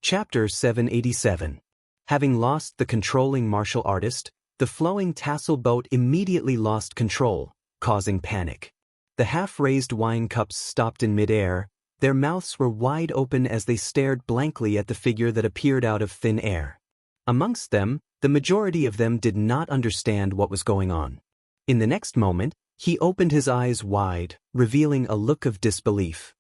Chapter 787. Having lost the controlling martial artist, the flowing tassel boat immediately lost control, causing panic. The half-raised wine cups stopped in mid-air, their mouths were wide open as they stared blankly at the figure that appeared out of thin air. Amongst them, the majority of them did not understand what was going on. In the next moment, he opened his eyes wide, revealing a look of disbelief.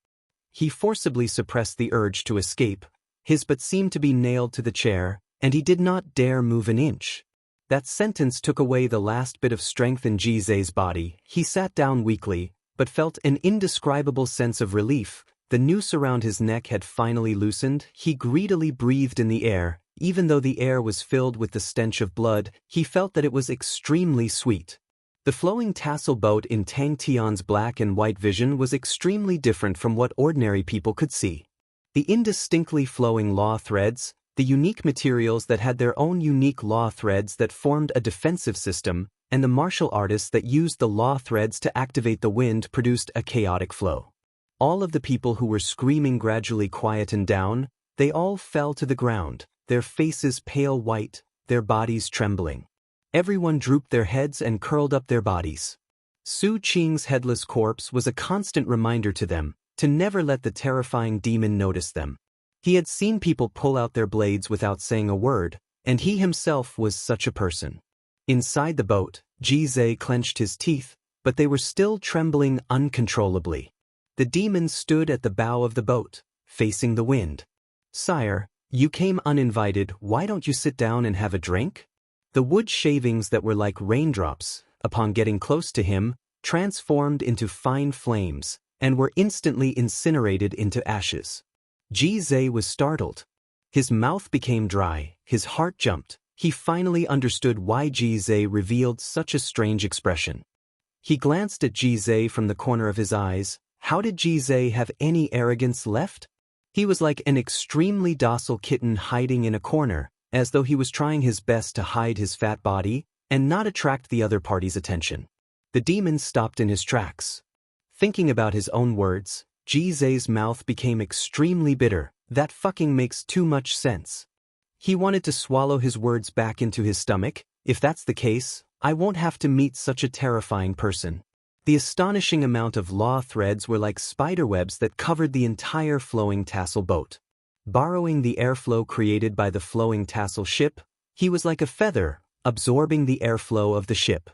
He forcibly suppressed the urge to escape, his butt seemed to be nailed to the chair, and he did not dare move an inch. That sentence took away the last bit of strength in Jizai's body. He sat down weakly, but felt an indescribable sense of relief. The noose around his neck had finally loosened. He greedily breathed in the air. Even though the air was filled with the stench of blood, he felt that it was extremely sweet. The flowing tassel boat in Tang Tian's black and white vision was extremely different from what ordinary people could see. The indistinctly flowing law threads, the unique materials that had their own unique law threads that formed a defensive system, and the martial artists that used the law threads to activate the wind produced a chaotic flow. All of the people who were screaming gradually quietened down. They all fell to the ground, their faces pale white, their bodies trembling. Everyone drooped their heads and curled up their bodies. Su Qing's headless corpse was a constant reminder to them to never let the terrifying demon notice them. He had seen people pull out their blades without saying a word, and he himself was such a person. Inside the boat, Jizai clenched his teeth, but they were still trembling uncontrollably. The demon stood at the bow of the boat, facing the wind. "Sire, you came uninvited, why don't you sit down and have a drink?" The wood shavings that were like raindrops, upon getting close to him, transformed into fine flames, and were instantly incinerated into ashes. Jizai was startled. His mouth became dry, his heart jumped. He finally understood why Jizai revealed such a strange expression. He glanced at Jizai from the corner of his eyes. How did Jizai have any arrogance left? He was like an extremely docile kitten hiding in a corner, as though he was trying his best to hide his fat body and not attract the other party's attention. The demon stopped in his tracks. Thinking about his own words, Jizai's mouth became extremely bitter. That fucking makes too much sense. He wanted to swallow his words back into his stomach. If that's the case, I won't have to meet such a terrifying person. The astonishing amount of law threads were like spiderwebs that covered the entire flowing tassel boat. Borrowing the airflow created by the flowing tassel ship, he was like a feather, absorbing the airflow of the ship.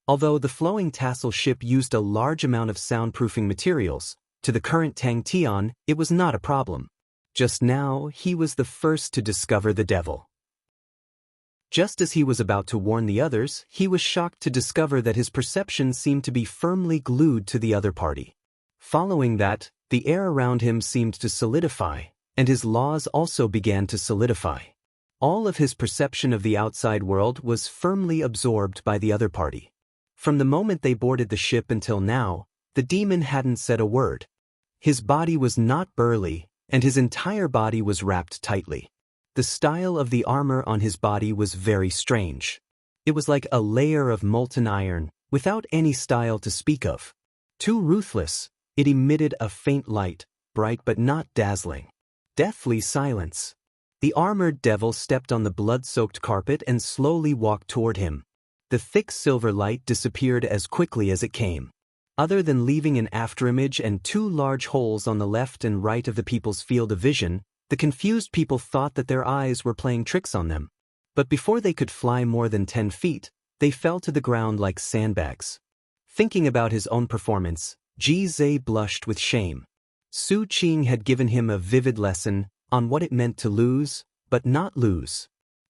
Although the flowing tassel ship used a large amount of soundproofing materials, to the current Tang Tian, it was not a problem. Just now, he was the first to discover the devil. Just as he was about to warn the others, he was shocked to discover that his perception seemed to be firmly glued to the other party. Following that, the air around him seemed to solidify, and his laws also began to solidify. All of his perception of the outside world was firmly absorbed by the other party. From the moment they boarded the ship until now, the demon hadn't said a word. His body was not burly, and his entire body was wrapped tightly. The style of the armor on his body was very strange. It was like a layer of molten iron, without any style to speak of. Too ruthless, it emitted a faint light, bright but not dazzling. Deathly silence. The armored devil stepped on the blood-soaked carpet and slowly walked toward him. The thick silver light disappeared as quickly as it came. Other than leaving an afterimage and two large holes on the left and right of the people's field of vision, the confused people thought that their eyes were playing tricks on them. But before they could fly more than 10 feet, they fell to the ground like sandbags. Thinking about his own performance, Jizai blushed with shame. Su Qing had given him a vivid lesson on what it meant to lose, but not lose.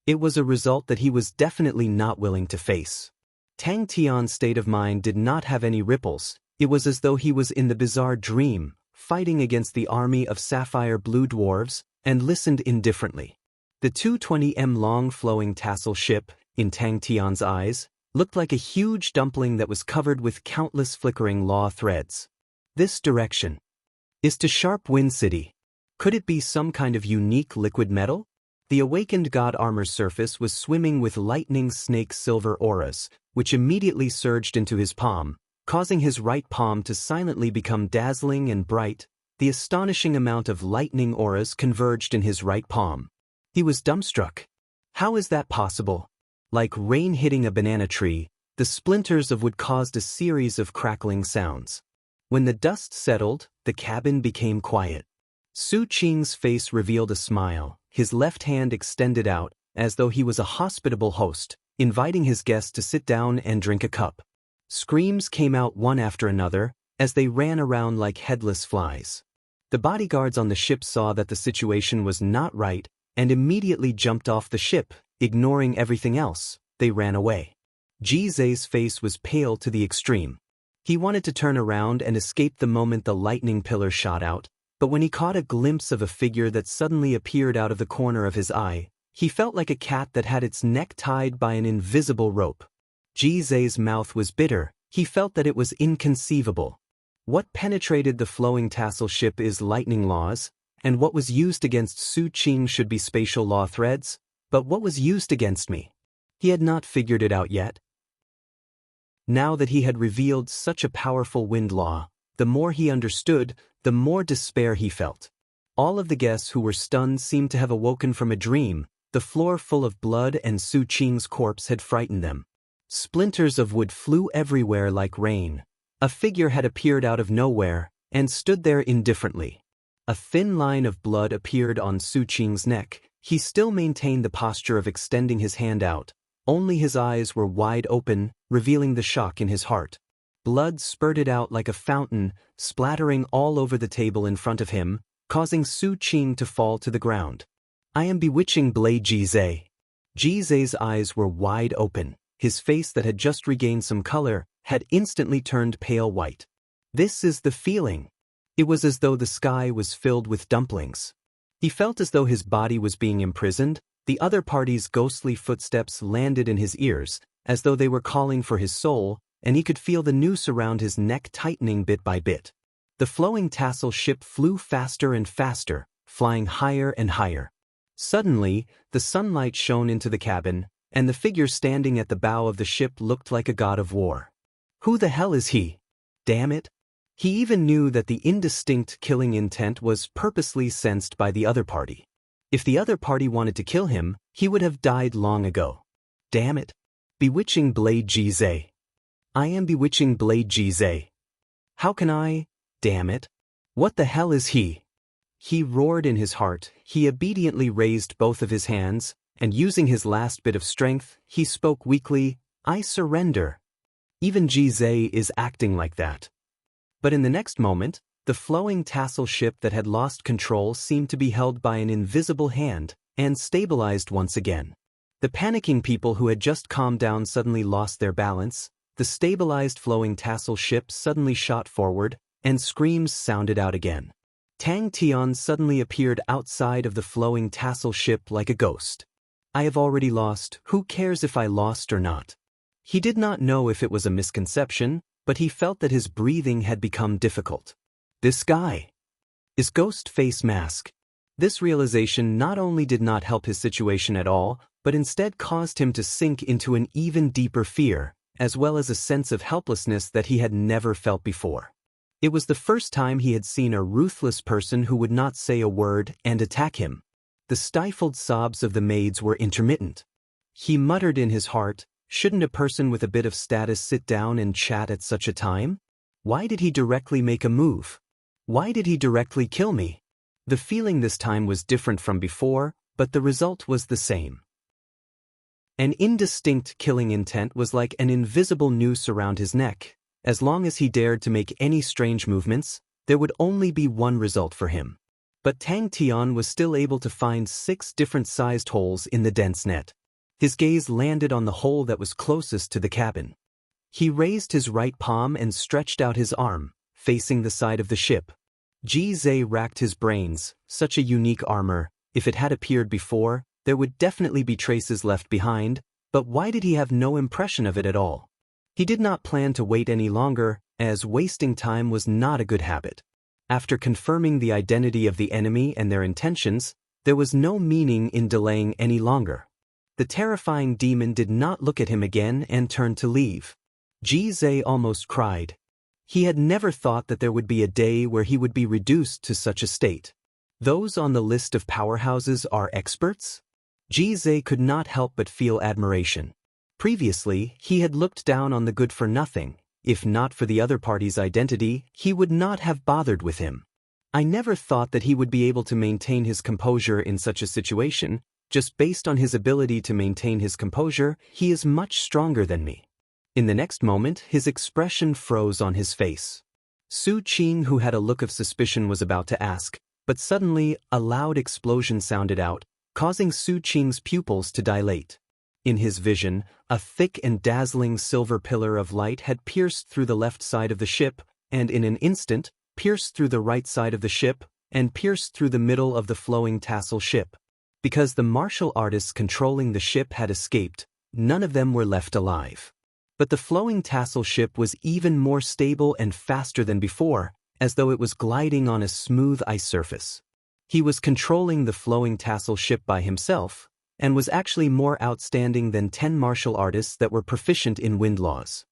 It was a result that he was definitely not willing to face. Tang Tian's state of mind did not have any ripples. It was as though he was in the bizarre dream, fighting against the army of sapphire blue dwarves, and listened indifferently. The 220 long flowing tassel ship, in Tang Tian's eyes, looked like a huge dumpling that was covered with countless flickering law threads. This direction is to Sharp Wind City. Could it be some kind of unique liquid metal? The awakened god armor's surface was swimming with lightning snake silver auras, which immediately surged into his palm, causing his right palm to silently become dazzling and bright. the astonishing amount of lightning auras converged in his right palm. He was dumbstruck. How is that possible? Like rain hitting a banana tree, the splinters of wood caused a series of crackling sounds. When the dust settled, the cabin became quiet. Su Qing's face revealed a smile, his left hand extended out, as though he was a hospitable host, inviting his guests to sit down and drink a cup. Screams came out one after another, as they ran around like headless flies. The bodyguards on the ship saw that the situation was not right, and immediately jumped off the ship, ignoring everything else. They ran away. Jizai's face was pale to the extreme. He wanted to turn around and escape the moment the lightning pillar shot out, but when he caught a glimpse of a figure that suddenly appeared out of the corner of his eye, he felt like a cat that had its neck tied by an invisible rope. Jizai's mouth was bitter. He felt that it was inconceivable. What penetrated the flowing tassel ship is lightning laws, and what was used against Su Qing should be spatial law threads, but what was used against me? He had not figured it out yet. Now that he had revealed such a powerful wind law, the more he understood, the more despair he felt. All of the guests who were stunned seemed to have awoken from a dream. The floor full of blood and Su Qing's corpse had frightened them. Splinters of wood flew everywhere like rain. A figure had appeared out of nowhere, and stood there indifferently. A thin line of blood appeared on Su Qing's neck. He still maintained the posture of extending his hand out. Only his eyes were wide open, revealing the shock in his heart. Blood spurted out like a fountain, splattering all over the table in front of him, causing Su Qing to fall to the ground. I am bewitching Blade Jizai. Jizai's eyes were wide open. His face that had just regained some color had instantly turned pale white. This is the feeling. It was as though the sky was filled with dumplings. He felt as though his body was being imprisoned. The other party's ghostly footsteps landed in his ears, as though they were calling for his soul, and he could feel the noose around his neck tightening bit by bit. The flowing tassel ship flew faster and faster, flying higher and higher. Suddenly, the sunlight shone into the cabin, and the figure standing at the bow of the ship looked like a god of war. Who the hell is he? Damn it! He even knew that the indistinct killing intent was purposely sensed by the other party. If the other party wanted to kill him, he would have died long ago. Damn it! Bewitching Blade Jizai. I am bewitching Blade Jizai. How can I? Damn it! What the hell is he? He roared in his heart. He obediently raised both of his hands, and using his last bit of strength, he spoke weakly, I surrender. Even Jizai is acting like that. But in the next moment, the flowing tassel ship that had lost control seemed to be held by an invisible hand, and stabilized once again. The panicking people who had just calmed down suddenly lost their balance. The stabilized flowing tassel ship suddenly shot forward, and screams sounded out again. Tang Tian suddenly appeared outside of the flowing tassel ship like a ghost. I have already lost. Who cares if I lost or not? He did not know if it was a misconception, but he felt that his breathing had become difficult. This guy is Ghost Face Mask. This realization not only did not help his situation at all, but instead caused him to sink into an even deeper fear, as well as a sense of helplessness that he had never felt before. It was the first time he had seen a ruthless person who would not say a word and attack him. The stifled sobs of the maids were intermittent. He muttered in his heart, shouldn't a person with a bit of status sit down and chat at such a time? Why did he directly make a move? Why did he directly kill me? The feeling this time was different from before, but the result was the same. An indistinct killing intent was like an invisible noose around his neck. As long as he dared to make any strange movements, there would only be one result for him. But Tang Tian was still able to find 6 different-sized holes in the dense net. His gaze landed on the hole that was closest to the cabin. He raised his right palm and stretched out his arm, facing the side of the ship. Jizai racked his brains. Such a unique armor. If it had appeared before, there would definitely be traces left behind, but why did he have no impression of it at all? He did not plan to wait any longer, as wasting time was not a good habit. After confirming the identity of the enemy and their intentions, there was no meaning in delaying any longer. The terrifying demon did not look at him again and turned to leave. Jizai almost cried. He had never thought that there would be a day where he would be reduced to such a state. Those on the list of powerhouses are experts? Jizai could not help but feel admiration. Previously, he had looked down on the good-for-nothing. If not for the other party's identity, he would not have bothered with him. I never thought that he would be able to maintain his composure in such a situation. Just based on his ability to maintain his composure, he is much stronger than me. In the next moment, his expression froze on his face. Su Qing, who had a look of suspicion, was about to ask, but suddenly a loud explosion sounded out, causing Su Qing's pupils to dilate. In his vision, a thick and dazzling silver pillar of light had pierced through the left side of the ship, and in an instant, pierced through the right side of the ship, and pierced through the middle of the flowing tassel ship. Because the martial artists controlling the ship had escaped, none of them were left alive. But the flowing tassel ship was even more stable and faster than before, as though it was gliding on a smooth ice surface. He was controlling the flowing tassel ship by himself, and was actually more outstanding than 10 martial artists that were proficient in wind laws.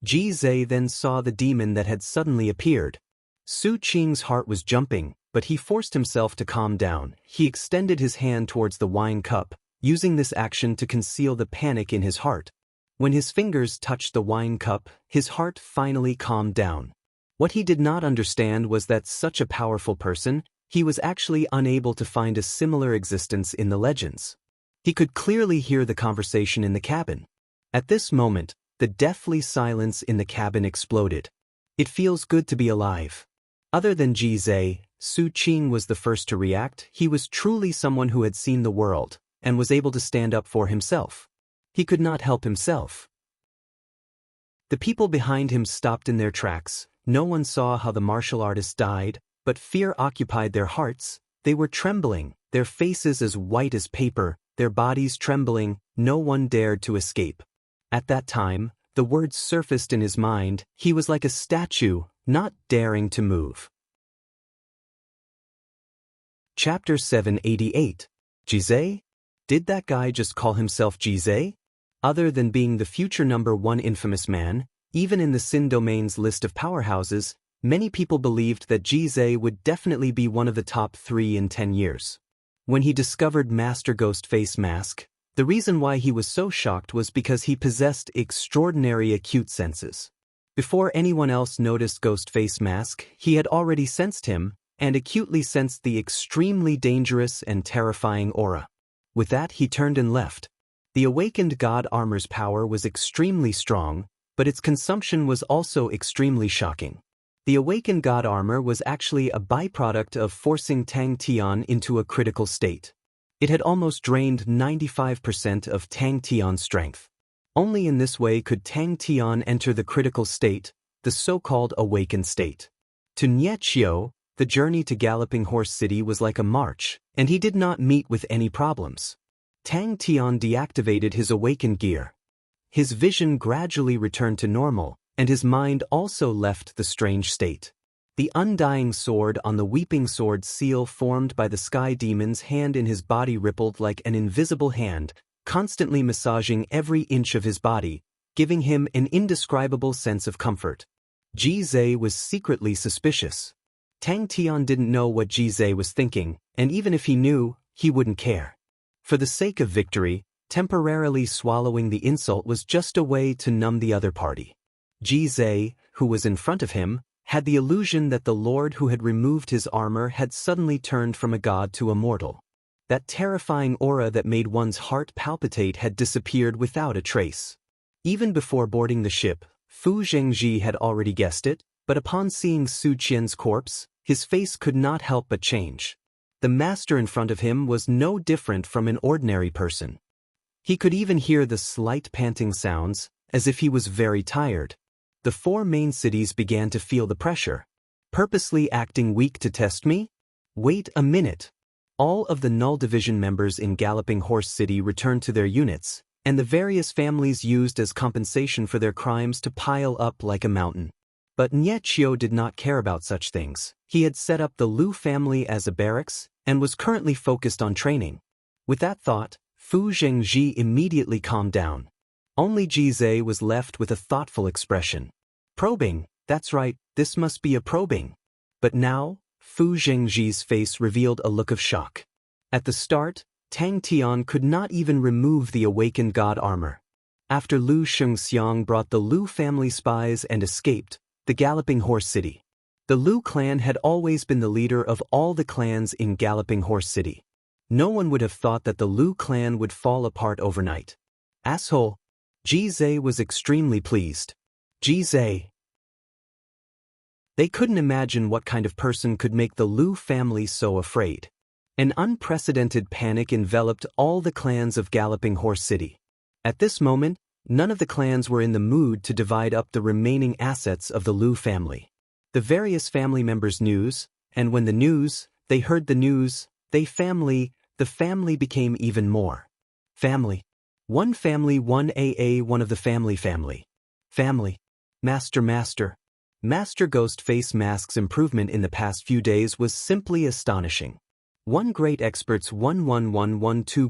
Jizai then saw the demon that had suddenly appeared. Su Qing's heart was jumping, but he forced himself to calm down. He extended his hand towards the wine cup, using this action to conceal the panic in his heart. When his fingers touched the wine cup, his heart finally calmed down. What he did not understand was that such a powerful person, he was actually unable to find a similar existence in the legends. He could clearly hear the conversation in the cabin. At this moment, the deathly silence in the cabin exploded. It feels good to be alive. Other than Jizai, Su Qing was the first to react. He was truly someone who had seen the world, and was able to stand up for himself. He could not help himself. The people behind him stopped in their tracks. No one saw how the martial artist died, but fear occupied their hearts. They were trembling, their faces as white as paper, their bodies trembling. No one dared to escape. At that time, the words surfaced in his mind. He was like a statue, not daring to move. Chapter 788. Jizai? Did that guy just call himself Jizai? Other than being the future #1 infamous man, even in the Sin Domain's list of powerhouses, many people believed that Jizai would definitely be one of the top 3 in 10 years. When he discovered Master Ghostface Mask, the reason why he was so shocked was because he possessed extraordinary acute senses. Before anyone else noticed Ghostface Mask, he had already sensed him, and acutely sensed the extremely dangerous and terrifying aura. With that, he turned and left. The awakened god armor's power was extremely strong, but its consumption was also extremely shocking. The awakened god armor was actually a byproduct of forcing Tang Tian into a critical state. It had almost drained 95% of Tang Tian's strength. Only in this way could Tang Tian enter the critical state, the so-called awakened state. To Niechio, the journey to Galloping Horse City was like a march, and he did not meet with any problems. Tang Tian deactivated his awakened gear. His vision gradually returned to normal, and his mind also left the strange state. The undying sword on the weeping sword seal formed by the sky demon's hand in his body rippled like an invisible hand, constantly massaging every inch of his body, giving him an indescribable sense of comfort. Jizai was secretly suspicious. Tang Tian didn't know what Jizai was thinking, and even if he knew, he wouldn't care. For the sake of victory, temporarily swallowing the insult was just a way to numb the other party. Jizai, who was in front of him, had the illusion that the Lord who had removed his armor had suddenly turned from a god to a mortal. That terrifying aura that made one's heart palpitate had disappeared without a trace. Even before boarding the ship, Fu Zhengji had already guessed it, but upon seeing Su Qian's corpse, his face could not help but change. The master in front of him was no different from an ordinary person. He could even hear the slight panting sounds, as if he was very tired. The 4 main cities began to feel the pressure. Purposely acting weak to test me? Wait a minute. All of the Null Division members in Galloping Horse City returned to their units, and the various families used as compensation for their crimes to pile up like a mountain. But Niechio did not care about such things. He had set up the Lu family as a barracks, and was currently focused on training. With that thought, Fu Zhengji immediately calmed down. Only Jizai was left with a thoughtful expression. Probing, That's right, this must be a probing. But now, Fu Zhengji's face revealed a look of shock. At the start, Tang Tian could not even remove the awakened god armor. After Lu Shengxiang brought the Lu family spies and escaped, the Galloping Horse City. The Lu clan had always been the leader of all the clans in Galloping Horse City. No one would have thought that the Lu clan would fall apart overnight. Asshole! Ji Zhe was extremely pleased. Ji Zhe. They couldn't imagine what kind of person could make the Lu family so afraid. An unprecedented panic enveloped all the clans of Galloping Horse City. At this moment, none of the clans were in the mood to divide up the remaining assets of the Lu family. The various family members knew, and when they heard the news, the family became even more. Family. One family, one AA, one of the family. Family. Master Ghost Face Mask's improvement in the past few days was simply astonishing. 1 great experts 1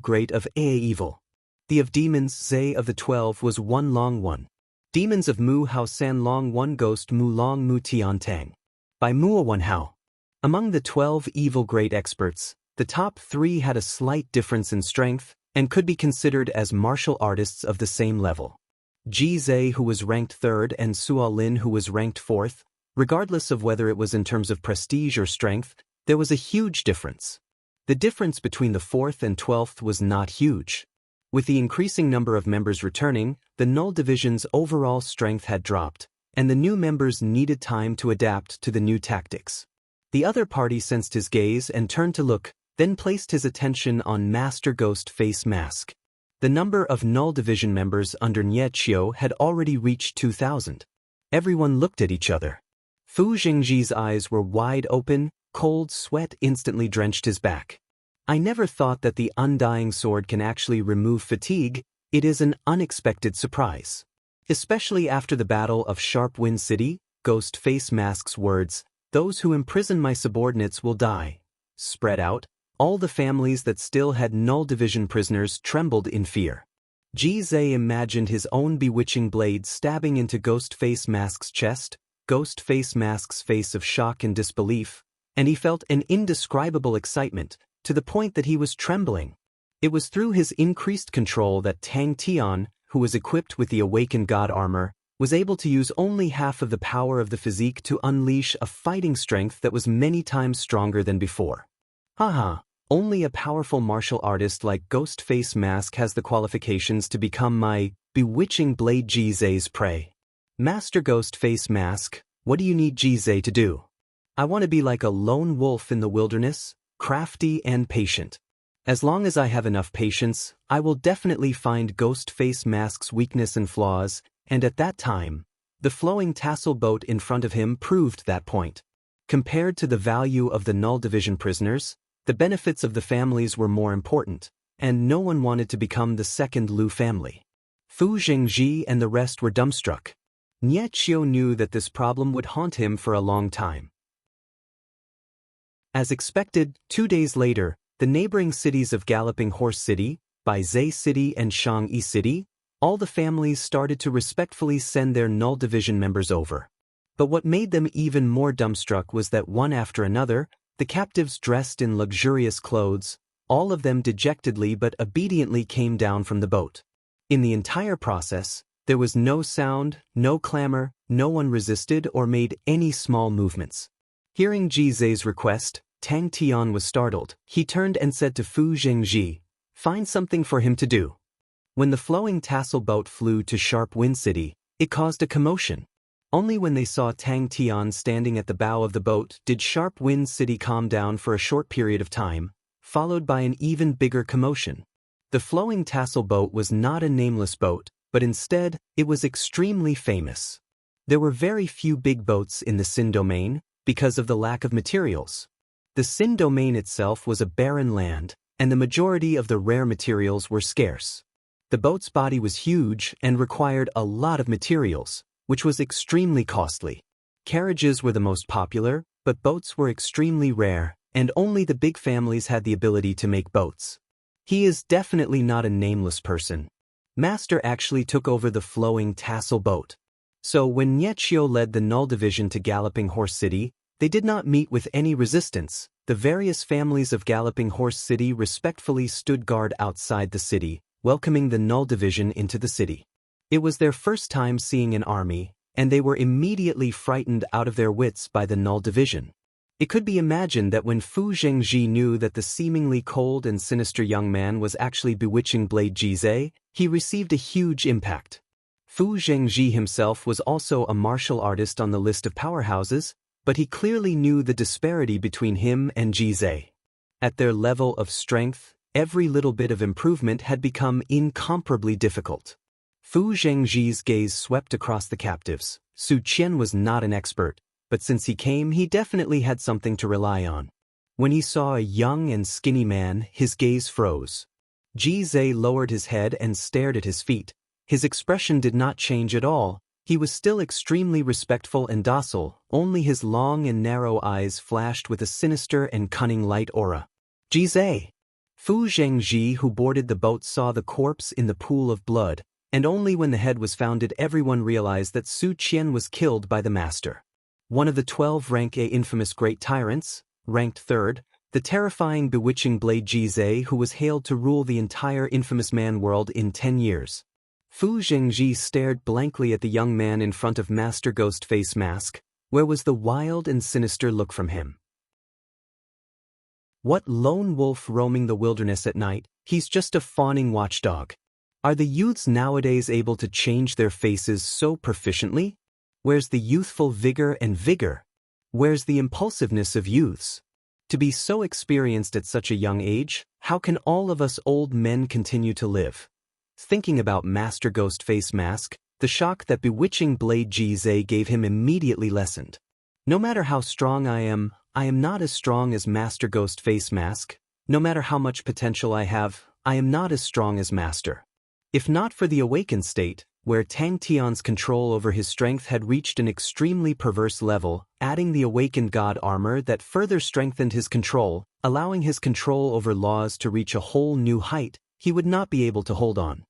great of AA evil. The of demons Zhe of the 12 was 1 long 1. Demons of Mu Hao San long 1 ghost Mu long Mu Tian Tang. By Mua 1 Hao. Among the 12 evil great experts, the top 3 had a slight difference in strength and could be considered as martial artists of the same level. Ji Zhe, who was ranked 3rd, and Suo Lin, who was ranked 4th. Regardless of whether it was in terms of prestige or strength, there was a huge difference. The difference between the 4th and 12th was not huge. With the increasing number of members returning, the Null Division's overall strength had dropped, and the new members needed time to adapt to the new tactics. The other party sensed his gaze and turned to look, then placed his attention on Master Ghost Face Mask. The number of Null Division members under Nie Qiu had already reached 2,000. Everyone looked at each other. Fu Zhengji's eyes were wide open, cold sweat instantly drenched his back. I never thought that the Undying Sword can actually remove fatigue. It is an unexpected surprise. Especially after the Battle of Sharp Wind City, Ghost Face Mask's words, "Those who imprison my subordinates will die," spread out. All the families that still had Null Division prisoners trembled in fear. Ji Zhe imagined his own bewitching blade stabbing into Ghost Face Mask's chest, Ghost Face Mask's face of shock and disbelief, and he felt an indescribable excitement, to the point that he was trembling. It was through his increased control that Tang Tian, who was equipped with the awakened god armor, was able to use only half of the power of the physique to unleash a fighting strength that was many times stronger than before. Haha. Only a powerful martial artist like Ghost Face Mask has the qualifications to become my bewitching blade Ji Zhe's prey. Master Ghost Face Mask, what do you need Ji Zhe to do? I want to be like a lone wolf in the wilderness, crafty and patient. As long as I have enough patience, I will definitely find Ghost Face Mask's weakness and flaws, and at that time, the flowing tassel boat in front of him proved that point. Compared to the value of the Null Division prisoners, the benefits of the families were more important, and no one wanted to become the second Lu family. Fu Zhengji and the rest were dumbstruck. Nie Qiu knew that this problem would haunt him for a long time. As expected, 2 days later, the neighboring cities of Galloping Horse City, Baizhe City and Shangyi City, all the families started to respectfully send their Null Division members over. But what made them even more dumbstruck was that one after another, the captives dressed in luxurious clothes, all of them dejectedly but obediently came down from the boat. In the entire process, there was no sound, no clamor, no one resisted or made any small movements. Hearing Ji Zhe's request, Tang Tian was startled. He turned and said to Fu Zhengji, "Find something for him to do." When the flowing tassel boat flew to Sharp Wind City, it caused a commotion. Only when they saw Tang Tian standing at the bow of the boat did Sharp Wind City calm down for a short period of time, followed by an even bigger commotion. The flowing tassel boat was not a nameless boat, but instead, it was extremely famous. There were very few big boats in the Xin domain, because of the lack of materials. The Xin domain itself was a barren land, and the majority of the rare materials were scarce. The boat's body was huge and required a lot of materials, which was extremely costly. Carriages were the most popular, but boats were extremely rare, and only the big families had the ability to make boats. He is definitely not a nameless person. Master actually took over the flowing tassel boat. So when Niechio led the Null Division to Galloping Horse City, they did not meet with any resistance. The various families of Galloping Horse City respectfully stood guard outside the city, welcoming the Null Division into the city. It was their first time seeing an army, and they were immediately frightened out of their wits by the Null Division. It could be imagined that when Fu Zhengji knew that the seemingly cold and sinister young man was actually bewitching Blade Jizai, he received a huge impact. Fu Zhengji himself was also a martial artist on the list of powerhouses, but he clearly knew the disparity between him and Jizai. At their level of strength, every little bit of improvement had become incomparably difficult. Fu Zhengji's gaze swept across the captives. Su Qian was not an expert, but since he came, he definitely had something to rely on. When he saw a young and skinny man, his gaze froze. Jizai lowered his head and stared at his feet. His expression did not change at all. He was still extremely respectful and docile, only his long and narrow eyes flashed with a sinister and cunning light aura. Jizai! Fu Zhengji, who boarded the boat, saw the corpse in the pool of blood, and only when the head was found did everyone realize that Su Qian was killed by the master. One of the 12 rank A infamous great tyrants, ranked 3rd, the terrifying bewitching Blade Jizai, who was hailed to rule the entire infamous man world in 10 years. Fu Zhengji stared blankly at the young man in front of Master Ghost Face Mask. Where was the wild and sinister look from him? What lone wolf roaming the wilderness at night? He's just a fawning watchdog. Are the youths nowadays able to change their faces so proficiently? Where's the youthful vigor and vigor? Where's the impulsiveness of youths? To be so experienced at such a young age, how can all of us old men continue to live? Thinking about Master Ghost Face Mask, the shock that bewitching Blade Jizai gave him immediately lessened. No matter how strong I am not as strong as Master Ghost Face Mask. No matter how much potential I am not as strong as Master. If not for the awakened state, where Tang Tian's control over his strength had reached an extremely perverse level, adding the awakened god armor that further strengthened his control, allowing his control over laws to reach a whole new height, he would not be able to hold on.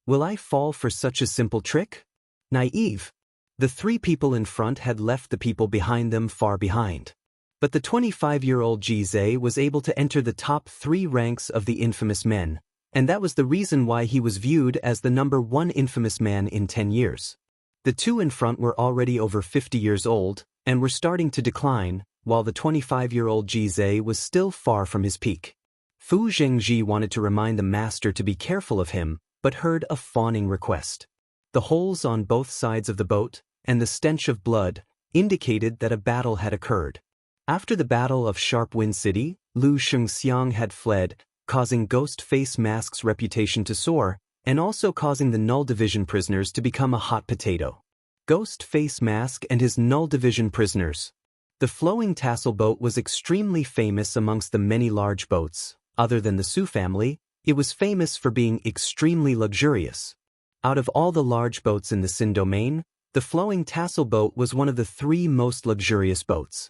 Will I fall for such a simple trick? Naive. The 3 people in front had left the people behind them far behind. But the 25-year-old Jizai was able to enter the top 3 ranks of the infamous men, and that was the reason why he was viewed as the number 1 infamous man in 10 years. The 2 in front were already over 50 years old, and were starting to decline, while the 25-year-old Jizai was still far from his peak. Fu Zhengji wanted to remind the master to be careful of him, but heard a fawning request. The holes on both sides of the boat, and the stench of blood, indicated that a battle had occurred. After the Battle of Sharp Wind City, Lu Shengxiang had fled, causing Ghost Face Mask's reputation to soar, and also causing the Null Division prisoners to become a hot potato. Ghost Face Mask and his Null Division prisoners. The flowing tassel boat was extremely famous amongst the many large boats. Other than the Su family, it was famous for being extremely luxurious. Out of all the large boats in the Xin domain, the flowing tassel boat was one of the 3 most luxurious boats.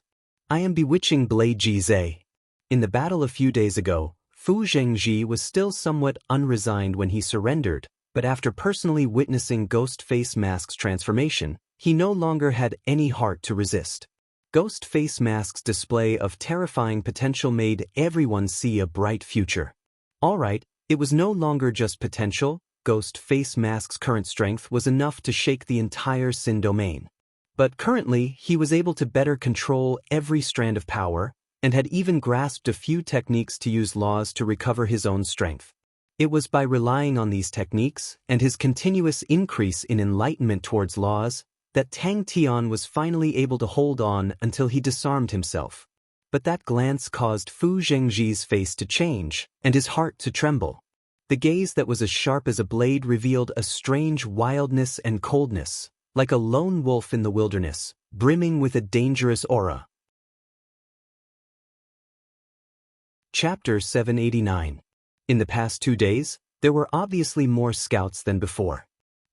I am bewitching Blade Jizai. In the battle a few days ago, Fu Zhengji was still somewhat unresigned when he surrendered, but after personally witnessing Ghost Face Mask's transformation, he no longer had any heart to resist. Ghost Face Mask's display of terrifying potential made everyone see a bright future. Alright, it was no longer just potential. Ghost Face Mask's current strength was enough to shake the entire Xin domain. But currently, he was able to better control every strand of power, and had even grasped a few techniques to use laws to recover his own strength. It was by relying on these techniques, and his continuous increase in enlightenment towards laws, that Tang Tian was finally able to hold on until he disarmed himself. But that glance caused Fu Zhengji's face to change, and his heart to tremble. The gaze that was as sharp as a blade revealed a strange wildness and coldness, like a lone wolf in the wilderness, brimming with a dangerous aura. Chapter 789. In the past 2 days, there were obviously more scouts than before.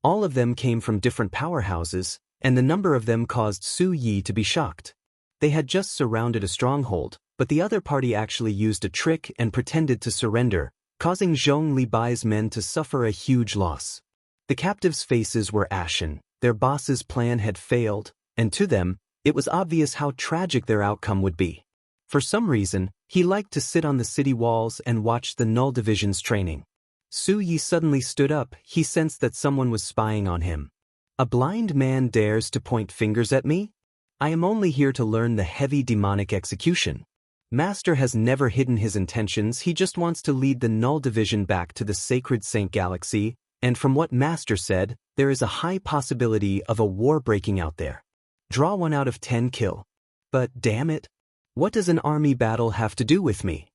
All of them came from different powerhouses, and the number of them caused Su Yi to be shocked. They had just surrounded a stronghold, but the other party actually used a trick and pretended to surrender, causing Zhong Li Bai's men to suffer a huge loss. The captives' faces were ashen, their boss's plan had failed, and to them, it was obvious how tragic their outcome would be. For some reason, he liked to sit on the city walls and watch the Null Division's training. Su Yi suddenly stood up. He sensed that someone was spying on him. A blind man dares to point fingers at me? I am only here to learn the heavy demonic execution. Master has never hidden his intentions. He just wants to lead the Null Division back to the Sacred Saint Galaxy, and from what Master said, there is a high possibility of a war breaking out there. Draw 1 out of 10 kill. But damn it, what does an army battle have to do with me?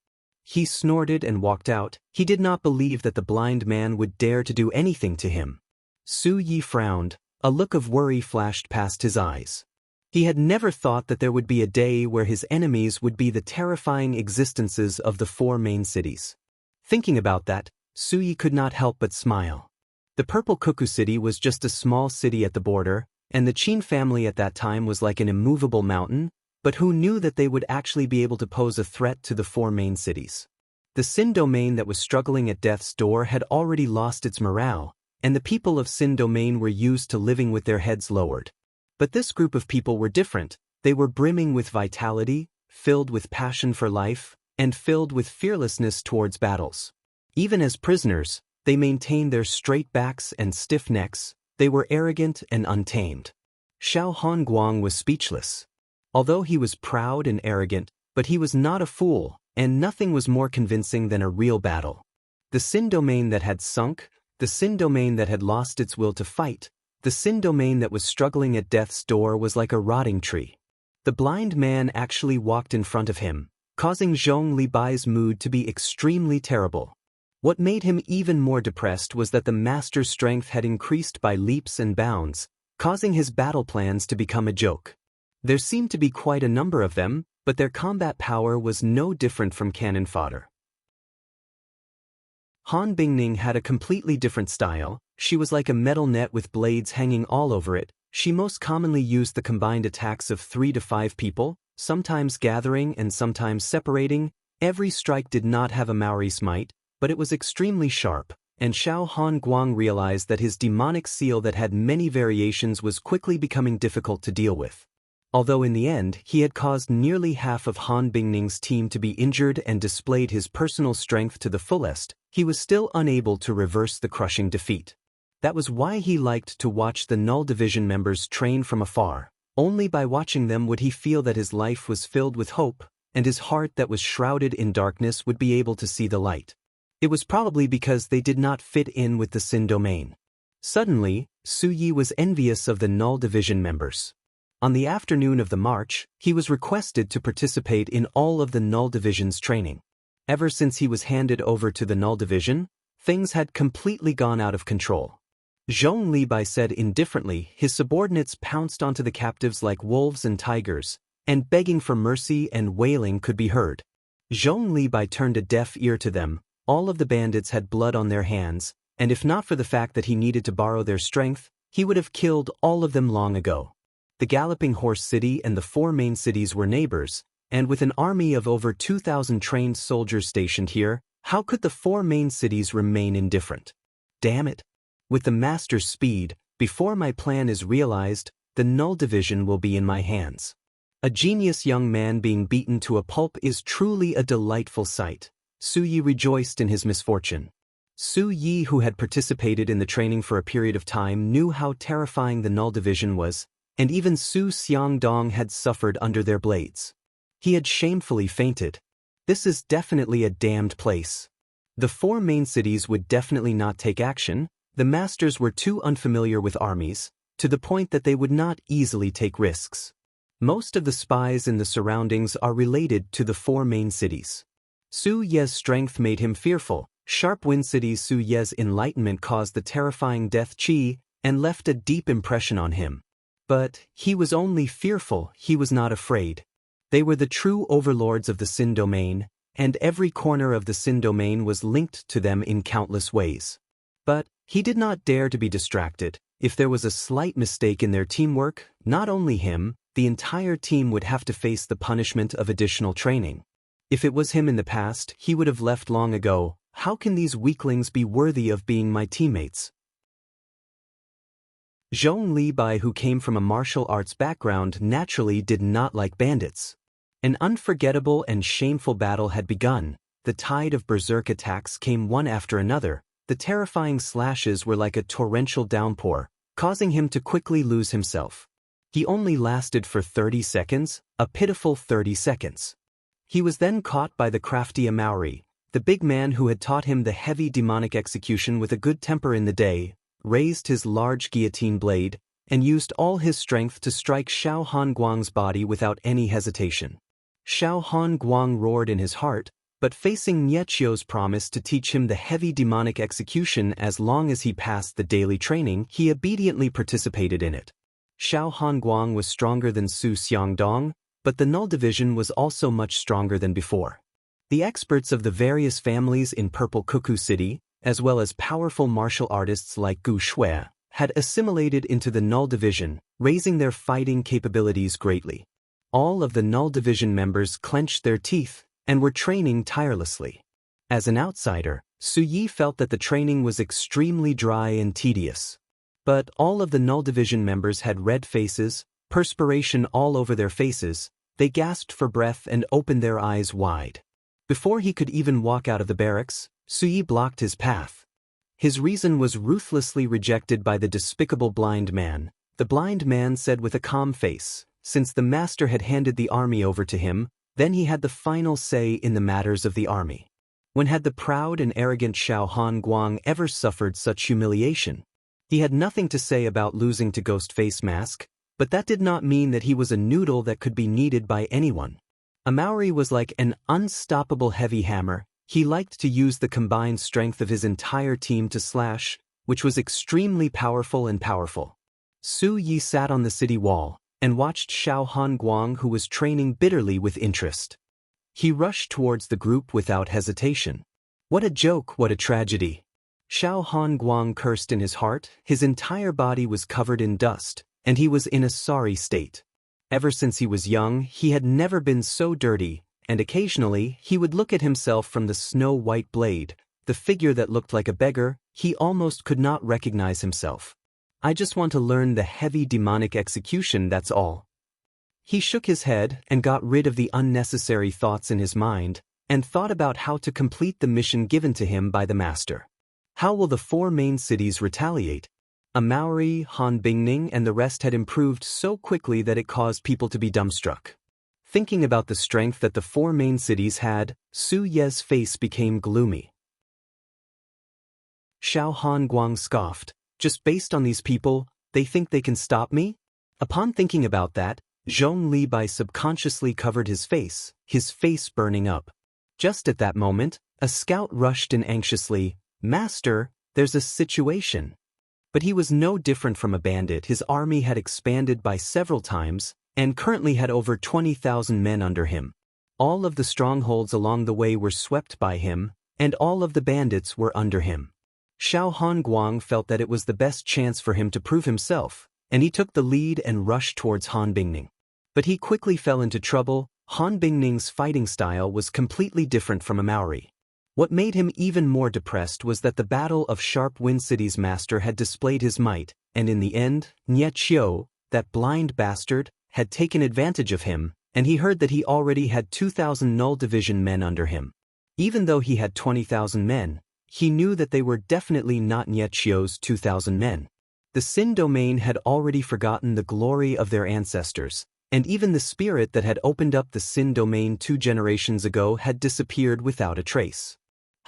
He snorted and walked out. He did not believe that the blind man would dare to do anything to him. Su Yi frowned. A look of worry flashed past his eyes. He had never thought that there would be a day where his enemies would be the terrifying existences of the 4 main cities. Thinking about that, Su Yi could not help but smile. The Purple Cuckoo City was just a small city at the border, and the Qin family at that time was like an immovable mountain, but who knew that they would actually be able to pose a threat to the 4 main cities? The Sin domain that was struggling at death's door had already lost its morale, and the people of Sin domain were used to living with their heads lowered. But this group of people were different. They were brimming with vitality, filled with passion for life, and filled with fearlessness towards battles. Even as prisoners, they maintained their straight backs and stiff necks. They were arrogant and untamed. Xiao Hongguang was speechless. Although he was proud and arrogant, but he was not a fool, and nothing was more convincing than a real battle. The Sin domain that had sunk, the Sin domain that had lost its will to fight, the Sin domain that was struggling at death's door was like a rotting tree. The blind man actually walked in front of him, causing Zhong Libai's mood to be extremely terrible. What made him even more depressed was that the master's strength had increased by leaps and bounds, causing his battle plans to become a joke. There seemed to be quite a number of them, but their combat power was no different from cannon fodder. Han Bingning had a completely different style. She was like a metal net with blades hanging all over it. She most commonly used the combined attacks of 3 to 5 people, sometimes gathering and sometimes separating. Every strike did not have a Maori smite, but it was extremely sharp, and Xiao Hongguang realized that his demonic seal that had many variations was quickly becoming difficult to deal with. Although in the end he had caused nearly half of Han Bingning's team to be injured and displayed his personal strength to the fullest, he was still unable to reverse the crushing defeat. That was why he liked to watch the Null Division members train from afar. Only by watching them would he feel that his life was filled with hope, and his heart that was shrouded in darkness would be able to see the light. It was probably because they did not fit in with the Sin domain. Suddenly, Su Yi was envious of the Null Division members. On the afternoon of the march, he was requested to participate in all of the Null Division's training. Ever since he was handed over to the Null Division, things had completely gone out of control. Zhong Libai said indifferently. His subordinates pounced onto the captives like wolves and tigers, and begging for mercy and wailing could be heard. Zhong Libai turned a deaf ear to them. All of the bandits had blood on their hands, and if not for the fact that he needed to borrow their strength, he would have killed all of them long ago. The Galloping Horse City and the 4 main cities were neighbors, and with an army of over 2,000 trained soldiers stationed here, how could the 4 main cities remain indifferent? Damn it! With the master's speed, before my plan is realized, the Null Division will be in my hands. A genius young man being beaten to a pulp is truly a delightful sight. Su Yi rejoiced in his misfortune. Su Yi, who had participated in the training for a period of time, knew how terrifying the Null Division was, and even Su Xiangdong had suffered under their blades. He had shamefully fainted. This is definitely a damned place. The 4 main cities would definitely not take action. The masters were too unfamiliar with armies, to the point that they would not easily take risks. Most of the spies in the surroundings are related to the 4 main cities. Su Ye's strength made him fearful. Sharp Wind City's Su Ye's enlightenment caused the terrifying death chi and left a deep impression on him. But he was only fearful, he was not afraid. They were the true overlords of the Sin domain, and every corner of the Sin domain was linked to them in countless ways. But he did not dare to be distracted. If there was a slight mistake in their teamwork, not only him, the entire team would have to face the punishment of additional training. If it was him in the past, he would have left long ago. How can these weaklings be worthy of being my teammates? Zhong Libai, who came from a martial arts background, naturally did not like bandits. An unforgettable and shameful battle had begun. The tide of berserk attacks came one after another. The terrifying slashes were like a torrential downpour, causing him to quickly lose himself. He only lasted for 30 seconds, a pitiful 30 seconds. He was then caught by the crafty Maori, the big man who had taught him the heavy demonic execution with a good temper in the day, raised his large guillotine blade, and used all his strength to strike Xiao Hanguang's body without any hesitation. Xiao Hanguang roared in his heart, but facing Niechio's promise to teach him the heavy demonic execution as long as he passed the daily training, he obediently participated in it. Xiao Hanguang was stronger than Su Xiangdong, but the Null Division was also much stronger than before. The experts of the various families in Purple Cuckoo City, as well as powerful martial artists like Gu Shui, had assimilated into the Null Division, raising their fighting capabilities greatly. All of the Null Division members clenched their teeth and were training tirelessly. As an outsider, Su Yi felt that the training was extremely dry and tedious. But all of the Null Division members had red faces, perspiration all over their faces. They gasped for breath and opened their eyes wide. Before he could even walk out of the barracks, Su Yi blocked his path. His reason was ruthlessly rejected by the despicable blind man. The blind man said with a calm face, since the master had handed the army over to him, then he had the final say in the matters of the army. When had the proud and arrogant Xiao Hanguang ever suffered such humiliation? He had nothing to say about losing to Ghost Face Mask, but that did not mean that he was a noodle that could be kneaded by anyone. A Maori was like an unstoppable heavy hammer. He liked to use the combined strength of his entire team to slash, which was extremely powerful and powerful. Su Yi sat on the city wall and watched Xiao Hanguang, who was training bitterly, with interest. He rushed towards the group without hesitation. What a joke, what a tragedy. Xiao Hanguang cursed in his heart. His entire body was covered in dust, and he was in a sorry state. Ever since he was young, he had never been so dirty, and occasionally he would look at himself from the snow-white blade, the figure that looked like a beggar. He almost could not recognize himself. I just want to learn the heavy demonic execution, that's all. He shook his head and got rid of the unnecessary thoughts in his mind, and thought about how to complete the mission given to him by the master. How will the 4 main cities retaliate? A Maori, Han Bingning, and the rest had improved so quickly that it caused people to be dumbstruck. Thinking about the strength that the 4 main cities had, Su Ye's face became gloomy. Xiao Hanguang scoffed. Just based on these people, they think they can stop me? Upon thinking about that, Zhong Libai subconsciously covered his face burning up. Just at that moment, a scout rushed in anxiously. Master, there's a situation. But he was no different from a bandit. His army had expanded by several times, and currently had over 20,000 men under him. All of the strongholds along the way were swept by him, and all of the bandits were under him. Xiao Hanguang felt that it was the best chance for him to prove himself, and he took the lead and rushed towards Han Bingning. But he quickly fell into trouble. Han Bingning's fighting style was completely different from a Maori. What made him even more depressed was that the Battle of Sharp Wind City's master had displayed his might, and in the end, Niechio, that blind bastard, had taken advantage of him, and he heard that he already had 2,000 Null Division men under him. Even though he had 20,000 men, he knew that they were definitely not Niechio's 2,000 men. The Sin domain had already forgotten the glory of their ancestors, and even the spirit that had opened up the Sin domain 2 generations ago had disappeared without a trace.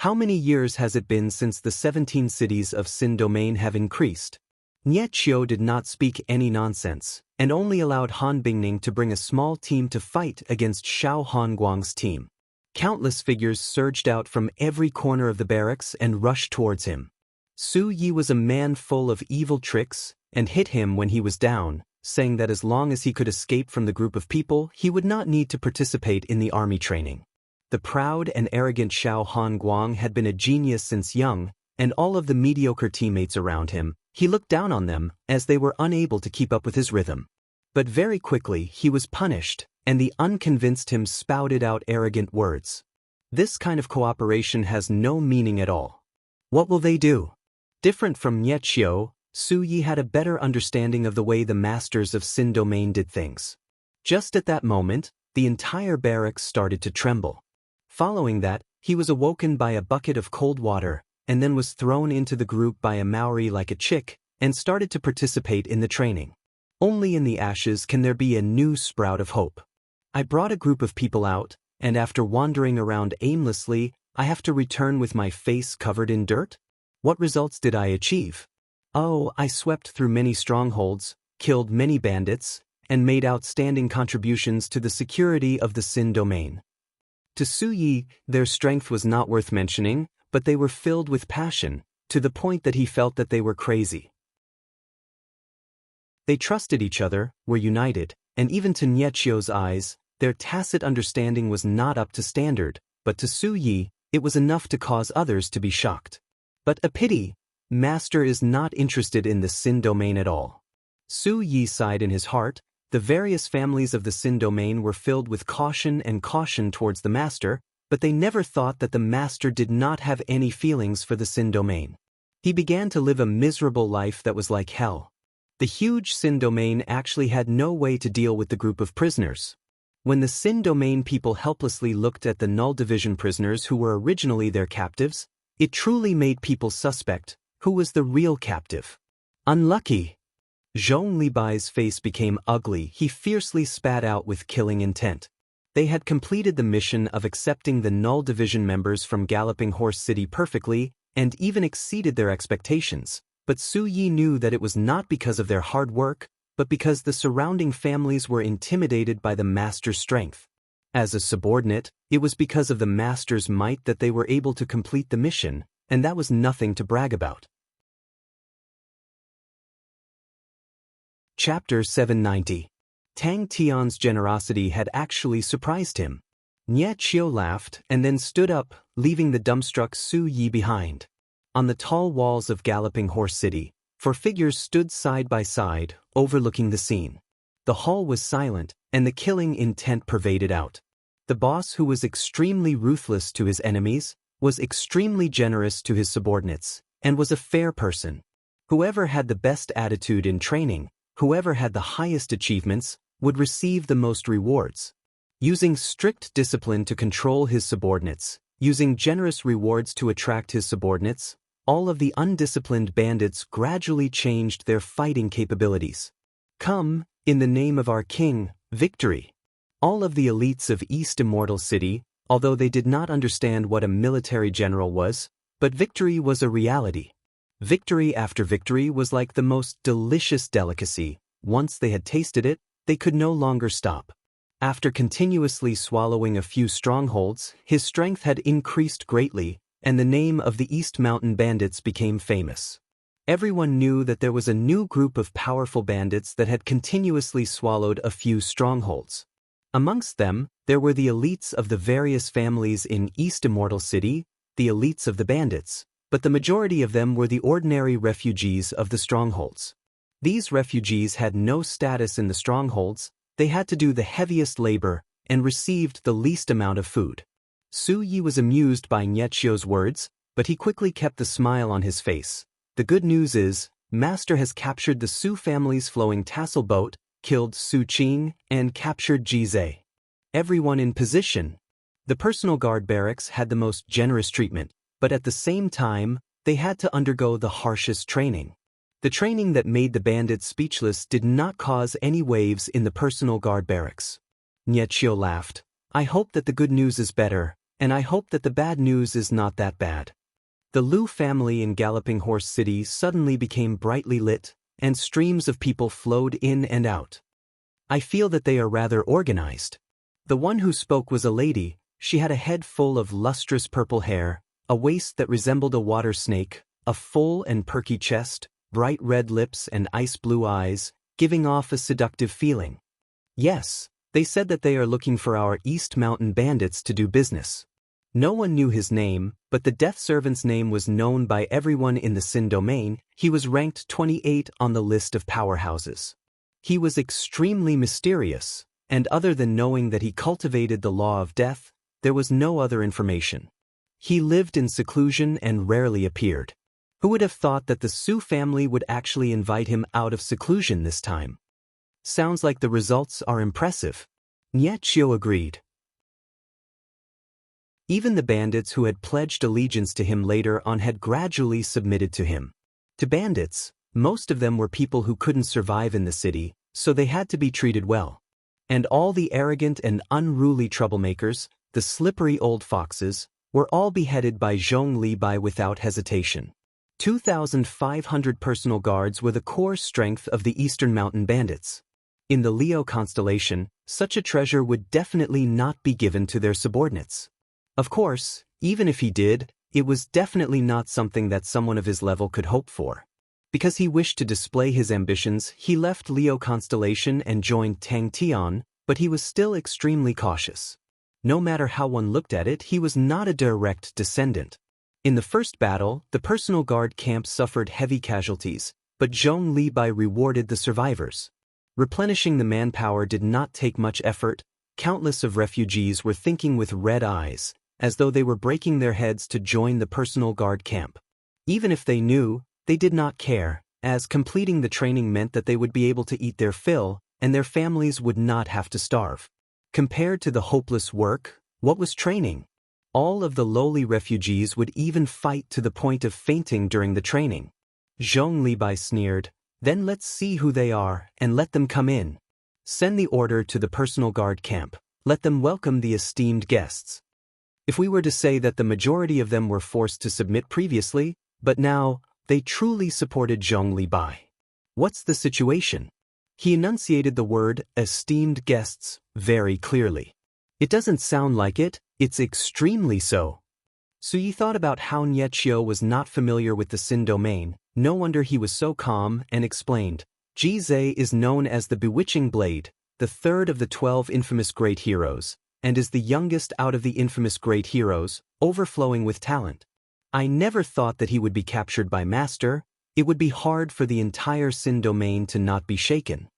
How many years has it been since the 17 cities of Sin domain have increased? Niechio did not speak any nonsense, and only allowed Han Bingning to bring a small team to fight against Xiao Hanguang's team. Countless figures surged out from every corner of the barracks and rushed towards him. Su Yi was a man full of evil tricks, and hit him when he was down, saying that as long as he could escape from the group of people, he would not need to participate in the army training. The proud and arrogant Xiao Hanguang had been a genius since young, and all of the mediocre teammates around him, he looked down on them as they were unable to keep up with his rhythm. But very quickly he was punished, and the unconvinced him spouted out arrogant words. This kind of cooperation has no meaning at all. What will they do? Different from Niechio, Su Yi had a better understanding of the way the masters of Sin Domain did things. Just at that moment, the entire barracks started to tremble. Following that, he was awoken by a bucket of cold water, and then was thrown into the group by a Maori like a chick, and started to participate in the training. Only in the ashes can there be a new sprout of hope. I brought a group of people out, and after wandering around aimlessly, I have to return with my face covered in dirt? What results did I achieve? Oh, I swept through many strongholds, killed many bandits, and made outstanding contributions to the security of the Sin Domain. To Su Yi, their strength was not worth mentioning, but they were filled with passion, to the point that he felt that they were crazy. They trusted each other, were united, and even to Niechio's eyes, their tacit understanding was not up to standard, but to Su Yi, it was enough to cause others to be shocked. But a pity, Master is not interested in the Sin Domain at all. Su Yi sighed in his heart. The various families of the Sin Domain were filled with caution towards the Master, but they never thought that the Master did not have any feelings for the Sin Domain. He began to live a miserable life that was like hell. The huge Sin Domain actually had no way to deal with the group of prisoners. When the Sin Domain people helplessly looked at the Null Division prisoners who were originally their captives, it truly made people suspect who was the real captive. Unlucky. Zhong Libai's face became ugly. He fiercely spat out with killing intent. They had completed the mission of accepting the Null Division members from Galloping Horse City perfectly, and even exceeded their expectations, but Su Yi knew that it was not because of their hard work, but because the surrounding families were intimidated by the Master's strength. As a subordinate, it was because of the Master's might that they were able to complete the mission, and that was nothing to brag about. Chapter 790. Tang Tian's generosity had actually surprised him. Nie Chio laughed and then stood up, leaving the dumbstruck Su Yi behind. On the tall walls of Galloping Horse City, 4 figures stood side by side, overlooking the scene. The hall was silent, and the killing intent pervaded out. The boss, who was extremely ruthless to his enemies, was extremely generous to his subordinates, and was a fair person. Whoever had the best attitude in training, whoever had the highest achievements, would receive the most rewards. Using strict discipline to control his subordinates, using generous rewards to attract his subordinates, all of the undisciplined bandits gradually changed their fighting capabilities. Come, in the name of our king, victory! All of the elites of East Immortal City, although they did not understand what a military general was, but victory was a reality. Victory after victory was like the most delicious delicacy. Once they had tasted it, they could no longer stop. After continuously swallowing a few strongholds, his strength had increased greatly, and the name of the East Mountain Bandits became famous. Everyone knew that there was a new group of powerful bandits that had continuously swallowed a few strongholds. Amongst them, there were the elites of the various families in East Immortal City, the elites of the bandits, but the majority of them were the ordinary refugees of the strongholds. These refugees had no status in the strongholds, they had to do the heaviest labor, and received the least amount of food. Su Yi was amused by Niechio's words, but he quickly kept the smile on his face. The good news is, Master has captured the Su family's flowing tassel boat, killed Su Qing, and captured Jizhe. Everyone in position. The personal guard barracks had the most generous treatment, but at the same time, they had to undergo the harshest training. The training that made the bandits speechless did not cause any waves in the personal guard barracks. Niechio laughed. I hope that the good news is better, and I hope that the bad news is not that bad. The Liu family in Galloping Horse City suddenly became brightly lit, and streams of people flowed in and out. I feel that they are rather organized. The one who spoke was a lady. She had a head full of lustrous purple hair, a waist that resembled a water snake, a full and perky chest, bright red lips and ice blue eyes, giving off a seductive feeling. Yes, they said that they are looking for our East Mountain Bandits to do business. No one knew his name, but the death servant's name was known by everyone in the Sin Domain. He was ranked 28 on the list of powerhouses. He was extremely mysterious, and other than knowing that he cultivated the law of death, there was no other information. He lived in seclusion and rarely appeared. Who would have thought that the Su family would actually invite him out of seclusion this time? Sounds like the results are impressive. Xianxia agreed. Even the bandits who had pledged allegiance to him later on had gradually submitted to him. To bandits, most of them were people who couldn't survive in the city, so they had to be treated well. And all the arrogant and unruly troublemakers, the slippery old foxes, were all beheaded by Zhong Li Bai without hesitation. 2,500 personal guards were the core strength of the Eastern Mountain Bandits. In the Leo constellation, such a treasure would definitely not be given to their subordinates. Of course, even if he did, it was definitely not something that someone of his level could hope for. Because he wished to display his ambitions, he left Leo constellation and joined Tang Tian, but he was still extremely cautious. No matter how one looked at it, he was not a direct descendant. In the first battle, the personal guard camp suffered heavy casualties, but Zhong Li Bai rewarded the survivors. Replenishing the manpower did not take much effort. Countless of refugees were thinking with red eyes, as though they were breaking their heads to join the personal guard camp. Even if they knew, they did not care, as completing the training meant that they would be able to eat their fill, and their families would not have to starve. Compared to the hopeless work, what was training? All of the lowly refugees would even fight to the point of fainting during the training. Zhong Li Bai sneered, "Then let's see who they are, and let them come in. Send the order to the personal guard camp. Let them welcome the esteemed guests." If we were to say that the majority of them were forced to submit previously, but now, they truly supported Zhong Li Bai. What's the situation? He enunciated the word, esteemed guests, very clearly. It doesn't sound like it, it's extremely so. So you thought about how Xianxia was not familiar with the Sin domain. No wonder he was so calm, and explained, Jizai is known as the Bewitching Blade, the third of the 12 infamous great heroes, and is the youngest out of the infamous great heroes, overflowing with talent. I never thought that he would be captured by Master. It would be hard for the entire Sin domain to not be shaken.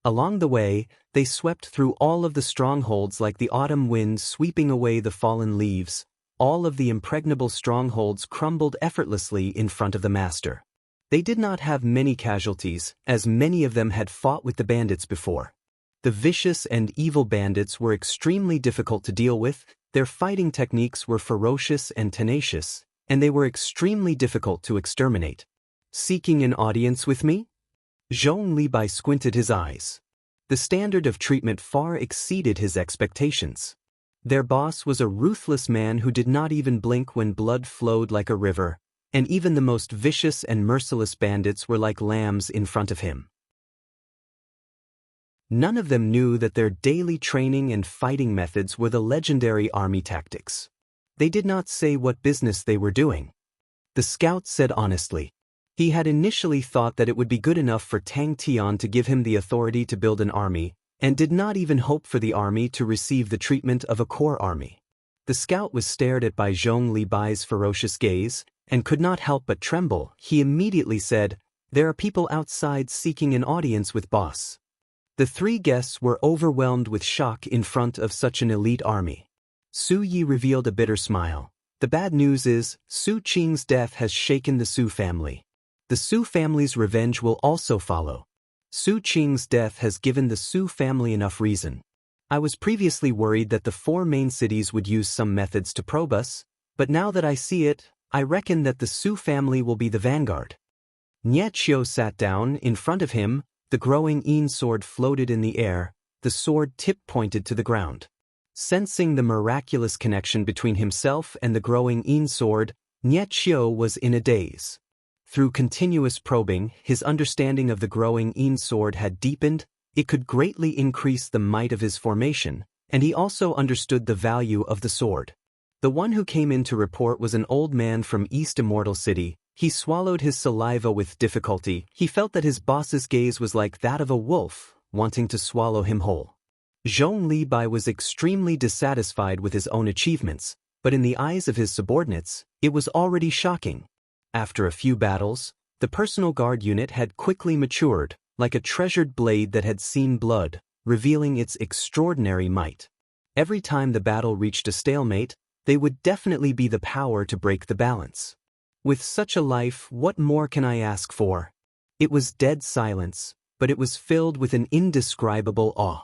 Along the way, they swept through all of the strongholds like the autumn wind sweeping away the fallen leaves. All of the impregnable strongholds crumbled effortlessly in front of the Master. They did not have many casualties, as many of them had fought with the bandits before. The vicious and evil bandits were extremely difficult to deal with, their fighting techniques were ferocious and tenacious, and they were extremely difficult to exterminate. Seeking an audience with me? Zhong Li Bai squinted his eyes. The standard of treatment far exceeded his expectations. Their boss was a ruthless man who did not even blink when blood flowed like a river, and even the most vicious and merciless bandits were like lambs in front of him. None of them knew that their daily training and fighting methods were the legendary army tactics. They did not say what business they were doing. The scout said honestly. He had initially thought that it would be good enough for Tang Tian to give him the authority to build an army, and did not even hope for the army to receive the treatment of a core army. The scout was stared at by Zhong Li Bai's ferocious gaze, and could not help but tremble. He immediately said, "There are people outside seeking an audience with boss." The three guests were overwhelmed with shock in front of such an elite army. Su Yi revealed a bitter smile. The bad news is, Su Qing's death has shaken the Su family. The Su family's revenge will also follow. Su Qing's death has given the Su family enough reason. I was previously worried that the four main cities would use some methods to probe us, but now that I see it, I reckon that the Su family will be the vanguard. Xianxia sat down. In front of him, the growing Yin sword floated in the air, the sword tip pointed to the ground. Sensing the miraculous connection between himself and the growing Yin sword, Xianxia was in a daze. Through continuous probing, his understanding of the growing Yin sword had deepened. It could greatly increase the might of his formation, and he also understood the value of the sword. The one who came in to report was an old man from East Immortal City. He swallowed his saliva with difficulty. He felt that his boss's gaze was like that of a wolf, wanting to swallow him whole. Zhong Li Bai was extremely dissatisfied with his own achievements, but in the eyes of his subordinates, it was already shocking. After a few battles, the personal guard unit had quickly matured, like a treasured blade that had seen blood, revealing its extraordinary might. Every time the battle reached a stalemate, they would definitely be the power to break the balance. With such a life, what more can I ask for? It was dead silence, but it was filled with an indescribable awe.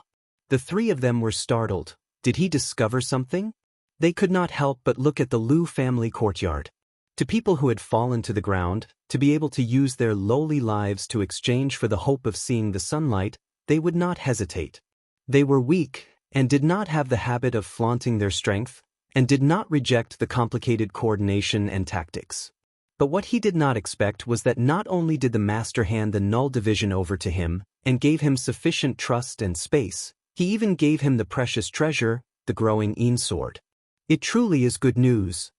The three of them were startled. Did he discover something? They could not help but look at the Lu family courtyard. To people who had fallen to the ground, to be able to use their lowly lives to exchange for the hope of seeing the sunlight, they would not hesitate. They were weak, and did not have the habit of flaunting their strength, and did not reject the complicated coordination and tactics. But what he did not expect was that not only did the master hand the null division over to him, and gave him sufficient trust and space, he even gave him the precious treasure, the growing Yin sword. It truly is good news.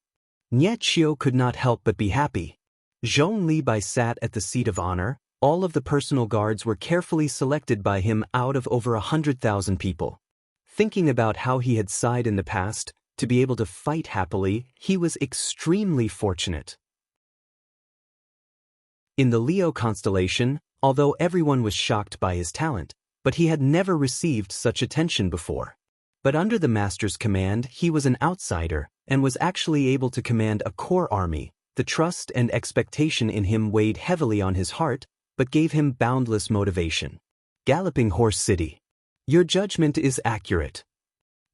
Xianxia could not help but be happy. Zhong Li sat at the seat of honor. All of the personal guards were carefully selected by him out of over 100,000 people. Thinking about how he had sighed in the past, to be able to fight happily, he was extremely fortunate. In the Leo constellation, although everyone was shocked by his talent, but he had never received such attention before. But under the master's command, he was an outsider, and was actually able to command a core army. The trust and expectation in him weighed heavily on his heart, but gave him boundless motivation. Galloping Horse City. Your judgment is accurate.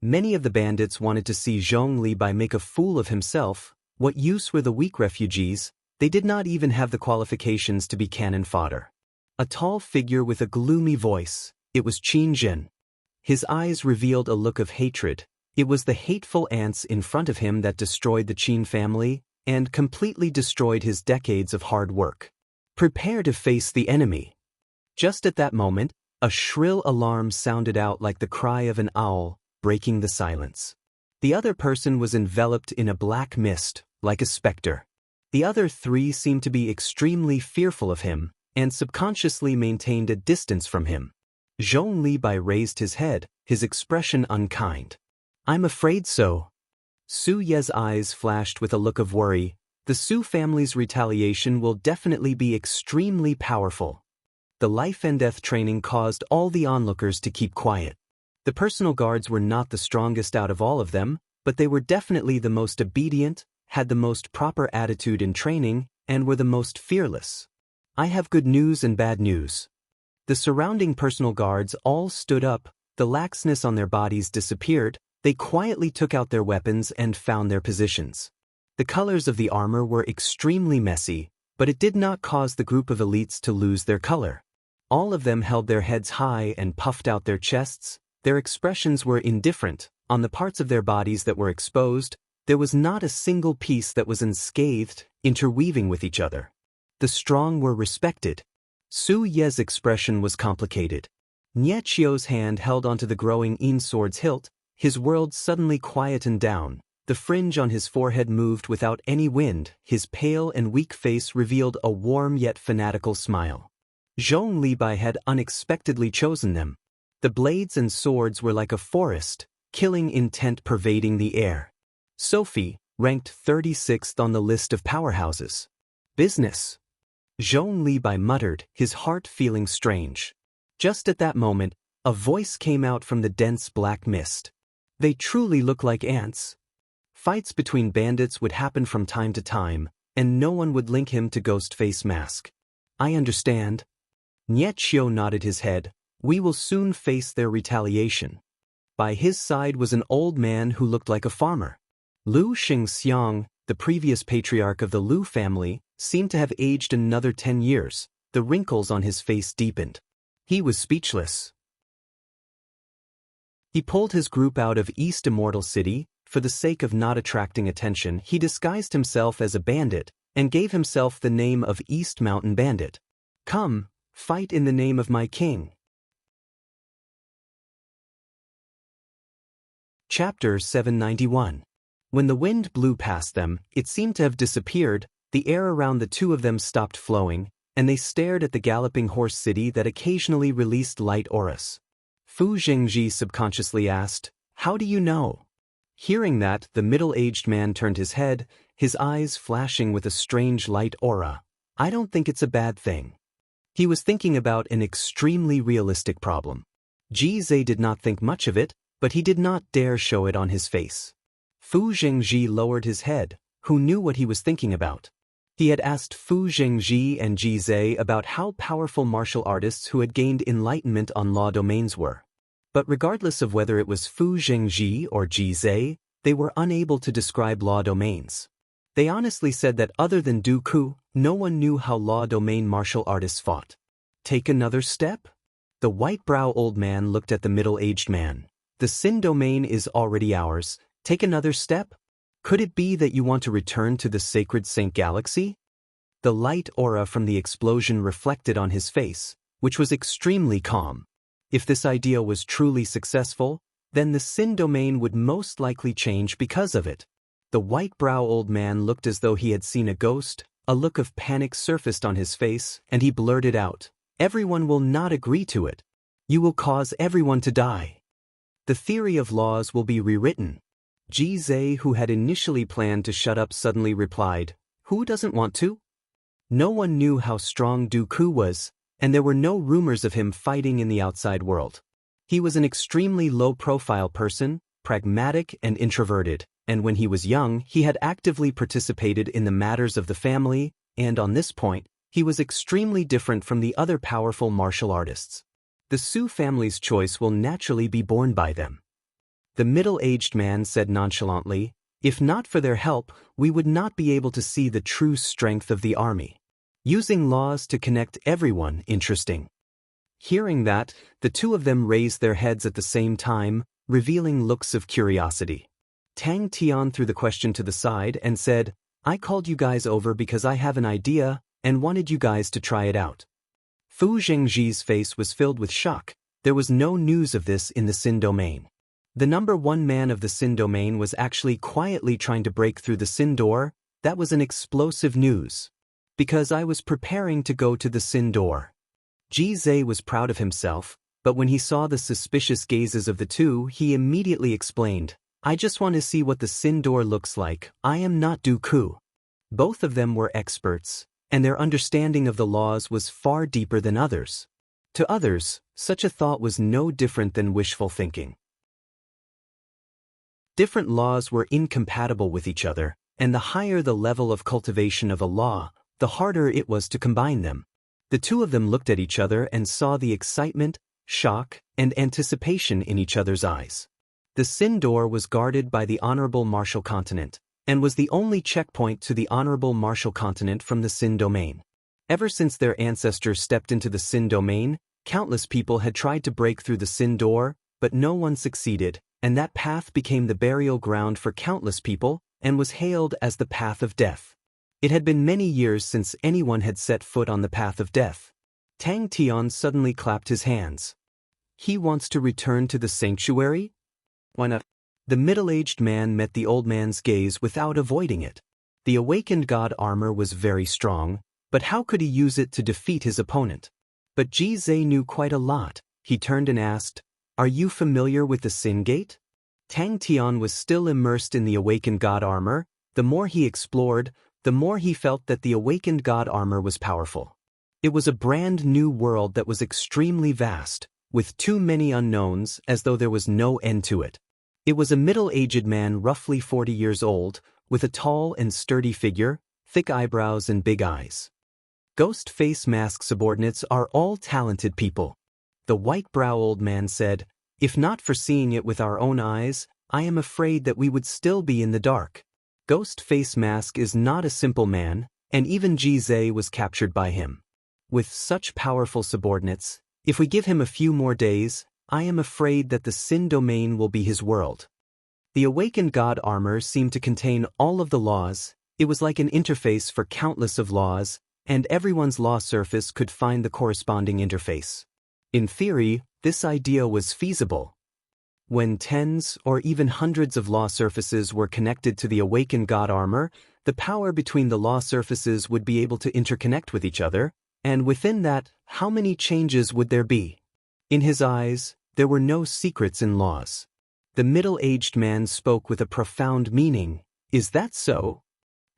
Many of the bandits wanted to see Zhong Li make a fool of himself. What use were the weak refugees? They did not even have the qualifications to be cannon fodder. A tall figure with a gloomy voice. It was Qin Zhen. His eyes revealed a look of hatred. It was the hateful ants in front of him that destroyed the Qin family, and completely destroyed his decades of hard work. Prepare to face the enemy. Just at that moment, a shrill alarm sounded out like the cry of an owl, breaking the silence. The other person was enveloped in a black mist, like a specter. The other three seemed to be extremely fearful of him, and subconsciously maintained a distance from him. Zhong Li raised his head, his expression unkind. I'm afraid so. Su Ye's eyes flashed with a look of worry. The Su family's retaliation will definitely be extremely powerful. The life and death training caused all the onlookers to keep quiet. The personal guards were not the strongest out of all of them, but they were definitely the most obedient, had the most proper attitude in training, and were the most fearless. I have good news and bad news. The surrounding personal guards all stood up, the laxness on their bodies disappeared, they quietly took out their weapons and found their positions. The colors of the armor were extremely messy, but it did not cause the group of elites to lose their color. All of them held their heads high and puffed out their chests. Their expressions were indifferent. On the parts of their bodies that were exposed, there was not a single piece that was unscathed, interweaving with each other. The strong were respected. Su Ye's expression was complicated. Xianxia's hand held onto the growing Yin sword's hilt. His world suddenly quietened down. The fringe on his forehead moved without any wind. His pale and weak face revealed a warm yet fanatical smile. Zhong Li had unexpectedly chosen them. The blades and swords were like a forest, killing intent pervading the air. Sophie, ranked 36th on the list of powerhouses. Business. Zhong Li muttered, his heart feeling strange. Just at that moment, a voice came out from the dense black mist. They truly look like ants. Fights between bandits would happen from time to time, and no one would link him to Ghostface Mask. I understand. Xianxia nodded his head. We will soon face their retaliation. By his side was an old man who looked like a farmer. Lu Xingxiang, the previous patriarch of the Lu family, seemed to have aged another 10 years. The wrinkles on his face deepened. He was speechless. He pulled his group out of East Immortal City. For the sake of not attracting attention, he disguised himself as a bandit, and gave himself the name of East Mountain Bandit. Come, fight in the name of my king. Chapter 791. When the wind blew past them, it seemed to have disappeared. The air around the two of them stopped flowing, and they stared at the galloping horse city that occasionally released light auras. Fu Zhengji subconsciously asked, "How do you know?" Hearing that, the middle-aged man turned his head, his eyes flashing with a strange light aura. I don't think it's a bad thing. He was thinking about an extremely realistic problem. Ji Zhe did not think much of it, but he did not dare show it on his face. Fu Zhengji lowered his head, who knew what he was thinking about. He had asked Fu Zhengji and Ji Zhe about how powerful martial artists who had gained enlightenment on law domains were. But regardless of whether it was Fu Zhengji or Ji Zhe, they were unable to describe law domains. They honestly said that other than Du Ku, no one knew how law domain martial artists fought. Take another step? The white-brow old man looked at the middle-aged man. The Sin domain is already ours. Take another step? Could it be that you want to return to the sacred Saint Galaxy? The light aura from the explosion reflected on his face, which was extremely calm. If this idea was truly successful, then the Sin domain would most likely change because of it. The white-brow old man looked as though he had seen a ghost. A look of panic surfaced on his face, and he blurted out, "Everyone will not agree to it. You will cause everyone to die. The theory of laws will be rewritten." Ji Zhe, who had initially planned to shut up, suddenly replied, "Who doesn't want to?" No one knew how strong Du Ku was, and there were no rumors of him fighting in the outside world. He was an extremely low-profile person, pragmatic and introverted, and when he was young, he had actively participated in the matters of the family, and on this point, he was extremely different from the other powerful martial artists. The Su family's choice will naturally be borne by them. The middle-aged man said nonchalantly, "If not for their help, we would not be able to see the true strength of the army. Using laws to connect everyone, interesting." Hearing that, the two of them raised their heads at the same time, revealing looks of curiosity. Tang Tian threw the question to the side and said, "I called you guys over because I have an idea and wanted you guys to try it out." Fu Zhengji's face was filled with shock. There was no news of this in the Sin domain. The number one man of the Sin domain was actually quietly trying to break through the Sin door. That was an explosive news. Because I was preparing to go to the Sin door. Ji Zhe was proud of himself, but when he saw the suspicious gazes of the two, he immediately explained, "I just want to see what the Sin door looks like. I am not Du Ku." Both of them were experts, and their understanding of the laws was far deeper than others. To others, such a thought was no different than wishful thinking. Different laws were incompatible with each other, and the higher the level of cultivation of a law, the harder it was to combine them. The two of them looked at each other and saw the excitement, shock, and anticipation in each other's eyes. The Sin door was guarded by the Honorable Martial Continent, and was the only checkpoint to the Honorable Martial Continent from the Sin domain. Ever since their ancestors stepped into the Sin domain, countless people had tried to break through the Sin door, but no one succeeded, and that path became the burial ground for countless people, and was hailed as the path of death. It had been many years since anyone had set foot on the path of death. Tang Tian suddenly clapped his hands. "He wants to return to the sanctuary? Why not?" The middle-aged man met the old man's gaze without avoiding it. The awakened god armor was very strong, but how could he use it to defeat his opponent? But Ji Zhe knew quite a lot. He turned and asked, "Are you familiar with the Sin Gate?" Tang Tian was still immersed in the awakened god armor. The more he explored, the more he felt that the awakened god armor was powerful. It was a brand new world that was extremely vast, with too many unknowns, as though there was no end to it. It was a middle-aged man roughly 40 years old, with a tall and sturdy figure, thick eyebrows and big eyes. Ghost Face Mask subordinates are all talented people. The white-brow old man said, "If not for seeing it with our own eyes, I am afraid that we would still be in the dark." Ghost Face Mask is not a simple man, and even Ji Zhe was captured by him. With such powerful subordinates, if we give him a few more days, I am afraid that the Sin domain will be his world. The awakened god armor seemed to contain all of the laws. It was like an interface for countless of laws, and everyone's law surface could find the corresponding interface. In theory, this idea was feasible. When tens or even hundreds of law surfaces were connected to the awakened god armor, the power between the law surfaces would be able to interconnect with each other, and within that, how many changes would there be? In his eyes, there were no secrets in laws. The middle-aged man spoke with a profound meaning. "Is that so?"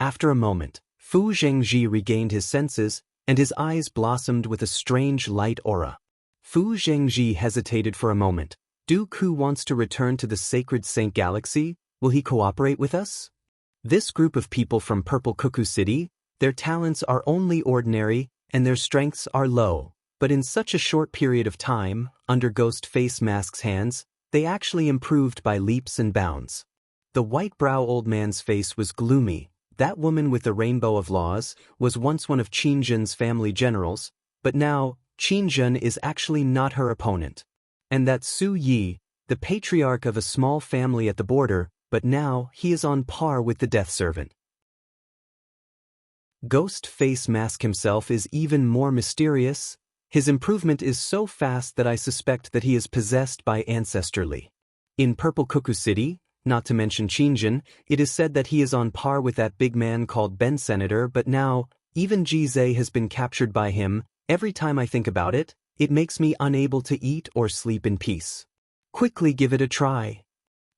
After a moment, Fu Zhengji regained his senses, and his eyes blossomed with a strange light aura. Fu Zhengji hesitated for a moment. Du Ku wants to return to the sacred Saint Galaxy. Will he cooperate with us? This group of people from Purple Cuckoo City, Their talents are only ordinary, and their strengths are low. But in such a short period of time, under Ghost Face Mask's hands, they actually improved by leaps and bounds. The white-brow old man's face was gloomy. That woman with the rainbow of laws was once one of Qin Zhen's family generals, but now, Qin Zhen is actually not her opponent. And that Su Yi, the patriarch of a small family at the border, but now he is on par with the death servant. Ghost Face Mask himself is even more mysterious. His improvement is so fast that I suspect that he is possessed by Ancestrally. In Purple Cuckoo City, not to mention Qinzhen, it is said that he is on par with that big man called Ben Senator, but now, even Jizai has been captured by him. Every time I think about it, it makes me unable to eat or sleep in peace. Quickly give it a try.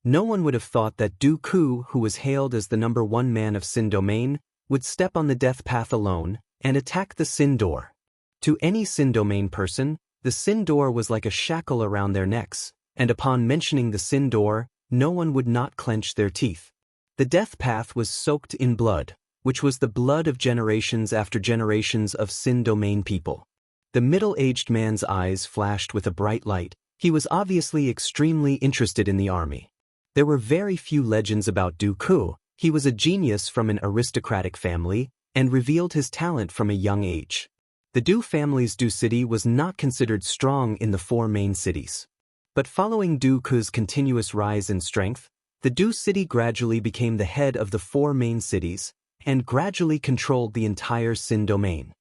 No one would have thought that Du Ku, who was hailed as the #1 man of Sin Domain, would step on the death path alone and attack the Sin Door. To any Sin Domain person, the Sin Door was like a shackle around their necks, and upon mentioning the Sin Door, no one would not clench their teeth. The death path was soaked in blood, which was the blood of generations after generations of Sin Domain people. The middle-aged man's eyes flashed with a bright light. He was obviously extremely interested in the army. There were very few legends about Du Ku. He was a genius from an aristocratic family, and revealed his talent from a young age. The Du family's Du city was not considered strong in the 4 main cities. But following Du Ku's continuous rise in strength, the Du city gradually became the head of the 4 main cities, and gradually controlled the entire Sin Domain.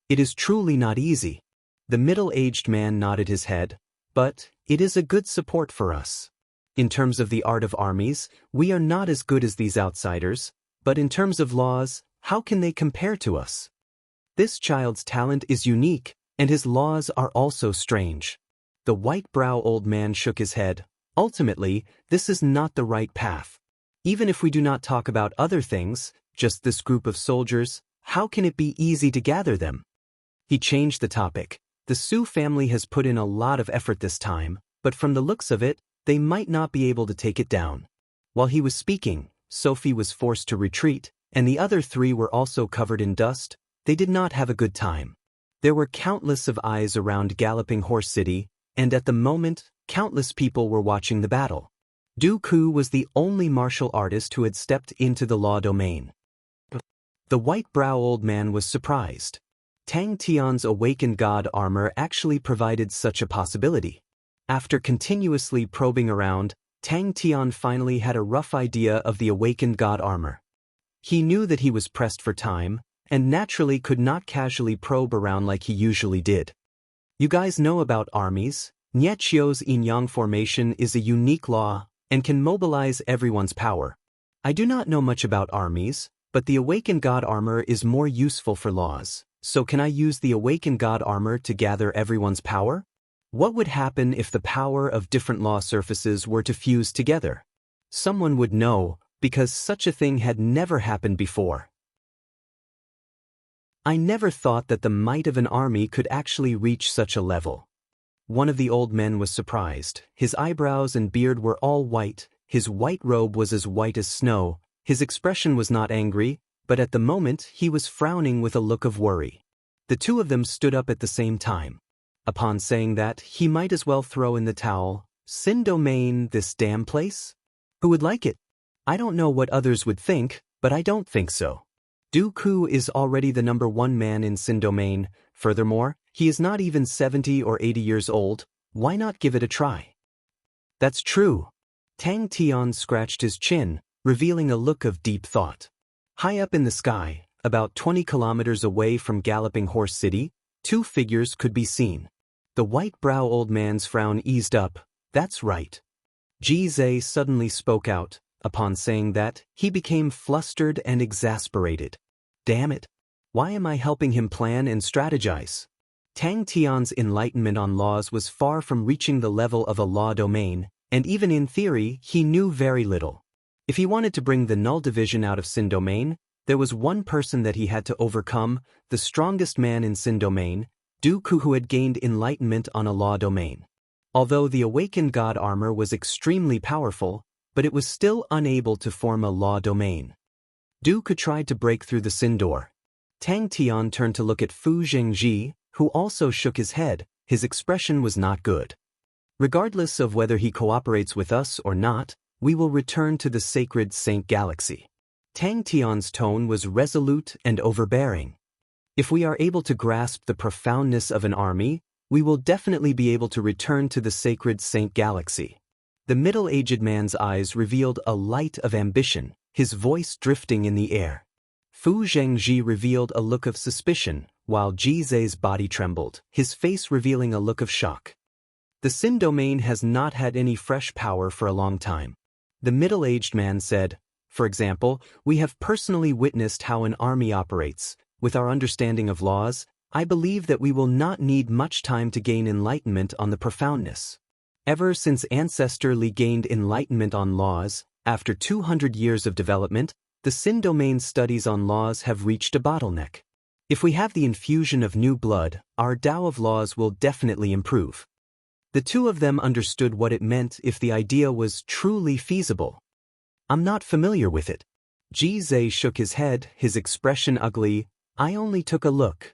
It is truly not easy. The middle-aged man nodded his head, but it is a good support for us. In terms of the art of armies, we are not as good as these outsiders, but in terms of laws, how can they compare to us? This child's talent is unique, and his laws are also strange. The white-brow old man shook his head. Ultimately, this is not the right path. Even if we do not talk about other things, just this group of soldiers, how can it be easy to gather them? He changed the topic. The Su family has put in a lot of effort this time, but from the looks of it, they might not be able to take it down. While he was speaking, Sophie was forced to retreat, and the other 3 were also covered in dust. They did not have a good time. There were countless of eyes around Galloping Horse City, and at the moment, countless people were watching the battle. Du Ku was the only martial artist who had stepped into the law domain. The white-brow old man was surprised. Tang Tian's awakened god armor actually provided such a possibility. After continuously probing around, Tang Tian finally had a rough idea of the awakened god armor. He knew that he was pressed for time, and naturally could not casually probe around like he usually did. You guys know about armies. Nietzsche's yin-yang formation is a unique law, and can mobilize everyone's power. I do not know much about armies, but the awakened god armor is more useful for laws. So can I use the awakened god armor to gather everyone's power? What would happen if the power of different law surfaces were to fuse together? Someone would know, because such a thing had never happened before. I never thought that the might of an army could actually reach such a level. One of the old men was surprised. His eyebrows and beard were all white, his white robe was as white as snow, his expression was not angry, but at the moment he was frowning with a look of worry. The 2 of them stood up at the same time. Upon saying that, he might as well throw in the towel. Sin Domain, this damn place? Who would like it? I don't know what others would think, but I don't think so. Du Ku is already the #1 man in Sin Domain. Furthermore, he is not even 70 or 80 years old. Why not give it a try? That's true. Tang Tian scratched his chin, revealing a look of deep thought. High up in the sky, about 20 kilometers away from Galloping Horse City, 2 figures could be seen. The white-brow old man's frown eased up. That's right. Jizai suddenly spoke out. Upon saying that, he became flustered and exasperated. Damn it. Why am I helping him plan and strategize? Tang Tian's enlightenment on laws was far from reaching the level of a law domain, and even in theory, he knew very little. If he wanted to bring the null division out of Sin Domain, there was one person that he had to overcome, the strongest man in Sin Domain, Du Ku, who had gained enlightenment on a law domain. Although the awakened god armor was extremely powerful, but it was still unable to form a law domain. Du Ku tried to break through the Sin Door. Tang Tian turned to look at Fu Zhengji, who also shook his head. His expression was not good. Regardless of whether he cooperates with us or not, we will return to the sacred Saint Galaxy. Tang Tian's tone was resolute and overbearing. If we are able to grasp the profoundness of an army, we will definitely be able to return to the sacred Saint Galaxy. The middle-aged man's eyes revealed a light of ambition, his voice drifting in the air. Fu Zhengji revealed a look of suspicion, while Ji Zhe's body trembled, his face revealing a look of shock. The Sin domain has not had any fresh power for a long time. The middle-aged man said, for example, we have personally witnessed how an army operates. With our understanding of laws, I believe that we will not need much time to gain enlightenment on the profoundness. Ever since Ancestor Li gained enlightenment on laws, after 200 years of development, the Sin domain's studies on laws have reached a bottleneck. If we have the infusion of new blood, our Tao of laws will definitely improve. The two of them understood what it meant if the idea was truly feasible. I'm not familiar with it. Ji Zhe shook his head, his expression ugly. I only took a look.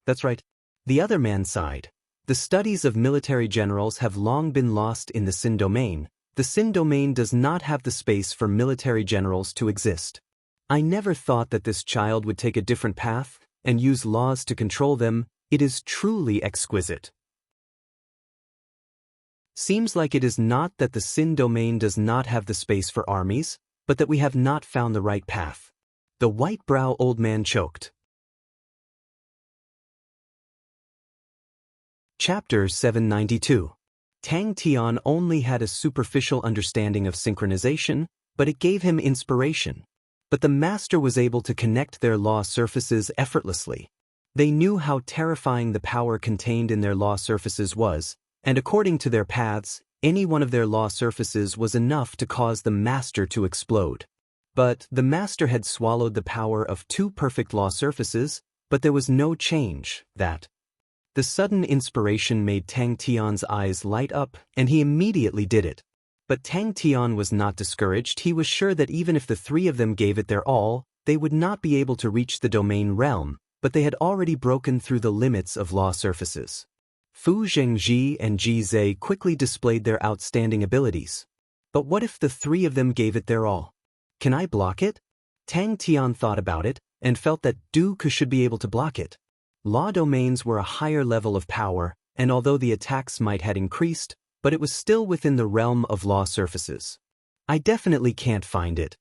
That's right. The other man sighed. The studies of military generals have long been lost in the Sin domain. The Sin domain does not have the space for military generals to exist. I never thought that this child would take a different path and use laws to control them. It is truly exquisite. Seems like it is not that the Sin domain does not have the space for armies, but that we have not found the right path. The white-brow old man choked. Chapter 792. Tang Tian only had a superficial understanding of synchronization, but it gave him inspiration. But the master was able to connect their law surfaces effortlessly. They knew how terrifying the power contained in their law surfaces was, and according to their paths, any one of their law surfaces was enough to cause the master to explode. But the master had swallowed the power of 2 perfect law surfaces, but there was no change. The sudden inspiration made Tang Tian's eyes light up, and he immediately did it. But Tang Tian was not discouraged. He was sure that even if the 3 of them gave it their all, they would not be able to reach the domain realm, but they had already broken through the limits of law surfaces. Fu Zhengji and Ji Zhe quickly displayed their outstanding abilities. But what if the 3 of them gave it their all? Can I block it? Tang Tian thought about it, and felt that Duke should be able to block it. Law domains were a higher level of power, and although the attacks might have increased, but it was still within the realm of law surfaces. I definitely can't find it.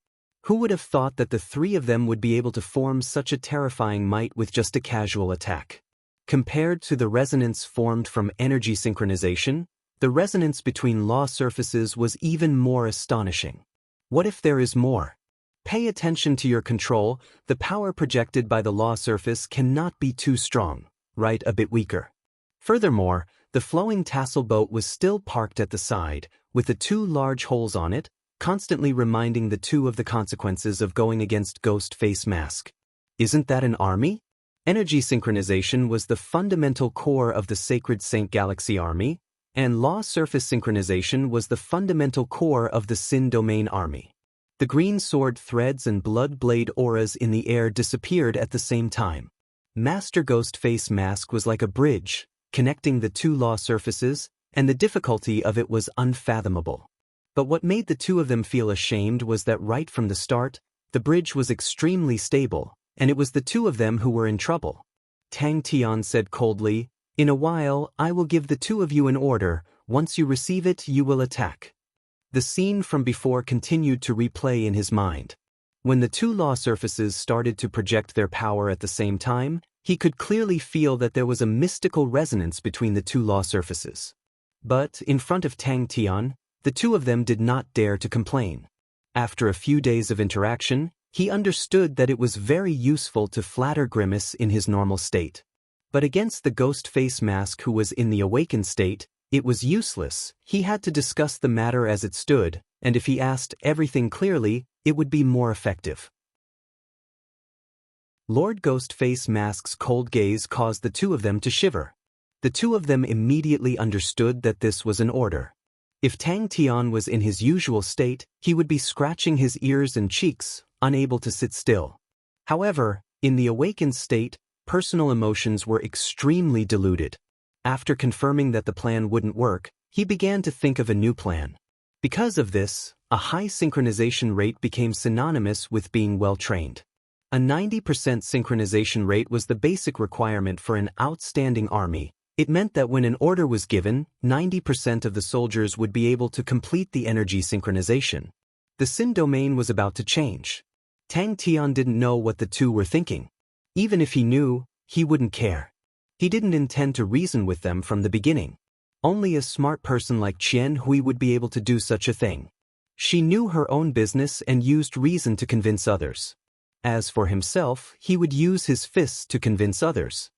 Who would have thought that the 3 of them would be able to form such a terrifying might with just a casual attack? Compared to the resonance formed from energy synchronization, the resonance between law surfaces was even more astonishing. What if there is more? Pay attention to your control. The power projected by the law surface cannot be too strong, right? A bit weaker. Furthermore, the flowing tassel boat was still parked at the side, with the 2 large holes on it, constantly reminding the 2 of the consequences of going against Ghost Face Mask. Isn't that an army? Energy synchronization was the fundamental core of the Sacred Saint Galaxy Army, and law surface synchronization was the fundamental core of the Sin Domain Army. The green sword threads and blood blade auras in the air disappeared at the same time. Master Ghost Face Mask was like a bridge, connecting the 2 law surfaces, and the difficulty of it was unfathomable. But what made the 2 of them feel ashamed was that right from the start, the bridge was extremely stable, and it was the 2 of them who were in trouble. Tang Tian said coldly, "In a while, I will give the 2 of you an order. Once you receive it, you will attack." The scene from before continued to replay in his mind. When the 2 law surfaces started to project their power at the same time, he could clearly feel that there was a mystical resonance between the 2 law surfaces. But, in front of Tang Tian, the 2 of them did not dare to complain. After a few days of interaction, he understood that it was very useful to flatter Grimace in his normal state. But against the Ghost Face Mask who was in the awakened state, it was useless. He had to discuss the matter as it stood, and if he asked everything clearly, it would be more effective. Lord Ghost Face Mask's cold gaze caused the 2 of them to shiver. The 2 of them immediately understood that this was an order. If Tang Tian was in his usual state, he would be scratching his ears and cheeks, unable to sit still. However, In the awakened state, personal emotions were extremely diluted. After confirming that the plan wouldn't work, he began to think of a new plan. Because of this, a high synchronization rate became synonymous with being well-trained. A 90% synchronization rate was the basic requirement for an outstanding army. It meant that when an order was given, 90% of the soldiers would be able to complete the energy synchronization. The Sin domain was about to change. Tang Tian didn't know what the two were thinking. Even if he knew, he wouldn't care. He didn't intend to reason with them from the beginning. Only a smart person like Qian Hui would be able to do such a thing. She knew her own business and used reason to convince others. As for himself, he would use his fists to convince others.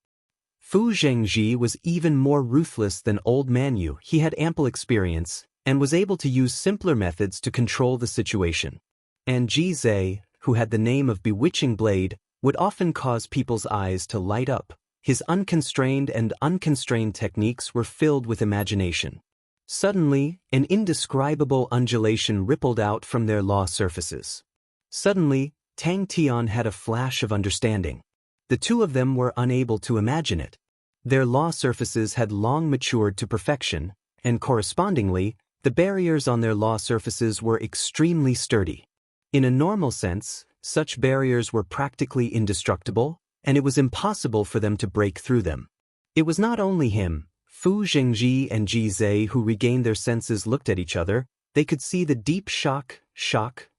Fu Zhengji was even more ruthless than old Man Yu. He had ample experience and was able to use simpler methods to control the situation. And Ji Zhe, who had the name of Bewitching Blade, would often cause people's eyes to light up. His unconstrained and unconstrained techniques were filled with imagination. Suddenly, an indescribable undulation rippled out from their law surfaces. Suddenly, Tang Tian had a flash of understanding. The two of them were unable to imagine it. Their law surfaces had long matured to perfection, and correspondingly, the barriers on their law surfaces were extremely sturdy. In a normal sense, such barriers were practically indestructible, and it was impossible for them to break through them. It was not only him. Fu Zhengji and Ji Zhe, who regained their senses, looked at each other. They could see the deep shock,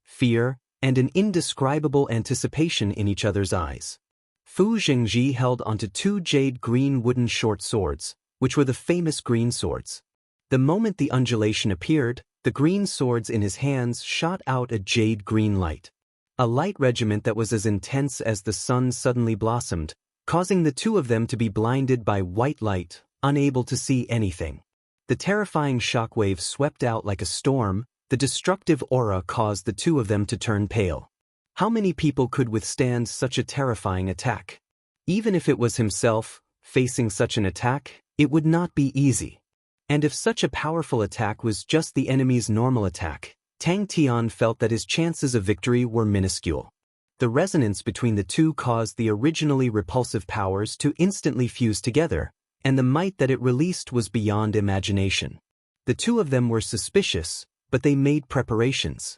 fear, and an indescribable anticipation in each other's eyes. Fu Zhengji held onto two jade green wooden short swords, which were the famous green swords. The moment the undulation appeared, the green swords in his hands shot out a jade green light. A light regiment that was as intense as the sun suddenly blossomed, causing the two of them to be blinded by white light, unable to see anything. The terrifying shockwave swept out like a storm. The destructive aura caused the two of them to turn pale. How many people could withstand such a terrifying attack? Even if it was himself, facing such an attack, it would not be easy. And if such a powerful attack was just the enemy's normal attack, Tang Tian felt that his chances of victory were minuscule. The resonance between the two caused the originally repulsive powers to instantly fuse together, and the might that it released was beyond imagination. The two of them were suspicious, but they made preparations.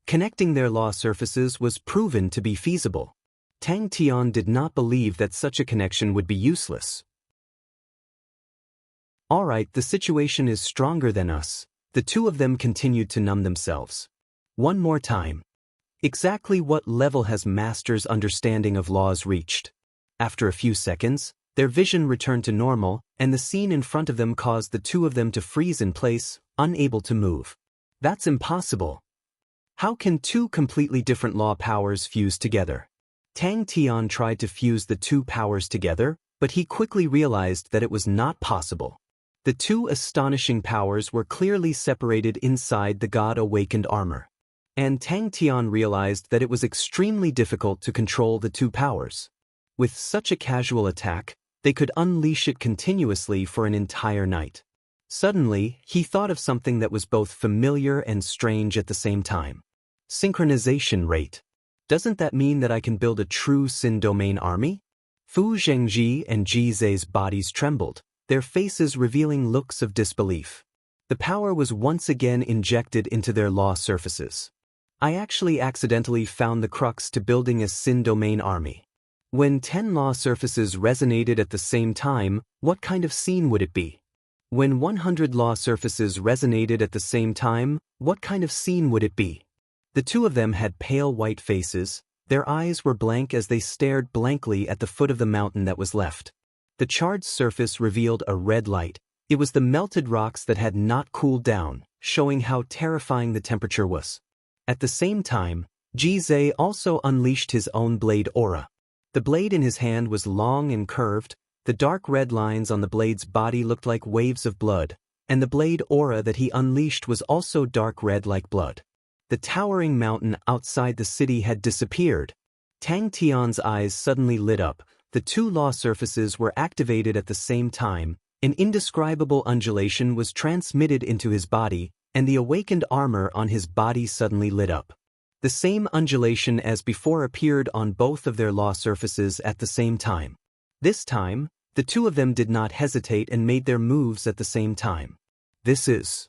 Connecting their law surfaces was proven to be feasible. Tang Tian did not believe that such a connection would be useless. Alright, the situation is stronger than us. The two of them continued to numb themselves. One more time. Exactly what level has Master's understanding of laws reached? After a few seconds, their vision returned to normal, and the scene in front of them caused the two of them to freeze in place, unable to move. That's impossible. How can two completely different law powers fuse together? Tang Tian tried to fuse the two powers together, but he quickly realized that it was not possible. The two astonishing powers were clearly separated inside the God-awakened armor. And Tang Tian realized that it was extremely difficult to control the two powers. With such a casual attack, they could unleash it continuously for an entire night. Suddenly, he thought of something that was both familiar and strange at the same time. Synchronization rate. Doesn't that mean that I can build a true Sin domain army? Fu Zhengji and Ji Zhe's bodies trembled, their faces revealing looks of disbelief. The power was once again injected into their law surfaces. I actually accidentally found the crux to building a Sin domain army. When 10 law surfaces resonated at the same time, what kind of scene would it be? When 100 law surfaces resonated at the same time, what kind of scene would it be? The two of them had pale white faces. Their eyes were blank as they stared blankly at the foot of the mountain that was left. The charred surface revealed a red light. It was the melted rocks that had not cooled down, showing how terrifying the temperature was. At the same time, Ji Zhe also unleashed his own blade aura. The blade in his hand was long and curved. The dark red lines on the blade's body looked like waves of blood, and the blade aura that he unleashed was also dark red like blood. The towering mountain outside the city had disappeared. Tang Tian's eyes suddenly lit up. The two law surfaces were activated at the same time. An indescribable undulation was transmitted into his body, and the awakened armor on his body suddenly lit up. The same undulation as before appeared on both of their law surfaces at the same time. This time, the two of them did not hesitate and made their moves at the same time. This is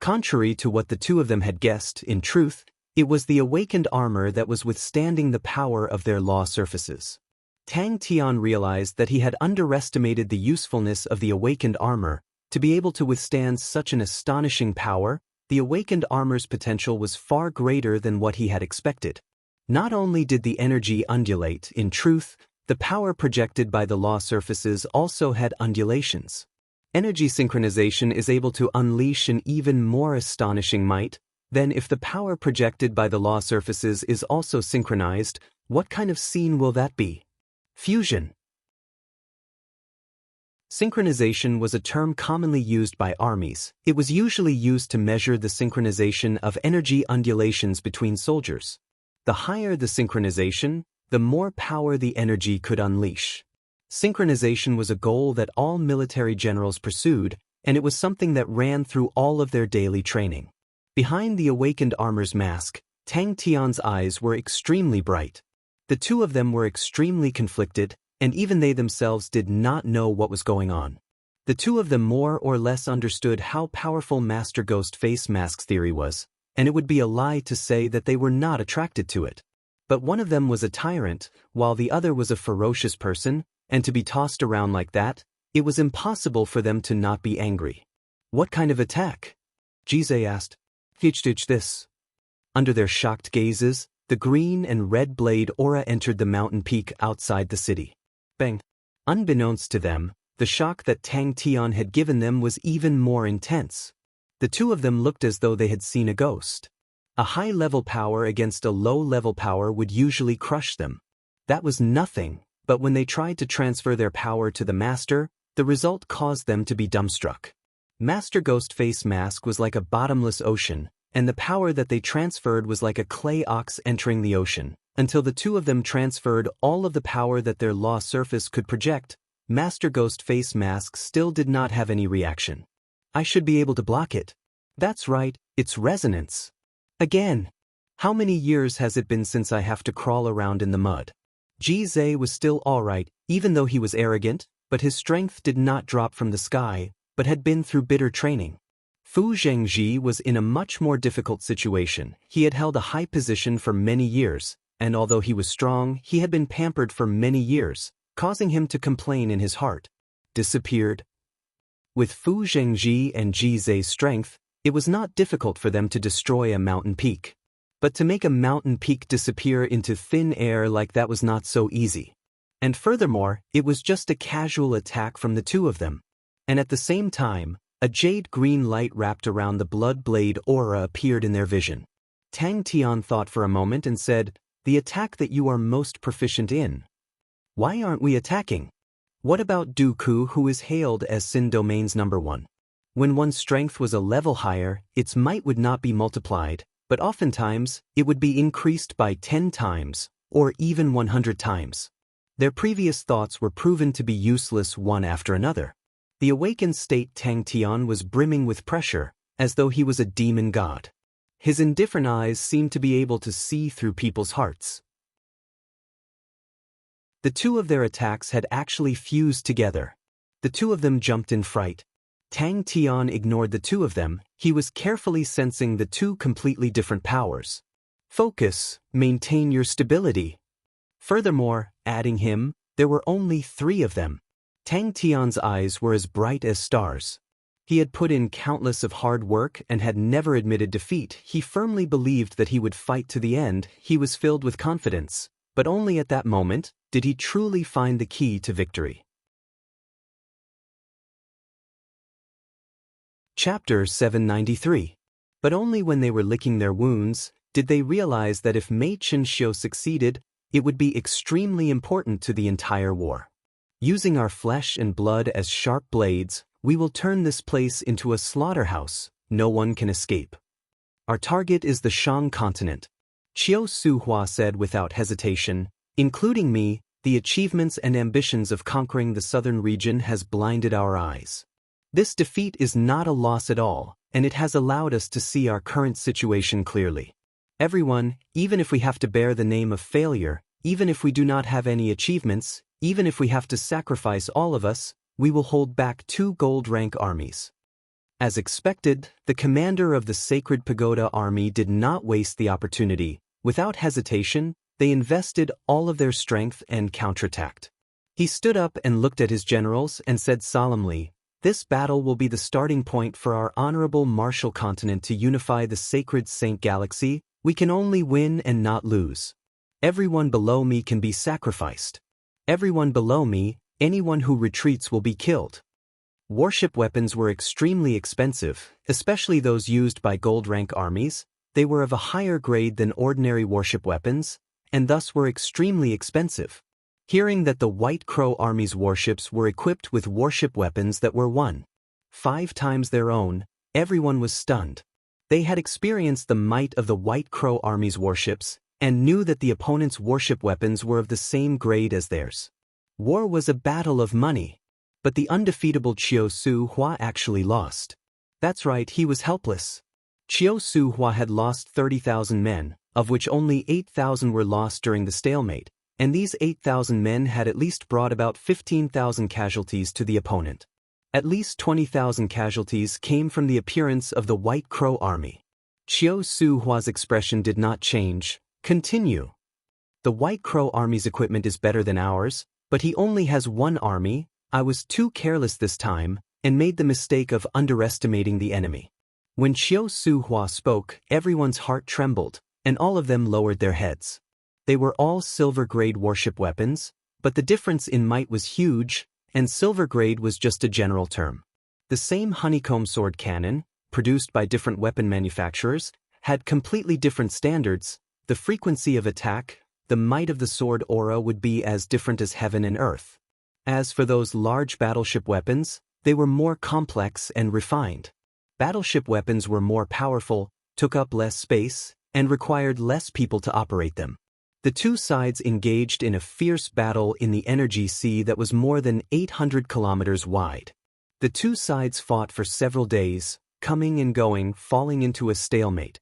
contrary to what the two of them had guessed. In truth, it was the awakened armor that was withstanding the power of their law surfaces. Tang Tian realized that he had underestimated the usefulness of the awakened armor. To be able to withstand such an astonishing power, the awakened armor's potential was far greater than what he had expected. Not only did the energy undulate, in truth, the power projected by the law surfaces also had undulations. Energy synchronization is able to unleash an even more astonishing might. Then if the power projected by the law surfaces is also synchronized, what kind of scene will that be? Fusion. Synchronization was a term commonly used by armies. It was usually used to measure the synchronization of energy undulations between soldiers. The higher the synchronization, the more power the energy could unleash. Synchronization was a goal that all military generals pursued, and it was something that ran through all of their daily training. Behind the awakened armor's mask, Tang Tian's eyes were extremely bright. The two of them were extremely conflicted, and even they themselves did not know what was going on. The two of them more or less understood how powerful Master Ghost Face Mask's theory was, and it would be a lie to say that they were not attracted to it. But one of them was a tyrant, while the other was a ferocious person, and to be tossed around like that, it was impossible for them to not be angry. What kind of attack? Jizai asked. This. Under their shocked gazes, the green and red blade aura entered the mountain peak outside the city. Bang! Unbeknownst to them, the shock that Tang Tian had given them was even more intense. The two of them looked as though they had seen a ghost. A high-level power against a low-level power would usually crush them. That was nothing, but when they tried to transfer their power to the master, the result caused them to be dumbstruck. Master Ghost Face Mask was like a bottomless ocean, and the power that they transferred was like a clay ox entering the ocean. Until the two of them transferred all of the power that their law surface could project, Master Ghost Face Mask still did not have any reaction. I should be able to block it. That's right, it's resonance. Again. How many years has it been since I have to crawl around in the mud? Jizai was still alright, even though he was arrogant, but his strength did not drop from the sky, but had been through bitter training. Fu Zhengji was in a much more difficult situation. He had held a high position for many years, and although he was strong, he had been pampered for many years, causing him to complain in his heart. Disappeared. With Fu Zhengji and Jizai's strength, it was not difficult for them to destroy a mountain peak. But to make a mountain peak disappear into thin air like that was not so easy. And furthermore, it was just a casual attack from the two of them. And at the same time, a jade-green light wrapped around the blood blade aura appeared in their vision. Tang Tian thought for a moment and said, "The attack that you are most proficient in. Why aren't we attacking? What about Dooku, who is hailed as Sin Domain's #1? When one's strength was a level higher, its might would not be multiplied, but oftentimes, it would be increased by 10 times, or even 100 times. Their previous thoughts were proven to be useless one after another. The awakened state Tang Tian was brimming with pressure, as though he was a demon god. His indifferent eyes seemed to be able to see through people's hearts. The two of their attacks had actually fused together. The two of them jumped in fright. Tang Tian ignored the two of them. He was carefully sensing the two completely different powers. Focus, maintain your stability. Furthermore, adding him, there were only 3 of them. Tang Tian's eyes were as bright as stars. He had put in countless of hard work and had never admitted defeat. He firmly believed that he would fight to the end. He was filled with confidence, but only at that moment did he truly find the key to victory. Chapter 793. But only when they were licking their wounds did they realize that if Mei Qianxiu succeeded, it would be extremely important to the entire war. Using our flesh and blood as sharp blades, we will turn this place into a slaughterhouse. No one can escape. Our target is the Shang continent. Qiu Suhua said without hesitation, including me, the achievements and ambitions of conquering the southern region has blinded our eyes. This defeat is not a loss at all, and it has allowed us to see our current situation clearly. Everyone, even if we have to bear the name of failure, even if we do not have any achievements, even if we have to sacrifice all of us, we will hold back 2 gold-rank armies. As expected, the commander of the Sacred Pagoda army did not waste the opportunity. Without hesitation, they invested all of their strength and counterattacked. He stood up and looked at his generals and said solemnly, "This battle will be the starting point for our honorable martial continent to unify the sacred Saint Galaxy. We can only win and not lose. Everyone below me can be sacrificed. Everyone below me, anyone who retreats will be killed." Warship weapons were extremely expensive, especially those used by gold-rank armies. They were of a higher grade than ordinary warship weapons, and thus were extremely expensive. Hearing that the White Crow Army's warships were equipped with warship weapons that were 1.5 times their own, everyone was stunned. They had experienced the might of the White Crow Army's warships, and knew that the opponent's warship weapons were of the same grade as theirs. War was a battle of money. But the undefeatable Chiu Su Hua actually lost. That's right, he was helpless. Chiu Su Hua had lost 30,000 men, of which only 8,000 were lost during the stalemate, and these 8,000 men had at least brought about 15,000 casualties to the opponent. At least 20,000 casualties came from the appearance of the White Crow Army. Chiu Su Hua's expression did not change. "Continue. The White Crow Army's equipment is better than ours, but he only has 1 army. I was too careless this time, and made the mistake of underestimating the enemy." When Chiu Su Hua spoke, everyone's heart trembled, and all of them lowered their heads. They were all silver-grade warship weapons, but the difference in might was huge, and silver-grade was just a general term. The same honeycomb sword cannon, produced by different weapon manufacturers, had completely different standards. The frequency of attack, the might of the sword aura would be as different as heaven and earth. As for those large battleship weapons, they were more complex and refined. Battleship weapons were more powerful, took up less space, and required less people to operate them. The two sides engaged in a fierce battle in the energy sea that was more than 800 kilometers wide. The two sides fought for several days, coming and going, falling into a stalemate.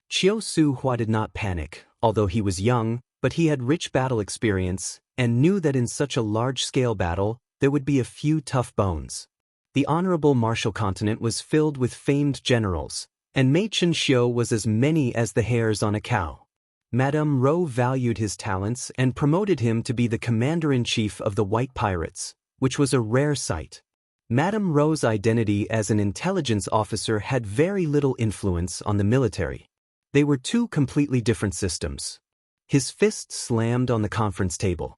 Chiu Su Hua did not panic, although he was young, but he had rich battle experience, and knew that in such a large-scale battle, there would be a few tough bones. The honorable martial continent was filled with famed generals, and Mei Chen-xiu was as many as the hairs on a cow. Madame Ro valued his talents and promoted him to be the commander-in-chief of the White Pirates, which was a rare sight. Madame Ro's identity as an intelligence officer had very little influence on the military. They were two completely different systems. His fist slammed on the conference table.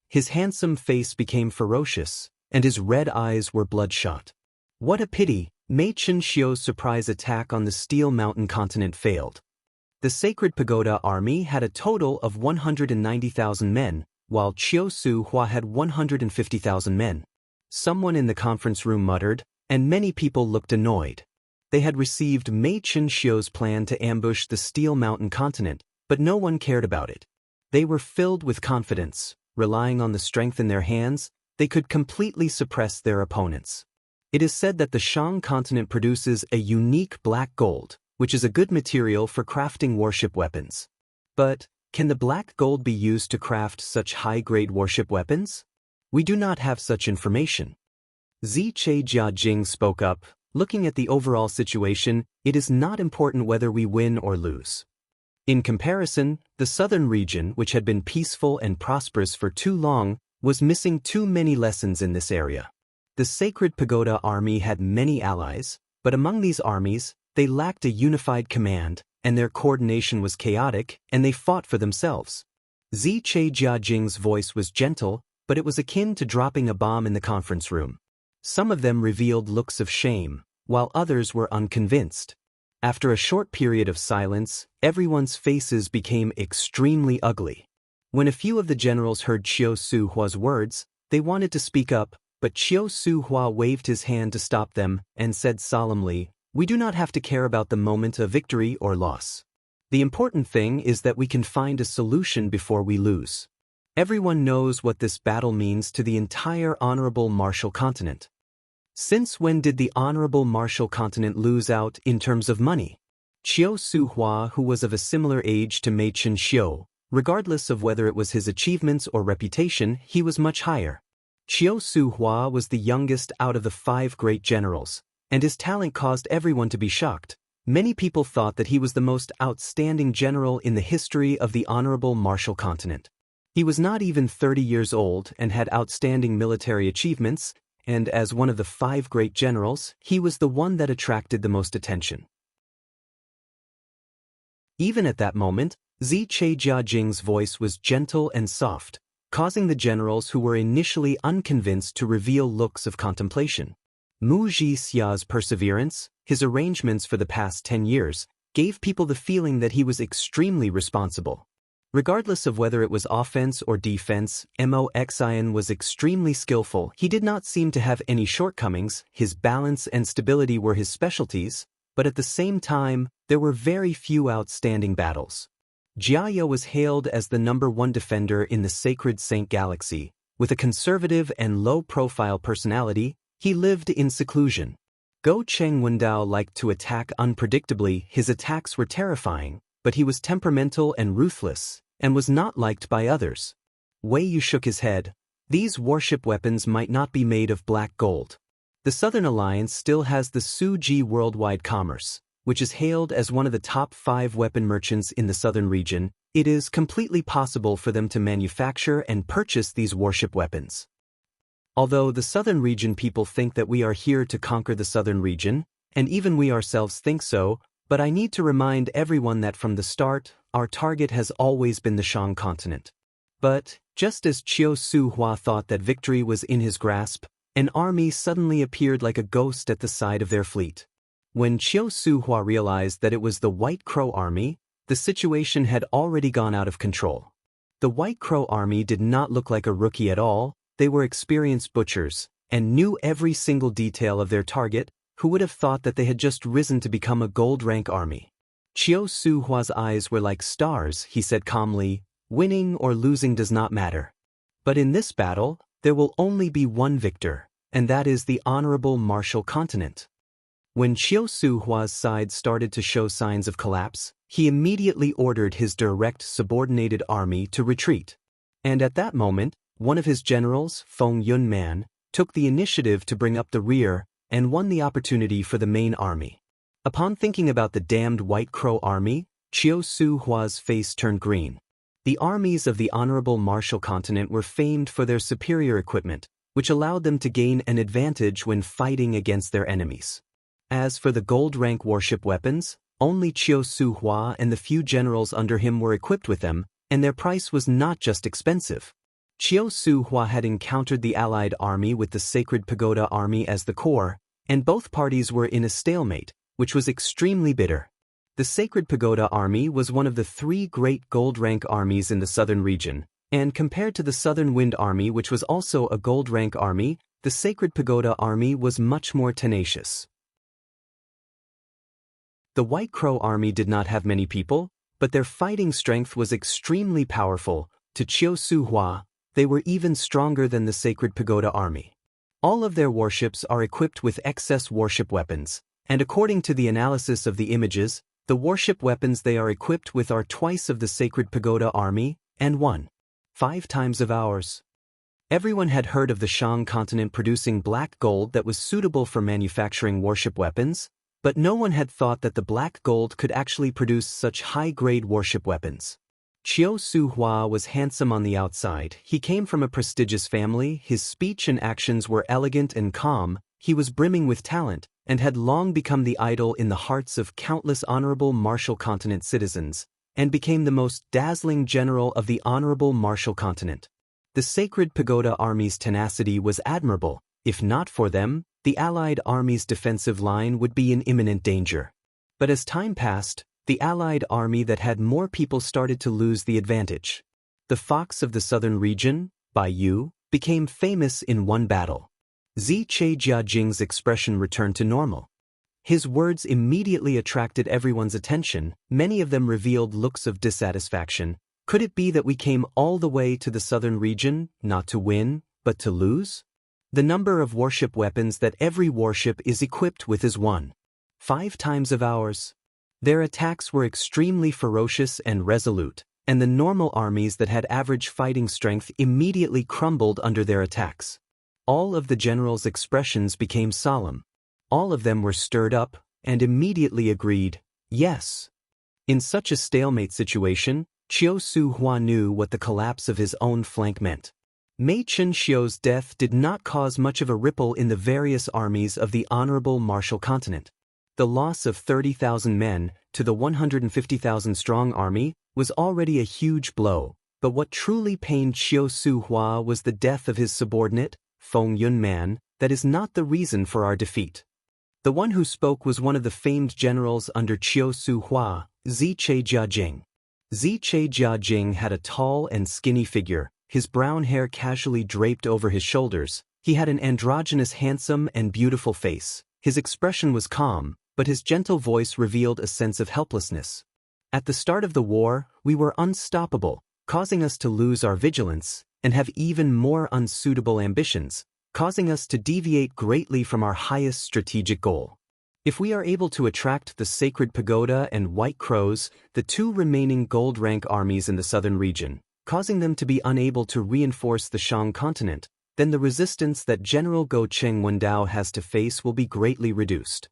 His handsome face became ferocious, and his red eyes were bloodshot. What a pity, Mei Chen-xiu's surprise attack on the Steel Mountain continent failed. The Sacred Pagoda army had a total of 190,000 men, while Chiu Su Hua had 150,000 men. Someone in the conference room muttered, and many people looked annoyed. They had received Mei Chen-xiu's plan to ambush the Steel Mountain continent, but no one cared about it. They were filled with confidence, relying on the strength in their hands. They could completely suppress their opponents. It is said that the Shang continent produces a unique black gold, which is a good material for crafting warship weapons. But, can the black gold be used to craft such high-grade warship weapons? We do not have such information. Ziche Jiajing spoke up, looking at the overall situation, it is not important whether we win or lose. In comparison, the southern region, which had been peaceful and prosperous for too long, was missing too many lessons in this area. The Sacred Pagoda army had many allies, but among these armies, they lacked a unified command, and their coordination was chaotic, and they fought for themselves. Ziche Jiajing's voice was gentle, but it was akin to dropping a bomb in the conference room. Some of them revealed looks of shame, while others were unconvinced. After a short period of silence, everyone's faces became extremely ugly. When a few of the generals heard Chiu Su Hua's words, they wanted to speak up, but Chiu Su Hua waved his hand to stop them and said solemnly, "We do not have to care about the moment of victory or loss. The important thing is that we can find a solution before we lose. Everyone knows what this battle means to the entire honorable martial continent." Since when did the honorable martial continent lose out in terms of money? Qiu Suhua, who was of a similar age to Mei Qiu, regardless of whether it was his achievements or reputation, he was much higher. Qiu Suhua was the youngest out of the 5 great generals, and his talent caused everyone to be shocked. Many people thought that he was the most outstanding general in the history of the honorable martial continent. He was not even 30 years old and had outstanding military achievements, and as one of the 5 great generals, he was the one that attracted the most attention. Even at that moment, Zi Chejiajing's voice was gentle and soft, causing the generals who were initially unconvinced to reveal looks of contemplation. Mu Zhixia's perseverance, his arrangements for the past 10 years, gave people the feeling that he was extremely responsible. Regardless of whether it was offense or defense, Mo Xian was extremely skillful. He did not seem to have any shortcomings, his balance and stability were his specialties, but at the same time, there were very few outstanding battles. Jiayo was hailed as the #1 defender in the Sacred Saint Galaxy. With a conservative and low-profile personality, he lived in seclusion. Go Chengwendao liked to attack unpredictably. His attacks were terrifying, but he was temperamental and ruthless, and was not liked by others. Wei Yu shook his head. These warship weapons might not be made of black gold. The Southern Alliance still has the Su Ji Worldwide Commerce, which is hailed as one of the top 5 weapon merchants in the southern region. It is completely possible for them to manufacture and purchase these warship weapons. Although the southern region people think that we are here to conquer the southern region, and even we ourselves think so, but I need to remind everyone that from the start, our target has always been the Shang continent. But, just as Qiu Suhua thought that victory was in his grasp, an army suddenly appeared like a ghost at the side of their fleet. When Qiu Suhua realized that it was the White Crow army, the situation had already gone out of control. The White Crow army did not look like a rookie at all. They were experienced butchers, and knew every single detail of their target. Who would have thought that they had just risen to become a gold-rank army? Qiu Suhua's eyes were like stars. He said calmly, "Winning or losing does not matter. But in this battle, there will only be one victor, and that is the honorable martial continent." When Qiu Suhua's side started to show signs of collapse, he immediately ordered his direct subordinated army to retreat. And at that moment, one of his generals, Feng Yunman, took the initiative to bring up the rear and won the opportunity for the main army. Upon thinking about the damned White Crow army, Qiu Suhua's face turned green. The armies of the honorable martial continent were famed for their superior equipment, which allowed them to gain an advantage when fighting against their enemies. As for the gold-rank warship weapons, only Qiu Suhua and the few generals under him were equipped with them, and their price was not just expensive. Qiu Suhua had encountered the allied army with the Sacred Pagoda army as the core, and both parties were in a stalemate, which was extremely bitter. The Sacred Pagoda army was one of the 3 great gold-rank armies in the southern region, and compared to the Southern Wind army, which was also a gold-rank army, the Sacred Pagoda army was much more tenacious. The White Crow army did not have many people, but their fighting strength was extremely powerful. To Qiu Suhua, they were even stronger than the Sacred Pagoda army. All of their warships are equipped with excess warship weapons, and according to the analysis of the images, the warship weapons they are equipped with are twice of the Sacred Pagoda army, and 1.5 times of ours. Everyone had heard of the Shang continent producing black gold that was suitable for manufacturing warship weapons, but no one had thought that the black gold could actually produce such high-grade warship weapons. Qiu Suhua was handsome on the outside. He came from a prestigious family, his speech and actions were elegant and calm, he was brimming with talent, and had long become the idol in the hearts of countless honorable martial continent citizens, and became the most dazzling general of the honorable martial continent. The Sacred Pagoda army's tenacity was admirable. If not for them, the Allied army's defensive line would be in imminent danger. But as time passed, the Allied army that had more people started to lose the advantage. The Fox of the Southern Region, Bai Yu, became famous in one battle. Zi Chejiajing's expression returned to normal. His words immediately attracted everyone's attention. Many of them revealed looks of dissatisfaction. Could it be that we came all the way to the Southern Region, not to win, but to lose? The number of warship weapons that every warship is equipped with is 1.5 times of ours. Their attacks were extremely ferocious and resolute, and the normal armies that had average fighting strength immediately crumbled under their attacks. All of the generals' expressions became solemn. All of them were stirred up, and immediately agreed, yes. In such a stalemate situation, Qiu Su Hua knew what the collapse of his own flank meant. Mei Chen Xiu's death did not cause much of a ripple in the various armies of the honorable martial continent. The loss of 30,000 men to the 150,000-strong army was already a huge blow, but what truly pained Qiu Su Hua was the death of his subordinate, Feng Yunman. That is not the reason for our defeat. The one who spoke was one of the famed generals under Qiu Su Hua, Ziche Jiajing. Ziche Jiajing had a tall and skinny figure, his brown hair casually draped over his shoulders. He had an androgynous, handsome and beautiful face. His expression was calm, but his gentle voice revealed a sense of helplessness. At the start of the war, we were unstoppable, causing us to lose our vigilance and have even more unsuitable ambitions, causing us to deviate greatly from our highest strategic goal. If we are able to attract the Sacred Pagoda and White Crows, the two remaining gold-rank armies in the southern region, causing them to be unable to reinforce the Shang continent, then the resistance that General Go Cheng Wendao has to face will be greatly reduced.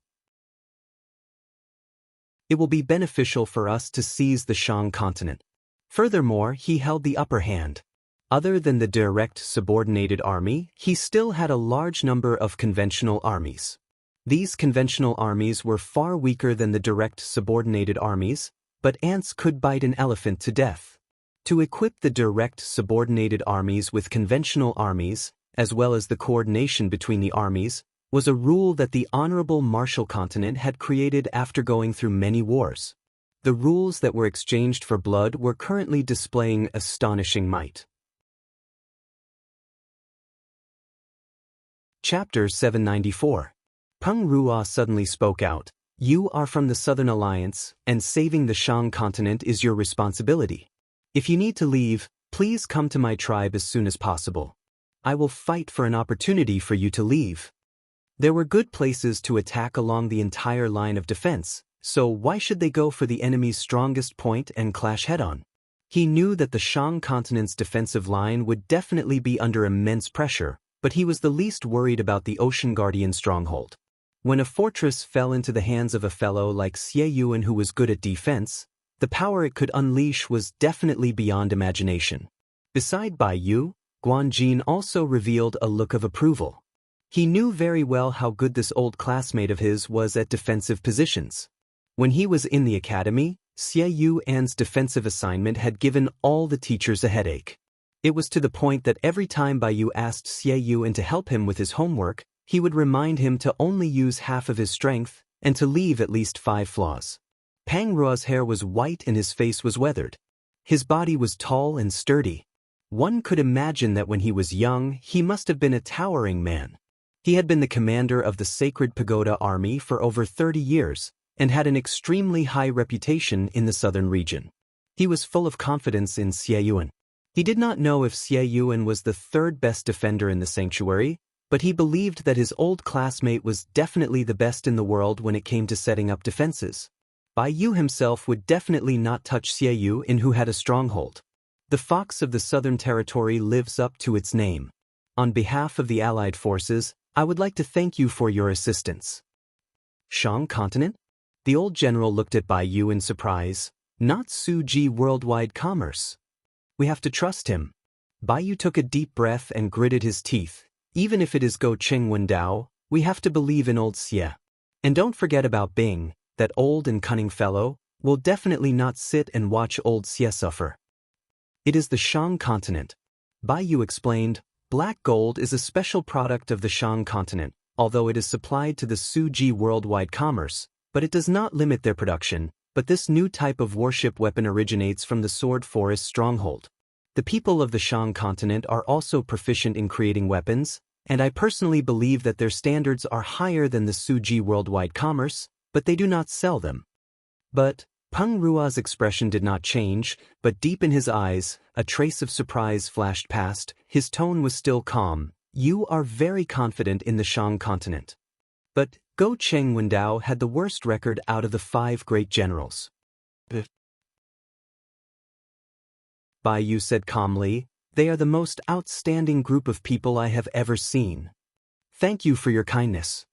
It will be beneficial for us to seize the Shang continent. Furthermore, he held the upper hand. Other than the direct subordinated army, he still had a large number of conventional armies. These conventional armies were far weaker than the direct subordinated armies, but ants could bite an elephant to death. To equip the direct subordinated armies with conventional armies, as well as the coordination between the armies, was a rule that the honorable martial continent had created after going through many wars. The rules that were exchanged for blood were currently displaying astonishing might. Chapter 794. Peng Ruo suddenly spoke out. You are from the Southern Alliance, and saving the Shang continent is your responsibility. If you need to leave, please come to my tribe as soon as possible. I will fight for an opportunity for you to leave. There were good places to attack along the entire line of defense, so why should they go for the enemy's strongest point and clash head-on? He knew that the Shang continent's defensive line would definitely be under immense pressure, but he was the least worried about the Ocean Guardian stronghold. When a fortress fell into the hands of a fellow like Xie Yuan who was good at defense, the power it could unleash was definitely beyond imagination. Beside Bai Yu, Guanjin also revealed a look of approval. He knew very well how good this old classmate of his was at defensive positions. When he was in the academy, Xie Yuan's defensive assignment had given all the teachers a headache. It was to the point that every time Bai Yu asked Xie Yuan to help him with his homework, he would remind him to only use half of his strength and to leave at least 5 flaws. Peng Ruo's hair was white and his face was weathered. His body was tall and sturdy. One could imagine that when he was young, he must have been a towering man. He had been the commander of the Sacred Pagoda army for over 30 years and had an extremely high reputation in the southern region. He was full of confidence in Xie Yuan. He did not know if Xie Yuan was the third best defender in the sanctuary, but he believed that his old classmate was definitely the best in the world when it came to setting up defenses. Bai Yu himself would definitely not touch Xie Yuan, who had a stronghold. The Fox of the Southern Territory lives up to its name. On behalf of the Allied forces, I would like to thank you for your assistance. Shang continent? The old general looked at Bai Yu in surprise. Not Suji worldwide commerce. We have to trust him. Bai Yu took a deep breath and gritted his teeth. Even if it is Go Cheng Wendao, we have to believe in old Xie. And don't forget about Bing, that old and cunning fellow, will definitely not sit and watch old Xie suffer. It is the Shang continent. Bai Yu explained, black gold is a special product of the Shang continent, although it is supplied to the Suji worldwide commerce, but it does not limit their production. But this new type of warship weapon originates from the Sword Forest stronghold. The people of the Shang continent are also proficient in creating weapons, and I personally believe that their standards are higher than the Suji worldwide commerce, but they do not sell them. But Peng Ruo's expression did not change, but deep in his eyes, a trace of surprise flashed past. His tone was still calm. You are very confident in the Shang continent. But Go Cheng Wendao had the worst record out of the 5 great generals. Bai Yu said calmly, "They are the most outstanding group of people I have ever seen. Thank you for your kindness."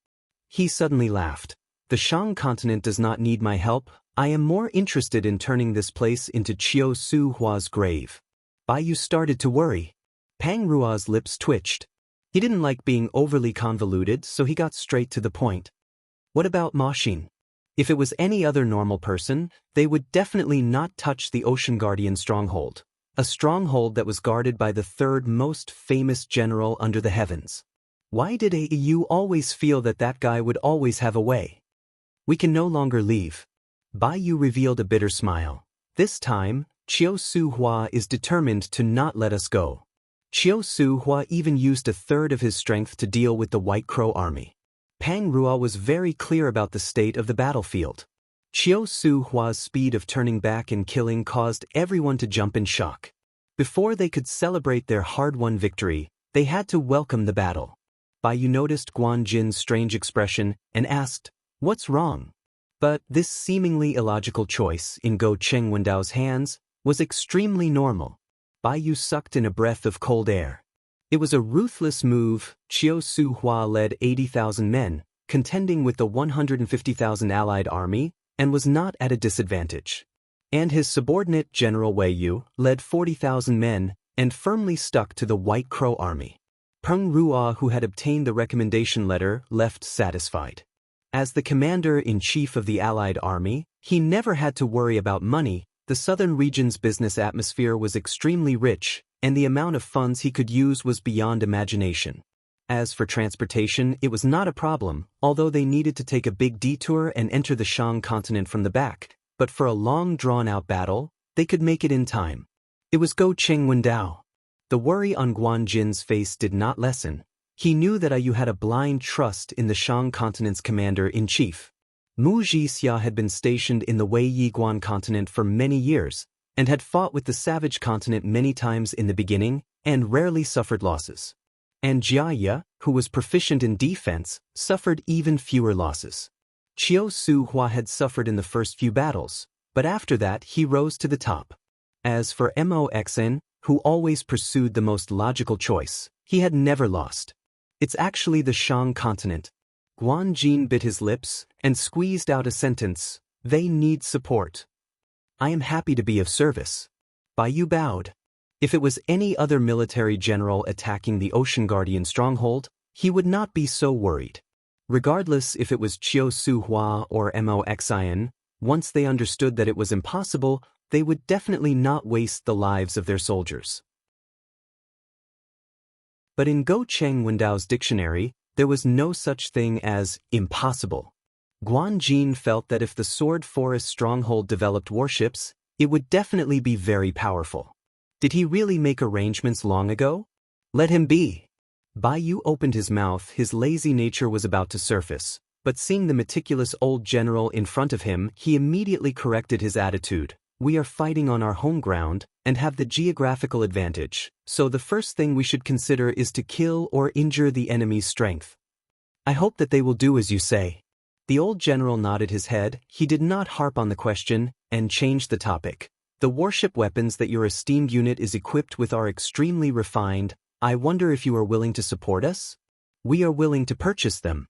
He suddenly laughed. "The Shang continent does not need my help. I am more interested in turning this place into Chiu Su Hua's grave." Bai Yu started to worry. Pang Rua's lips twitched. He didn't like being overly convoluted, so he got straight to the point. "What about Ma Xin? If it was any other normal person, they would definitely not touch the Ocean Guardian stronghold. A stronghold that was guarded by the 3rd most famous general under the heavens. Why did AEU always feel that that guy would always have a way? We can no longer leave." Bai Yu revealed a bitter smile. "This time, Chiu Su Hua is determined to not let us go. Chiu Su Hua even used a 1/3 of his strength to deal with the White Crow army." Pang Rua was very clear about the state of the battlefield. Chiu Su Hua's speed of turning back and killing caused everyone to jump in shock. Before they could celebrate their hard-won victory, they had to welcome the battle. Bai Yu noticed Guan Jin's strange expression and asked, "What's wrong?" But this seemingly illogical choice in Go Cheng Wendao's hands was extremely normal. Bai Yu sucked in a breath of cold air. It was a ruthless move. Chiu Su Hua led 80,000 men, contending with the 150,000 allied army, and was not at a disadvantage. And his subordinate General Wei Yu led 40,000 men and firmly stuck to the White Crow army. Peng Ruo, who had obtained the recommendation letter, left satisfied. As the commander-in-chief of the allied army, he never had to worry about money. The southern region's business atmosphere was extremely rich, and the amount of funds he could use was beyond imagination. As for transportation, it was not a problem, although they needed to take a big detour and enter the Shang continent from the back, but for a long drawn-out battle, they could make it in time. It was Go Cheng Wendao. The worry on Guan Jin's face did not lessen. He knew that Ayu had a blind trust in the Shang continent's commander-in-chief. Mu Jixia had been stationed in the Wei Yiguan continent for many years, and had fought with the savage continent many times in the beginning, and rarely suffered losses. And Jia, who was proficient in defense, suffered even fewer losses. Chiu Su Hua had suffered in the first few battles, but after that he rose to the top. As for Moxn, who always pursued the most logical choice, he had never lost. "It's actually the Shang continent." Guan Jin bit his lips and squeezed out a sentence. "They need support. I am happy to be of service." Bai Yu bowed. If it was any other military general attacking the Ocean Guardian stronghold, he would not be so worried. Regardless if it was Chiu Su Hua or Moxn, once they understood that it was impossible, they would definitely not waste the lives of their soldiers. But in Go Cheng Wendao's dictionary, there was no such thing as impossible. Guan Jin felt that if the Sword Forest stronghold developed warships, it would definitely be very powerful. Did he really make arrangements long ago? Let him be. Bai Yu opened his mouth. His lazy nature was about to surface, but seeing the meticulous old general in front of him, he immediately corrected his attitude. "We are fighting on our home ground, and have the geographical advantage, so the first thing we should consider is to kill or injure the enemy's strength. I hope that they will do as you say." The old general nodded his head. He did not harp on the question, and changed the topic. "The warship weapons that your esteemed unit is equipped with are extremely refined. I wonder if you are willing to support us? We are willing to purchase them."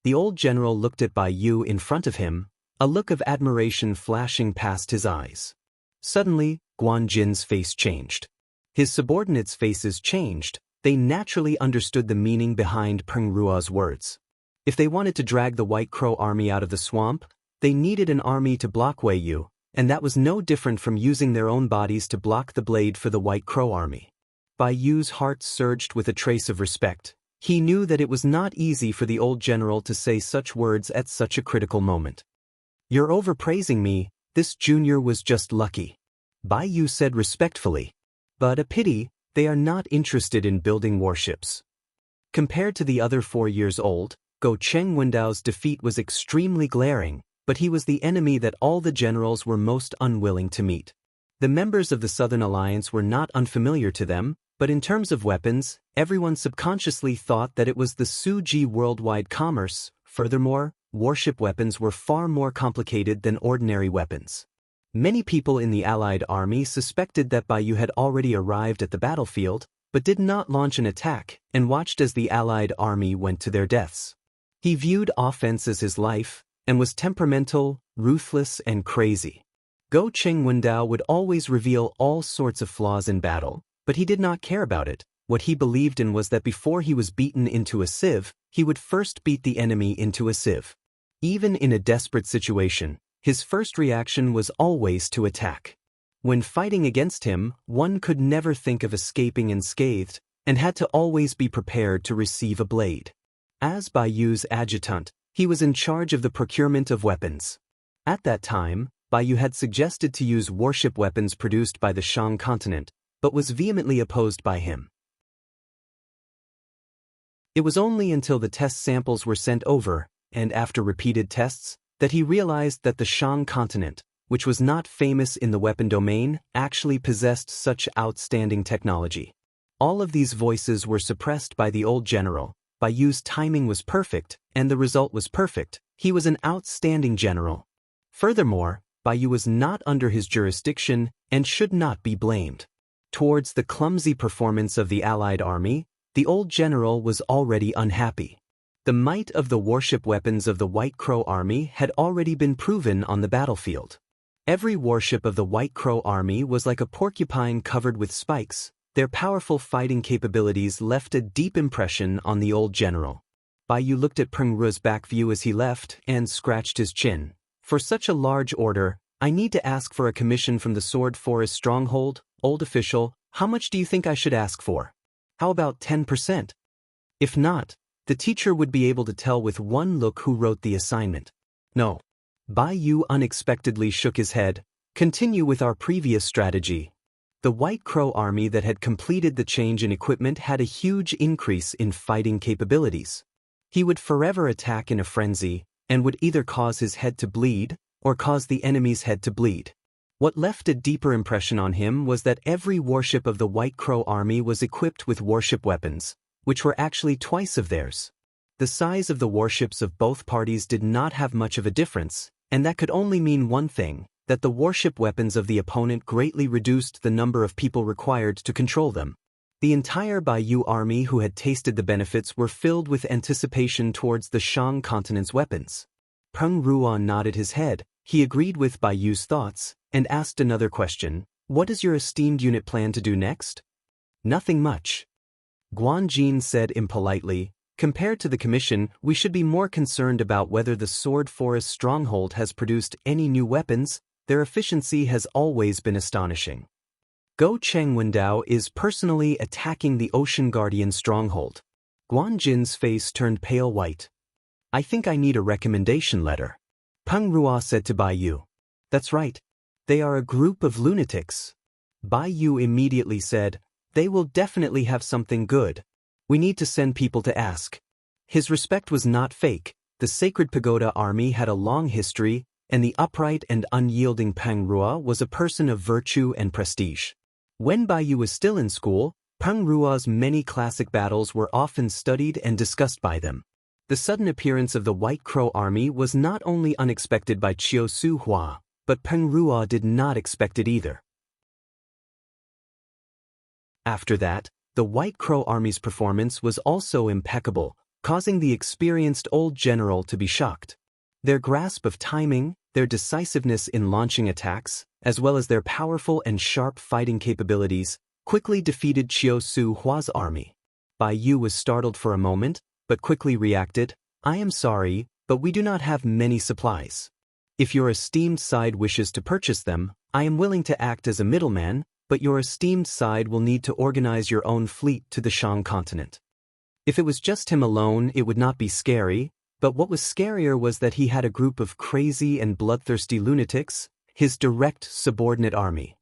The old general looked at Bai Yu in front of him, a look of admiration flashing past his eyes. Suddenly, Guan Jin's face changed. His subordinates' faces changed. They naturally understood the meaning behind Peng Ruo's words. If they wanted to drag the White Crow army out of the swamp, they needed an army to block Wei Yu, and that was no different from using their own bodies to block the blade for the White Crow army. Bai Yu's heart surged with a trace of respect. He knew that it was not easy for the old general to say such words at such a critical moment. "You're overpraising me. This junior was just lucky," Bai Yu said respectfully. "But a pity, they are not interested in building warships." Compared to the other 4 years old, Go Cheng Wendao's defeat was extremely glaring, but he was the enemy that all the generals were most unwilling to meet. The members of the Southern Alliance were not unfamiliar to them, but in terms of weapons, everyone subconsciously thought that it was the Suji Worldwide Commerce, Furthermore, warship weapons were far more complicated than ordinary weapons. Many people in the Allied army suspected that Bai Yu had already arrived at the battlefield, but did not launch an attack and watched as the Allied army went to their deaths. He viewed offense as his life and was temperamental, ruthless, and crazy. Go Cheng Wendao would always reveal all sorts of flaws in battle, but he did not care about it. What he believed in was that before he was beaten into a sieve, he would first beat the enemy into a sieve. Even in a desperate situation, his first reaction was always to attack. When fighting against him, one could never think of escaping unscathed, and had to always be prepared to receive a blade. As Bai Yu's adjutant, he was in charge of the procurement of weapons. At that time, Bai Yu had suggested to use warship weapons produced by the Shang continent, but was vehemently opposed by him. It was only until the test samples were sent over, and after repeated tests, that he realized that the Shang continent, which was not famous in the weapon domain, actually possessed such outstanding technology. All of these voices were suppressed by the old general. Bai Yu's timing was perfect, and the result was perfect. He was an outstanding general. Furthermore, Bai Yu was not under his jurisdiction and should not be blamed. Towards the clumsy performance of the Allied army, the old general was already unhappy. The might of the warship weapons of the White Crow army had already been proven on the battlefield. Every warship of the White Crow army was like a porcupine covered with spikes. Their powerful fighting capabilities left a deep impression on the old general. Bai Yu looked at Peng Ru's back view as he left and scratched his chin. For such a large order, I need to ask for a commission from the Sword Forest Stronghold. Old official, how much do you think I should ask for? How about 10%? If not, the teacher would be able to tell with one look who wrote the assignment. No. Bai Yu unexpectedly shook his head. Continue with our previous strategy. The White Crow army that had completed the change in equipment had a huge increase in fighting capabilities. He would forever attack in a frenzy, and would either cause his head to bleed, or cause the enemy's head to bleed. What left a deeper impression on him was that every warship of the White Crow army was equipped with warship weapons, which were actually twice of theirs. The size of the warships of both parties did not have much of a difference, and that could only mean one thing, that the warship weapons of the opponent greatly reduced the number of people required to control them. The entire Bai Yu army who had tasted the benefits were filled with anticipation towards the Shang continent's weapons. Peng Ruan nodded his head. He agreed with Bai Yu's thoughts, and asked another question. What does your esteemed unit plan to do next? Nothing much. Guan Jin said impolitely. Compared to the commission, we should be more concerned about whether the Sword Forest Stronghold has produced any new weapons. Their efficiency has always been astonishing. Go Cheng Wendao is personally attacking the Ocean Guardian stronghold. Guan Jin's face turned pale white. I think I need a recommendation letter. Peng Ruo said to Bai Yu. That's right. They are a group of lunatics. Bai Yu immediately said, they will definitely have something good. We need to send people to ask. His respect was not fake. The Sacred Pagoda army had a long history, and the upright and unyielding Peng Ruo was a person of virtue and prestige. When Bai Yu was still in school, Peng Ruo's many classic battles were often studied and discussed by them. The sudden appearance of the White Crow army was not only unexpected by Chiu Su Hua, but Peng Ruo did not expect it either. After that, the White Crow army's performance was also impeccable, causing the experienced old general to be shocked. Their grasp of timing, their decisiveness in launching attacks, as well as their powerful and sharp fighting capabilities, quickly defeated Chiu Su Hua's army. Bai Yu was startled for a moment, but quickly reacted, I am sorry, but we do not have many supplies. If your esteemed side wishes to purchase them, I am willing to act as a middleman, but your esteemed side will need to organize your own fleet to the Shang continent. If it was just him alone, it would not be scary, but what was scarier was that he had a group of crazy and bloodthirsty lunatics, his direct subordinate army.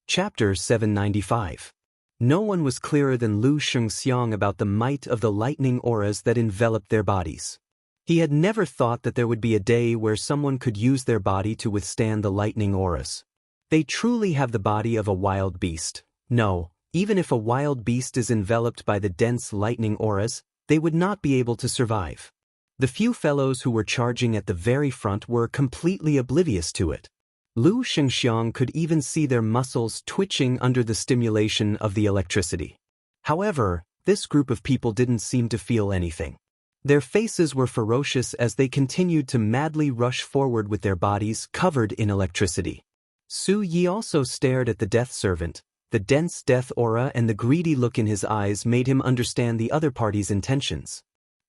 Chapter 795. No one was clearer than Lu Shengxiang about the might of the lightning auras that enveloped their bodies. He had never thought that there would be a day where someone could use their body to withstand the lightning auras. They truly have the body of a wild beast. No, Even if a wild beast is enveloped by the dense lightning auras, they would not be able to survive. The few fellows who were charging at the very front were completely oblivious to it. Lu Shengxiang could even see their muscles twitching under the stimulation of the electricity. However, this group of people didn't seem to feel anything. Their faces were ferocious as they continued to madly rush forward with their bodies covered in electricity. Su Yi also stared at the death servant. The dense death aura and the greedy look in his eyes made him understand the other party's intentions.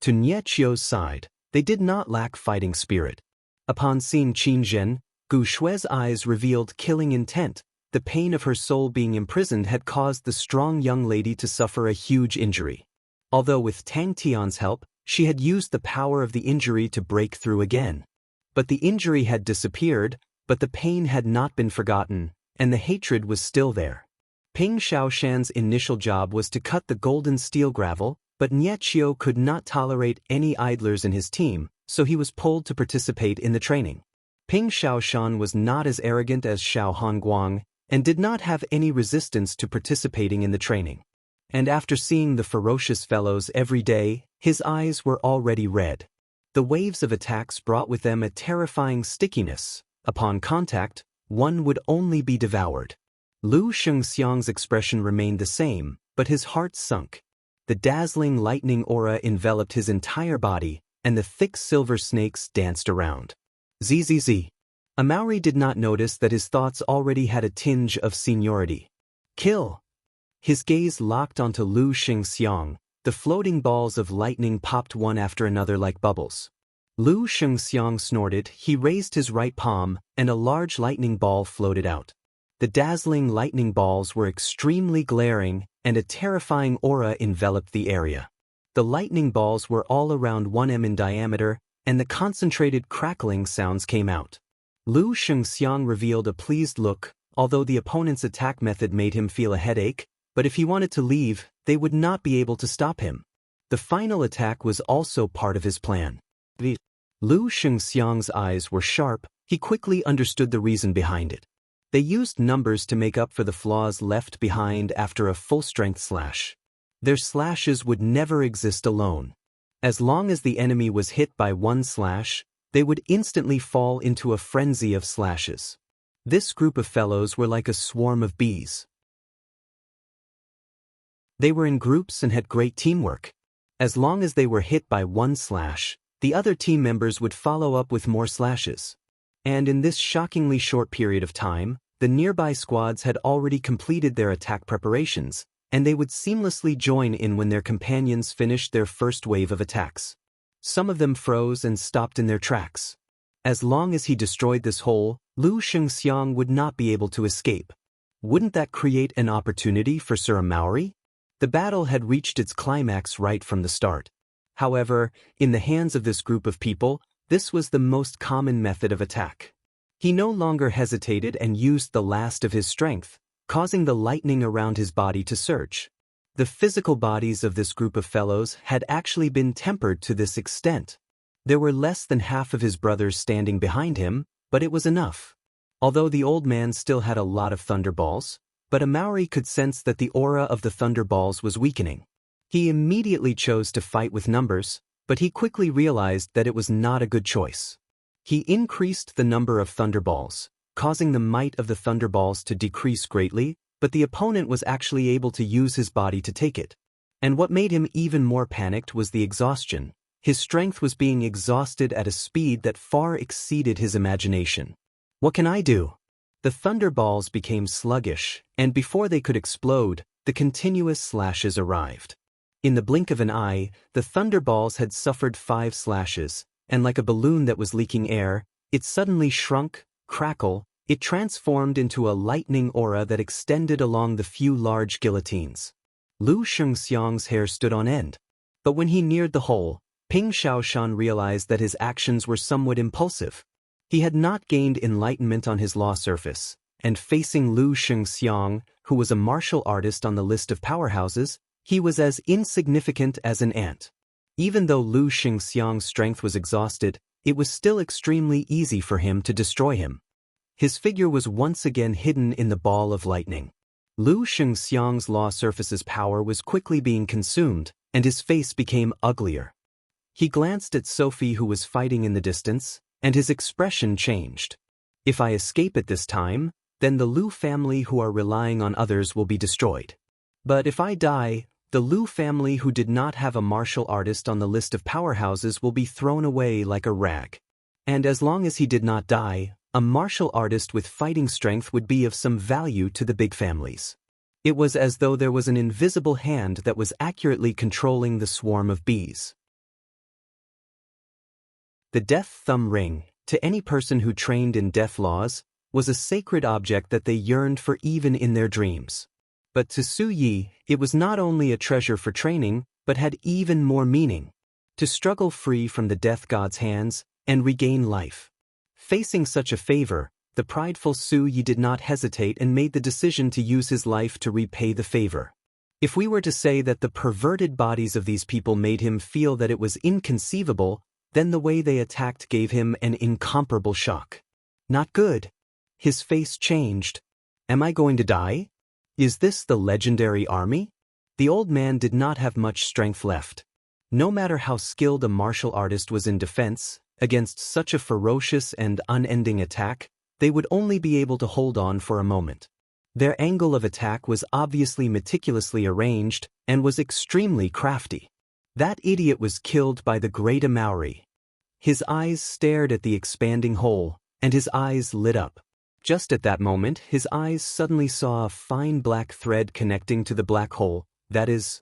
To Nie Qiu's side, they did not lack fighting spirit. Upon seeing Qin Zhen, Gu Shue's eyes revealed killing intent. The pain of her soul being imprisoned had caused the strong young lady to suffer a huge injury. Although with Tang Tian's help, she had used the power of the injury to break through again. But the injury had disappeared, but the pain had not been forgotten, and the hatred was still there. Ping Shaoshan's initial job was to cut the golden steel gravel, but Nie Qiu could not tolerate any idlers in his team, so he was pulled to participate in the training. Ping Shaoshan was not as arrogant as Xiao Hongguang, and did not have any resistance to participating in the training. And after seeing the ferocious fellows every day, his eyes were already red. The waves of attacks brought with them a terrifying stickiness. Upon contact, one would only be devoured. Lu Shengxiang's expression remained the same, but his heart sunk. The dazzling lightning aura enveloped his entire body, and the thick silver snakes danced around. Zzz. Amauri did not notice that his thoughts already had a tinge of seniority. Kill! His gaze locked onto Lu Shengxiang. The floating balls of lightning popped one after another like bubbles. Lu Shengxiang snorted, he raised his right palm, and a large lightning ball floated out. The dazzling lightning balls were extremely glaring, and a terrifying aura enveloped the area. The lightning balls were all around 1 m in diameter, and the concentrated crackling sounds came out. Lu Shengxiang revealed a pleased look, although the opponent's attack method made him feel a headache, but if he wanted to leave, they would not be able to stop him. The final attack was also part of his plan. Lu Shengxiang's eyes were sharp, he quickly understood the reason behind it. They used numbers to make up for the flaws left behind after a full-strength slash. Their slashes would never exist alone. As long as the enemy was hit by one slash, they would instantly fall into a frenzy of slashes. This group of fellows were like a swarm of bees. They were in groups and had great teamwork. As long as they were hit by one slash, the other team members would follow up with more slashes. And in this shockingly short period of time, the nearby squads had already completed their attack preparations, and they would seamlessly join in when their companions finished their first wave of attacks. Some of them froze and stopped in their tracks. As long as he destroyed this hole, Lu Shengxiang would not be able to escape. Wouldn't that create an opportunity for Sir Amauri? The battle had reached its climax right from the start. However, in the hands of this group of people, this was the most common method of attack. He no longer hesitated and used the last of his strength, causing the lightning around his body to surge. The physical bodies of this group of fellows had actually been tempered to this extent. There were less than half of his brothers standing behind him, but it was enough. Although the old man still had a lot of thunderballs, but Amauri could sense that the aura of the thunderballs was weakening. He immediately chose to fight with numbers, but he quickly realized that it was not a good choice. He increased the number of thunderballs, causing the might of the thunderballs to decrease greatly, but the opponent was actually able to use his body to take it. And what made him even more panicked was the exhaustion. His strength was being exhausted at a speed that far exceeded his imagination. What can I do? The thunderballs became sluggish, and before they could explode, the continuous slashes arrived. In the blink of an eye, the thunderballs had suffered 5 slashes, and like a balloon that was leaking air, it suddenly shrunk, it transformed into a lightning aura that extended along the few large guillotines. Lu Shengxiang's hair stood on end. But when he neared the hole, Ping Shaoshan realized that his actions were somewhat impulsive. He had not gained enlightenment on his law surface, and facing Lu Shengxiang, who was a martial artist on the list of powerhouses, he was as insignificant as an ant. Even though Lu Shengxiang's strength was exhausted, it was still extremely easy for him to destroy him. His figure was once again hidden in the ball of lightning. Lu Shengxiang's law surface's power was quickly being consumed, and his face became uglier. He glanced at Sophie, who was fighting in the distance, and his expression changed. If I escape at this time, then the Lu family who are relying on others will be destroyed. But if I die, the Lu family who did not have a martial artist on the list of powerhouses will be thrown away like a rag. And as long as he did not die, a martial artist with fighting strength would be of some value to the big families. It was as though there was an invisible hand that was accurately controlling the swarm of bees. The death thumb ring, to any person who trained in death laws, was a sacred object that they yearned for even in their dreams. But to Su Yi, it was not only a treasure for training, but had even more meaning: to struggle free from the death god's hands and regain life. Facing such a favor, the prideful Su Yi did not hesitate and made the decision to use his life to repay the favor. If we were to say that the perverted bodies of these people made him feel that it was inconceivable, then the way they attacked gave him an incomparable shock. Not good. His face changed. Am I going to die? Is this the legendary army? The old man did not have much strength left. No matter how skilled a martial artist was in defense, against such a ferocious and unending attack, they would only be able to hold on for a moment. Their angle of attack was obviously meticulously arranged and was extremely crafty. That idiot was killed by the great Maori. His eyes stared at the expanding hole, and his eyes lit up. Just at that moment, his eyes suddenly saw a fine black thread connecting to the black hole, that is,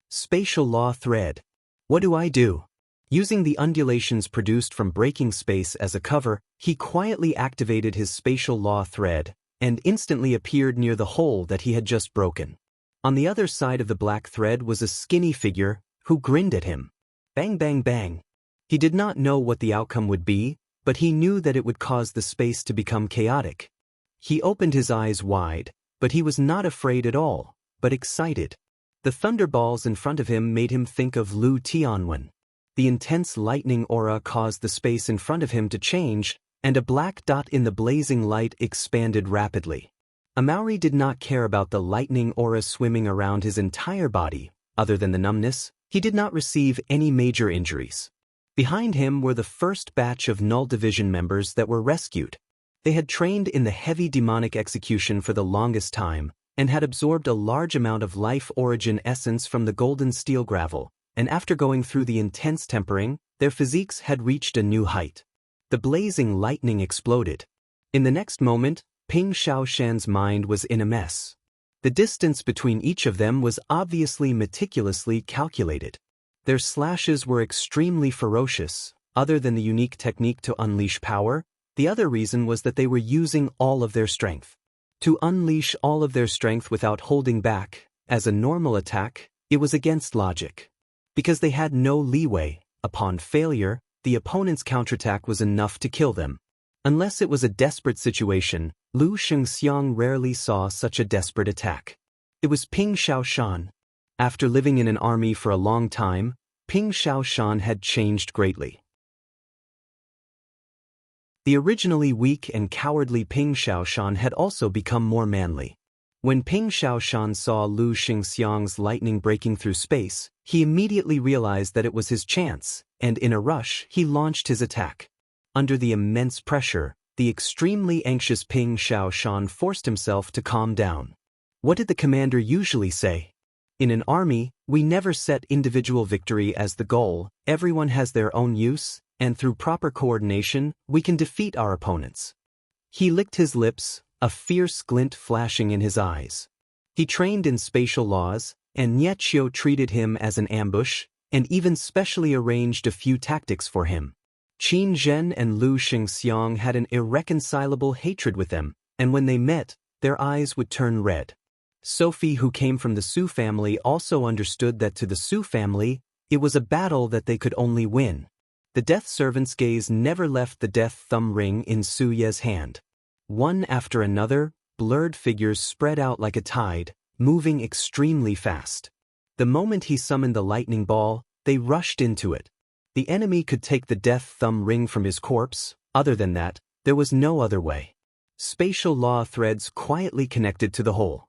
spatial law thread. What do I do? Using the undulations produced from breaking space as a cover, he quietly activated his spatial law thread, and instantly appeared near the hole that he had just broken. On the other side of the black thread was a skinny figure, who grinned at him. Bang bang bang. He did not know what the outcome would be, but he knew that it would cause the space to become chaotic. He opened his eyes wide, but he was not afraid at all, but excited. The thunderballs in front of him made him think of Lu Tianwen. The intense lightning aura caused the space in front of him to change, and a black dot in the blazing light expanded rapidly. Maori did not care about the lightning aura swimming around his entire body. Other than the numbness, he did not receive any major injuries. Behind him were the first batch of Null Division members that were rescued. They had trained in the heavy demonic execution for the longest time, and had absorbed a large amount of life origin essence from the golden steel gravel, and after going through the intense tempering, their physiques had reached a new height. The blazing lightning exploded. In the next moment, Ping Shaoshan's mind was in a mess. The distance between each of them was obviously meticulously calculated. Their slashes were extremely ferocious. Other than the unique technique to unleash power, the other reason was that they were using all of their strength. To unleash all of their strength without holding back, as a normal attack, it was against logic. Because they had no leeway, upon failure, the opponent's counterattack was enough to kill them. Unless it was a desperate situation, Lu Shengxiang rarely saw such a desperate attack. It was Ping Shaoshan. After living in an army for a long time, Ping Shaoshan had changed greatly. The originally weak and cowardly Ping Shaoshan had also become more manly. When Ping Shaoshan saw Lu Shengxiang's lightning breaking through space, he immediately realized that it was his chance, and in a rush, he launched his attack. Under the immense pressure, the extremely anxious Ping Shaoshan forced himself to calm down. What did the commander usually say? In an army, we never set individual victory as the goal. Everyone has their own use, and through proper coordination, we can defeat our opponents. He licked his lips, a fierce glint flashing in his eyes. He trained in spatial laws, and Nietchio treated him as an ambush, and even specially arranged a few tactics for him. Qin Zhen and Lu Shengxiang had an irreconcilable hatred with them, and when they met, their eyes would turn red. Sophie, who came from the Su family, also understood that to the Su family, it was a battle that they could only win. The death servant's gaze never left the death thumb ring in Su Ye's hand. One after another, blurred figures spread out like a tide, moving extremely fast. The moment he summoned the lightning ball, they rushed into it. The enemy could take the death thumb ring from his corpse. Other than that, there was no other way. Spatial law threads quietly connected to the hole.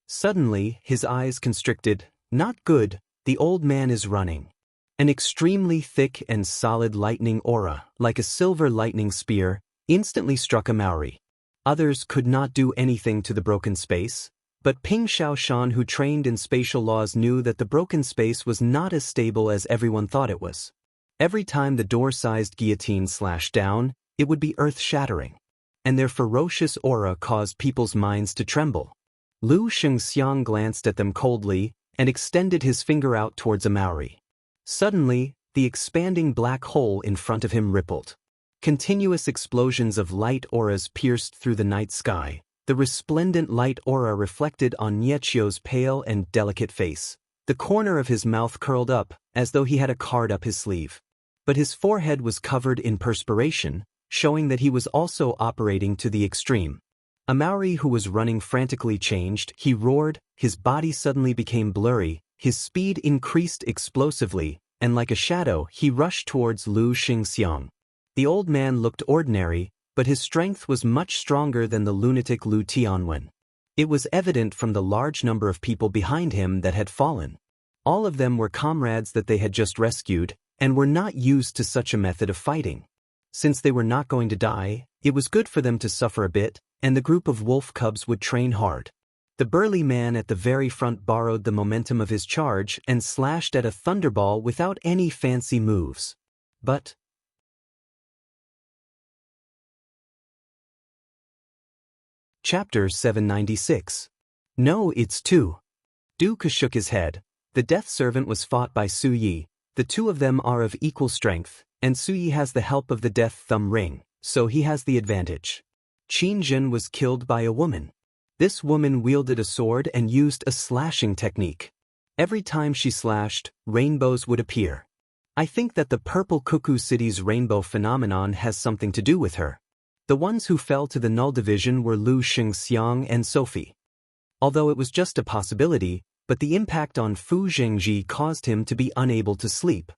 Suddenly, his eyes constricted. Not good, the old man is running. An extremely thick and solid lightning aura, like a silver lightning spear, instantly struck a Maori. Others could not do anything to the broken space, but Ping Xiaoshan, who trained in spatial laws, knew that the broken space was not as stable as everyone thought it was. Every time the door-sized guillotine slashed down, it would be earth-shattering. And their ferocious aura caused people's minds to tremble. Lu Xianxiang glanced at them coldly and extended his finger out towards a Maori. Suddenly, the expanding black hole in front of him rippled. Continuous explosions of light auras pierced through the night sky. The resplendent light aura reflected on Niechio's pale and delicate face. The corner of his mouth curled up, as though he had a card up his sleeve. But his forehead was covered in perspiration, showing that he was also operating to the extreme. A Maori who was running frantically changed. He roared, his body suddenly became blurry, his speed increased explosively, and like a shadow, he rushed towards Lu Xingxiang. The old man looked ordinary, but his strength was much stronger than the lunatic Lu Tianwen. It was evident from the large number of people behind him that had fallen. All of them were comrades that they had just rescued, and were not used to such a method of fighting. Since they were not going to die, it was good for them to suffer a bit, and the group of wolf cubs would train hard. The burly man at the very front borrowed the momentum of his charge and slashed at a thunderball without any fancy moves. But Chapter 796. No, it's two. Duke shook his head. The death servant was fought by Su Yi. The two of them are of equal strength, and Su Yi has the help of the death thumb ring, so he has the advantage. Qin Jin was killed by a woman. This woman wielded a sword and used a slashing technique. Every time she slashed, rainbows would appear. I think that the Purple Cuckoo City's rainbow phenomenon has something to do with her. The ones who fell to the null division were Lu Xingxiang and Sophie. Although it was just a possibility, but the impact on Fu Zhengji caused him to be unable to sleep.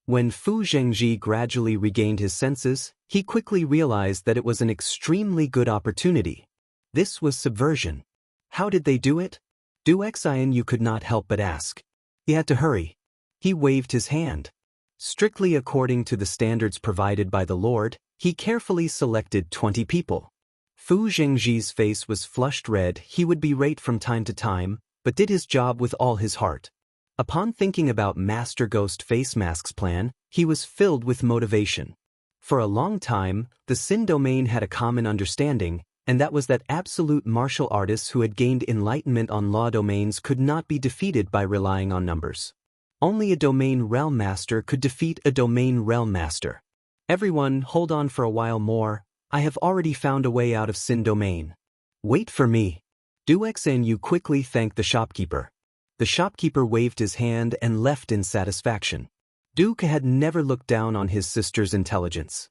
When Fu Zhengji gradually regained his senses, he quickly realized that it was an extremely good opportunity. This was subversion. How did they do it? Duxian could not help but ask. He had to hurry. He waved his hand. Strictly according to the standards provided by the Lord, he carefully selected 20 people. Fu Zhengji's face was flushed red. He would berate from time to time, but did his job with all his heart. Upon thinking about Master Ghost Face Mask's plan, he was filled with motivation. For a long time, the Sin domain had a common understanding, and that was that absolute martial artists who had gained enlightenment on law domains could not be defeated by relying on numbers. Only a domain realm master could defeat a domain realm master. Everyone, hold on for a while more. I have already found a way out of Sin domain. Wait for me. Duxian quickly thanked the shopkeeper. The shopkeeper waved his hand and left in satisfaction. Duke had never looked down on his sister's intelligence.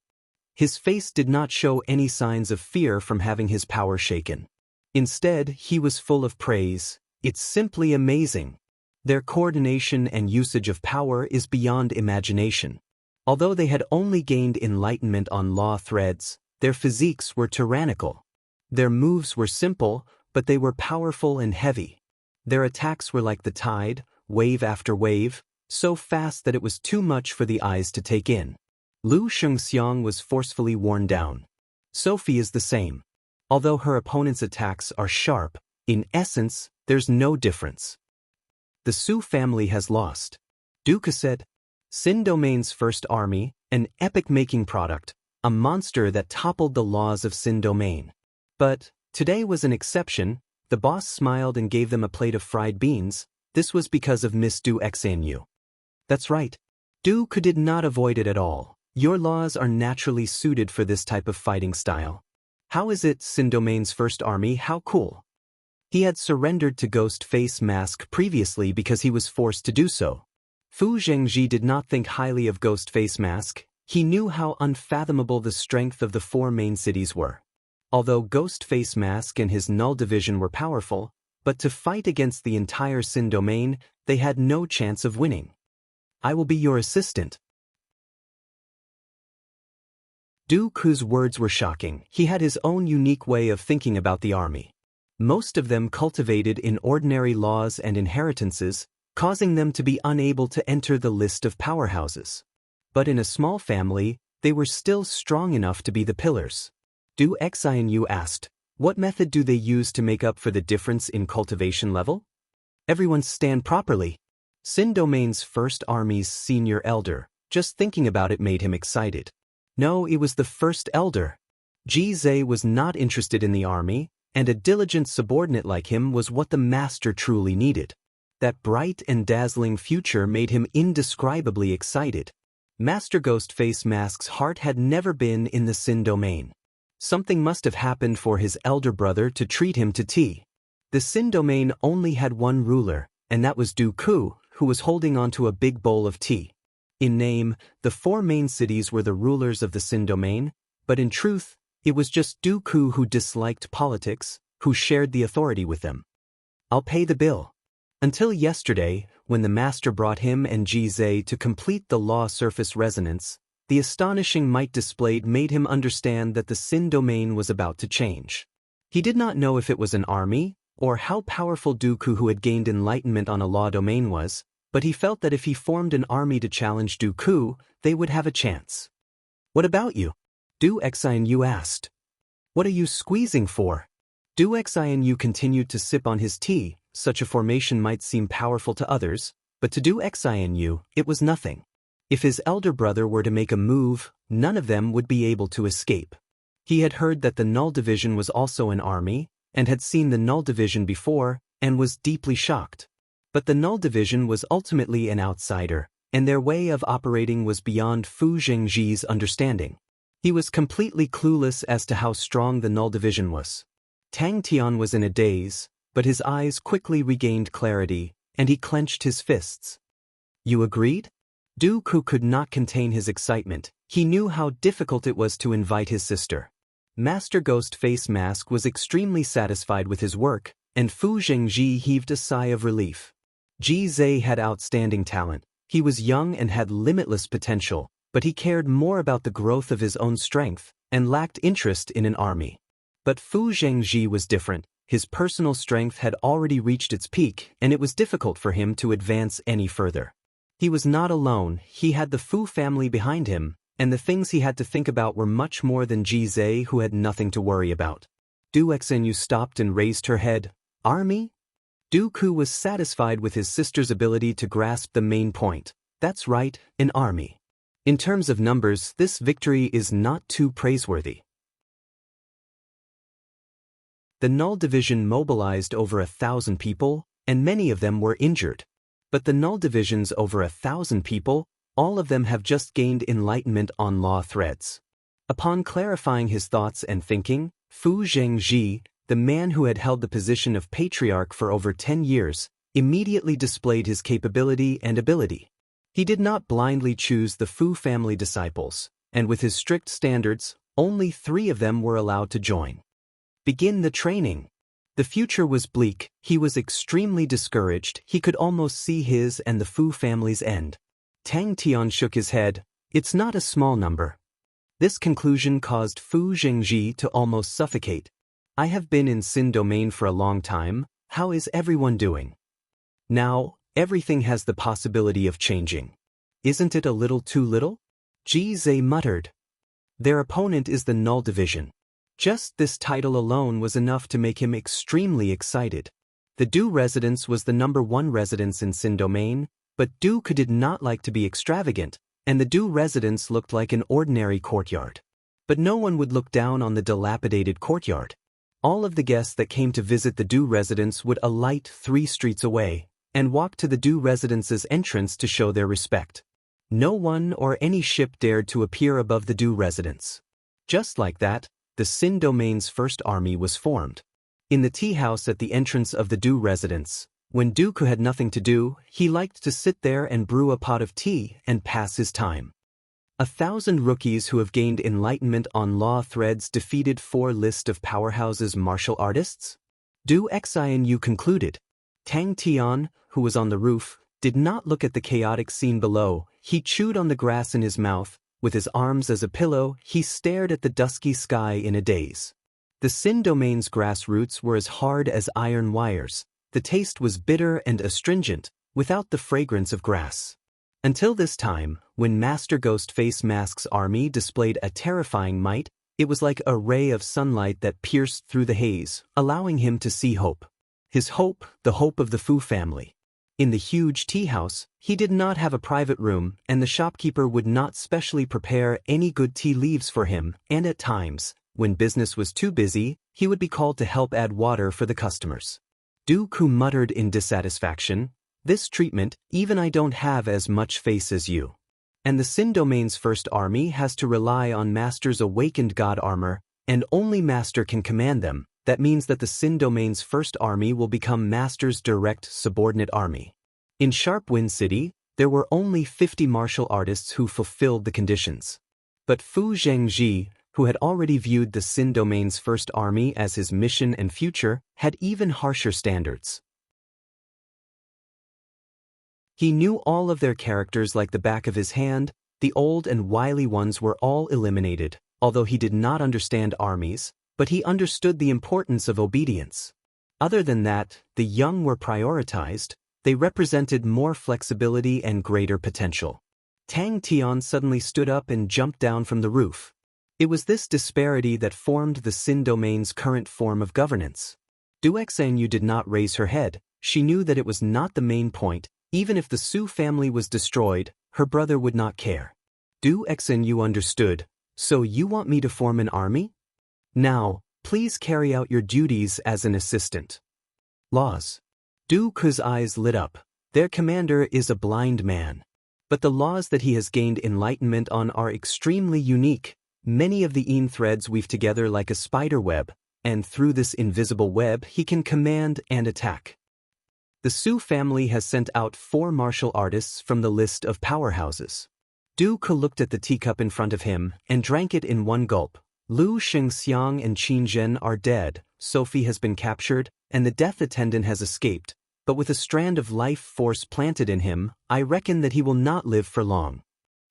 His face did not show any signs of fear from having his power shaken. Instead, he was full of praise. It's simply amazing. Their coordination and usage of power is beyond imagination. Although they had only gained enlightenment on law threads, their physiques were tyrannical. Their moves were simple, but they were powerful and heavy. Their attacks were like the tide, wave after wave, so fast that it was too much for the eyes to take in. Lu Xingxiang was forcefully worn down. Sophie is the same. Although her opponent's attacks are sharp, in essence, there's no difference. The Su family has lost. Duke said. Sin Domain's first army, an epic-making product, a monster that toppled the laws of Sin Domain. But today was an exception. The boss smiled and gave them a plate of fried beans. This was because of Miss Duxian. That's right. Duke did not avoid it at all. Your laws are naturally suited for this type of fighting style. How is it Sin Domain's first army? How cool. He had surrendered to Ghost Face Mask previously because he was forced to do so. Fu Zhengji did not think highly of Ghost Face Mask. He knew how unfathomable the strength of the four main cities were. Although Ghost Face Mask and his null division were powerful, but to fight against the entire Sin domain, they had no chance of winning. I will be your assistant. Duke, whose words were shocking, he had his own unique way of thinking about the army. Most of them cultivated in ordinary laws and inheritances, causing them to be unable to enter the list of powerhouses. But in a small family, they were still strong enough to be the pillars. Du Xianyu asked, what method do they use to make up for the difference in cultivation level? Everyone stand properly. Sin Domain's first army's senior elder, just thinking about it made him excited. No, it was the first elder. Ji Zhe was not interested in the army, and a diligent subordinate like him was what the master truly needed. That bright and dazzling future made him indescribably excited. Master Ghostface Mask's heart had never been in the Sin Domain. Something must have happened for his elder brother to treat him to tea. The Sin Domain only had one ruler, and that was Du Ku, who was holding onto a big bowl of tea. In name, the four main cities were the rulers of the Sin Domain, but in truth, it was just Du Ku who disliked politics, who shared the authority with them. I'll pay the bill. Until yesterday, when the master brought him and Ji Zhe to complete the law surface resonance, the astonishing might displayed made him understand that the Sin Domain was about to change. He did not know if it was an army, or how powerful Du Ku who had gained enlightenment on a law domain was, but he felt that if he formed an army to challenge Du Ku, they would have a chance. What about you? Du Xianyu asked. What are you squeezing for? Du Xianyu continued to sip on his tea. Such a formation might seem powerful to others, but to Du Xianyu, it was nothing. If his elder brother were to make a move, none of them would be able to escape. He had heard that the Null Division was also an army, and had seen the Null Division before, and was deeply shocked. But the Null Division was ultimately an outsider, and their way of operating was beyond Fu Zhengji's understanding. He was completely clueless as to how strong the Null Division was. Tang Tian was in a daze, but his eyes quickly regained clarity, and he clenched his fists. You agreed? Du Ku could not contain his excitement. He knew how difficult it was to invite his sister. Master Ghostface Mask was extremely satisfied with his work, and Fu Zhengji heaved a sigh of relief. Ji Zhe had outstanding talent. He was young and had limitless potential, but he cared more about the growth of his own strength, and lacked interest in an army. But Fu Zhengji was different. His personal strength had already reached its peak, and it was difficult for him to advance any further. He was not alone. He had the Fu family behind him, and the things he had to think about were much more than Ji Zhe, who had nothing to worry about. Du Xianyu stopped and raised her head. Army? Du Ku was satisfied with his sister's ability to grasp the main point. That's right, an army. In terms of numbers, this victory is not too praiseworthy. The Null Division mobilized over 1,000 people, and many of them were injured. But the Null Division's over 1,000 people, all of them have just gained enlightenment on law threads. Upon clarifying his thoughts and thinking, Fu Zhengji, the man who had held the position of patriarch for over 10 years, immediately displayed his capability and ability. He did not blindly choose the Fu family disciples, and with his strict standards, only 3 of them were allowed to join. Begin the training. The future was bleak. He was extremely discouraged. He could almost see his and the Fu family's end. Tang Tian shook his head. It's not a small number. This conclusion caused Fu Zhengji to almost suffocate. I have been in Sin Domain for a long time. How is everyone doing? Now, everything has the possibility of changing. Isn't it a little too little? Ji Zhe muttered. Their opponent is the Null Division. Just this title alone was enough to make him extremely excited. The Du residence was the #1 residence in Sin Domain, but Du Ku did not like to be extravagant, and the Du residence looked like an ordinary courtyard. But no one would look down on the dilapidated courtyard. All of the guests that came to visit the Du residence would alight 3 streets away, and walk to the Du residence's entrance to show their respect. No one or any ship dared to appear above the Du residence. Just like that, the Sin Domain's first army was formed. In the tea house at the entrance of the Du residence, when Du Ku had nothing to do, he liked to sit there and brew a pot of tea and pass his time. 1,000 rookies who have gained enlightenment on law threads defeated 4 list of powerhouses martial artists? Du Xianyu concluded. Tang Tian, who was on the roof, did not look at the chaotic scene below. He chewed on the grass in his mouth. With his arms as a pillow, he stared at the dusky sky in a daze. The Sin domain's grass roots were as hard as iron wires. The taste was bitter and astringent, without the fragrance of grass. Until this time, when Master Ghost Face Mask's army displayed a terrifying might, it was like a ray of sunlight that pierced through the haze, allowing him to see hope. His hope, the hope of the Fu family. In the huge tea house, he did not have a private room, and the shopkeeper would not specially prepare any good tea leaves for him, and at times, when business was too busy, he would be called to help add water for the customers. Dooku muttered in dissatisfaction, "This treatment, even I don't have as much face as you." And the Sin domain's first army has to rely on Master's awakened god armor, and only Master can command them. That means that the Sin domain's first army will become Master's direct subordinate army. In Sharp Wind City, there were only 50 martial artists who fulfilled the conditions. But Fu Zhengji, who had already viewed the Sin domain's first army as his mission and future, had even harsher standards. He knew all of their characters like the back of his hand. The old and wily ones were all eliminated, although he did not understand armies, but he understood the importance of obedience. Other than that, the young were prioritized. They represented more flexibility and greater potential. Tang Tian suddenly stood up and jumped down from the roof. It was this disparity that formed the Sin domain's current form of governance. Du Xanyu did not raise her head. She knew that it was not the main point. Even if the Su family was destroyed, her brother would not care. Du Xanyu understood. So you want me to form an army? Now, please carry out your duties as an assistant. Laws. Dooku's eyes lit up. Their commander is a blind man. But the laws that he has gained enlightenment on are extremely unique. Many of the threads weave together like a spider web, and through this invisible web he can command and attack. The Su family has sent out 4 martial artists from the list of powerhouses. Dooku looked at the teacup in front of him and drank it in one gulp. Lu Xingxiang and Qin Zhen are dead, Sophie has been captured, and the death attendant has escaped, but with a strand of life force planted in him, I reckon that he will not live for long.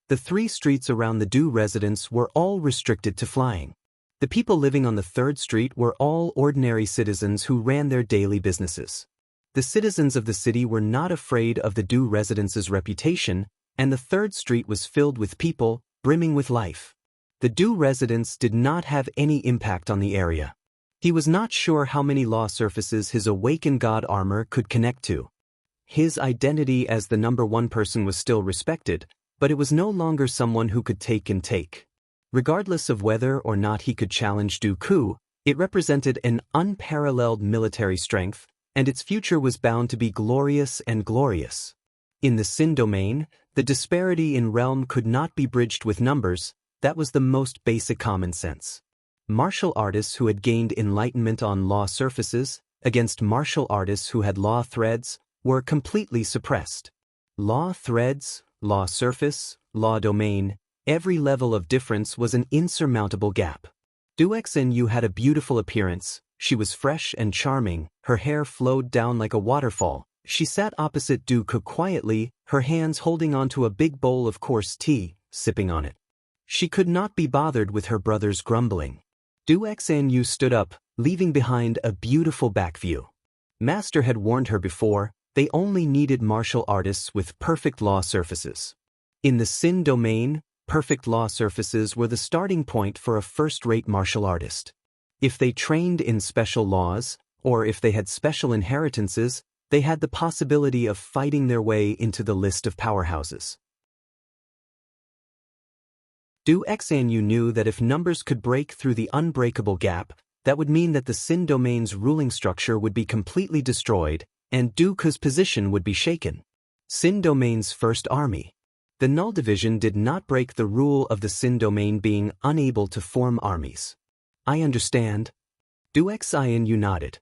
The 3 streets around the Du residence were all restricted to flying. The people living on the 3rd street were all ordinary citizens who ran their daily businesses. The citizens of the city were not afraid of the Du residence's reputation, and the 3rd street was filled with people, brimming with life. The Du residence did not have any impact on the area. He was not sure how many law surfaces his awakened god armor could connect to. His identity as the number 1 person was still respected, but it was no longer someone who could take and take. Regardless of whether or not he could challenge Dooku, it represented an unparalleled military strength, and its future was bound to be glorious and glorious. In the Sin domain, the disparity in realm could not be bridged with numbers. That was the most basic common sense. Martial artists who had gained enlightenment on law surfaces, against martial artists who had law threads, were completely suppressed. Law threads, law surface, law domain, every level of difference was an insurmountable gap. Du Xanyu had a beautiful appearance. She was fresh and charming, her hair flowed down like a waterfall. She sat opposite Dooku quietly, her hands holding onto a big bowl of coarse tea, sipping on it. She could not be bothered with her brother's grumbling. Du Xanyu stood up, leaving behind a beautiful back view. Master had warned her before, they only needed martial artists with perfect law surfaces. In the Sin domain, perfect law surfaces were the starting point for a first-rate martial artist. If they trained in special laws, or if they had special inheritances, they had the possibility of fighting their way into the list of powerhouses. Du Xanyu knew that if numbers could break through the unbreakable gap, that would mean that the Sin domain's ruling structure would be completely destroyed, and Dooku's position would be shaken. Sin domain's first army. The Null Division did not break the rule of the Sin domain being unable to form armies. I understand. Du Xanyu nodded.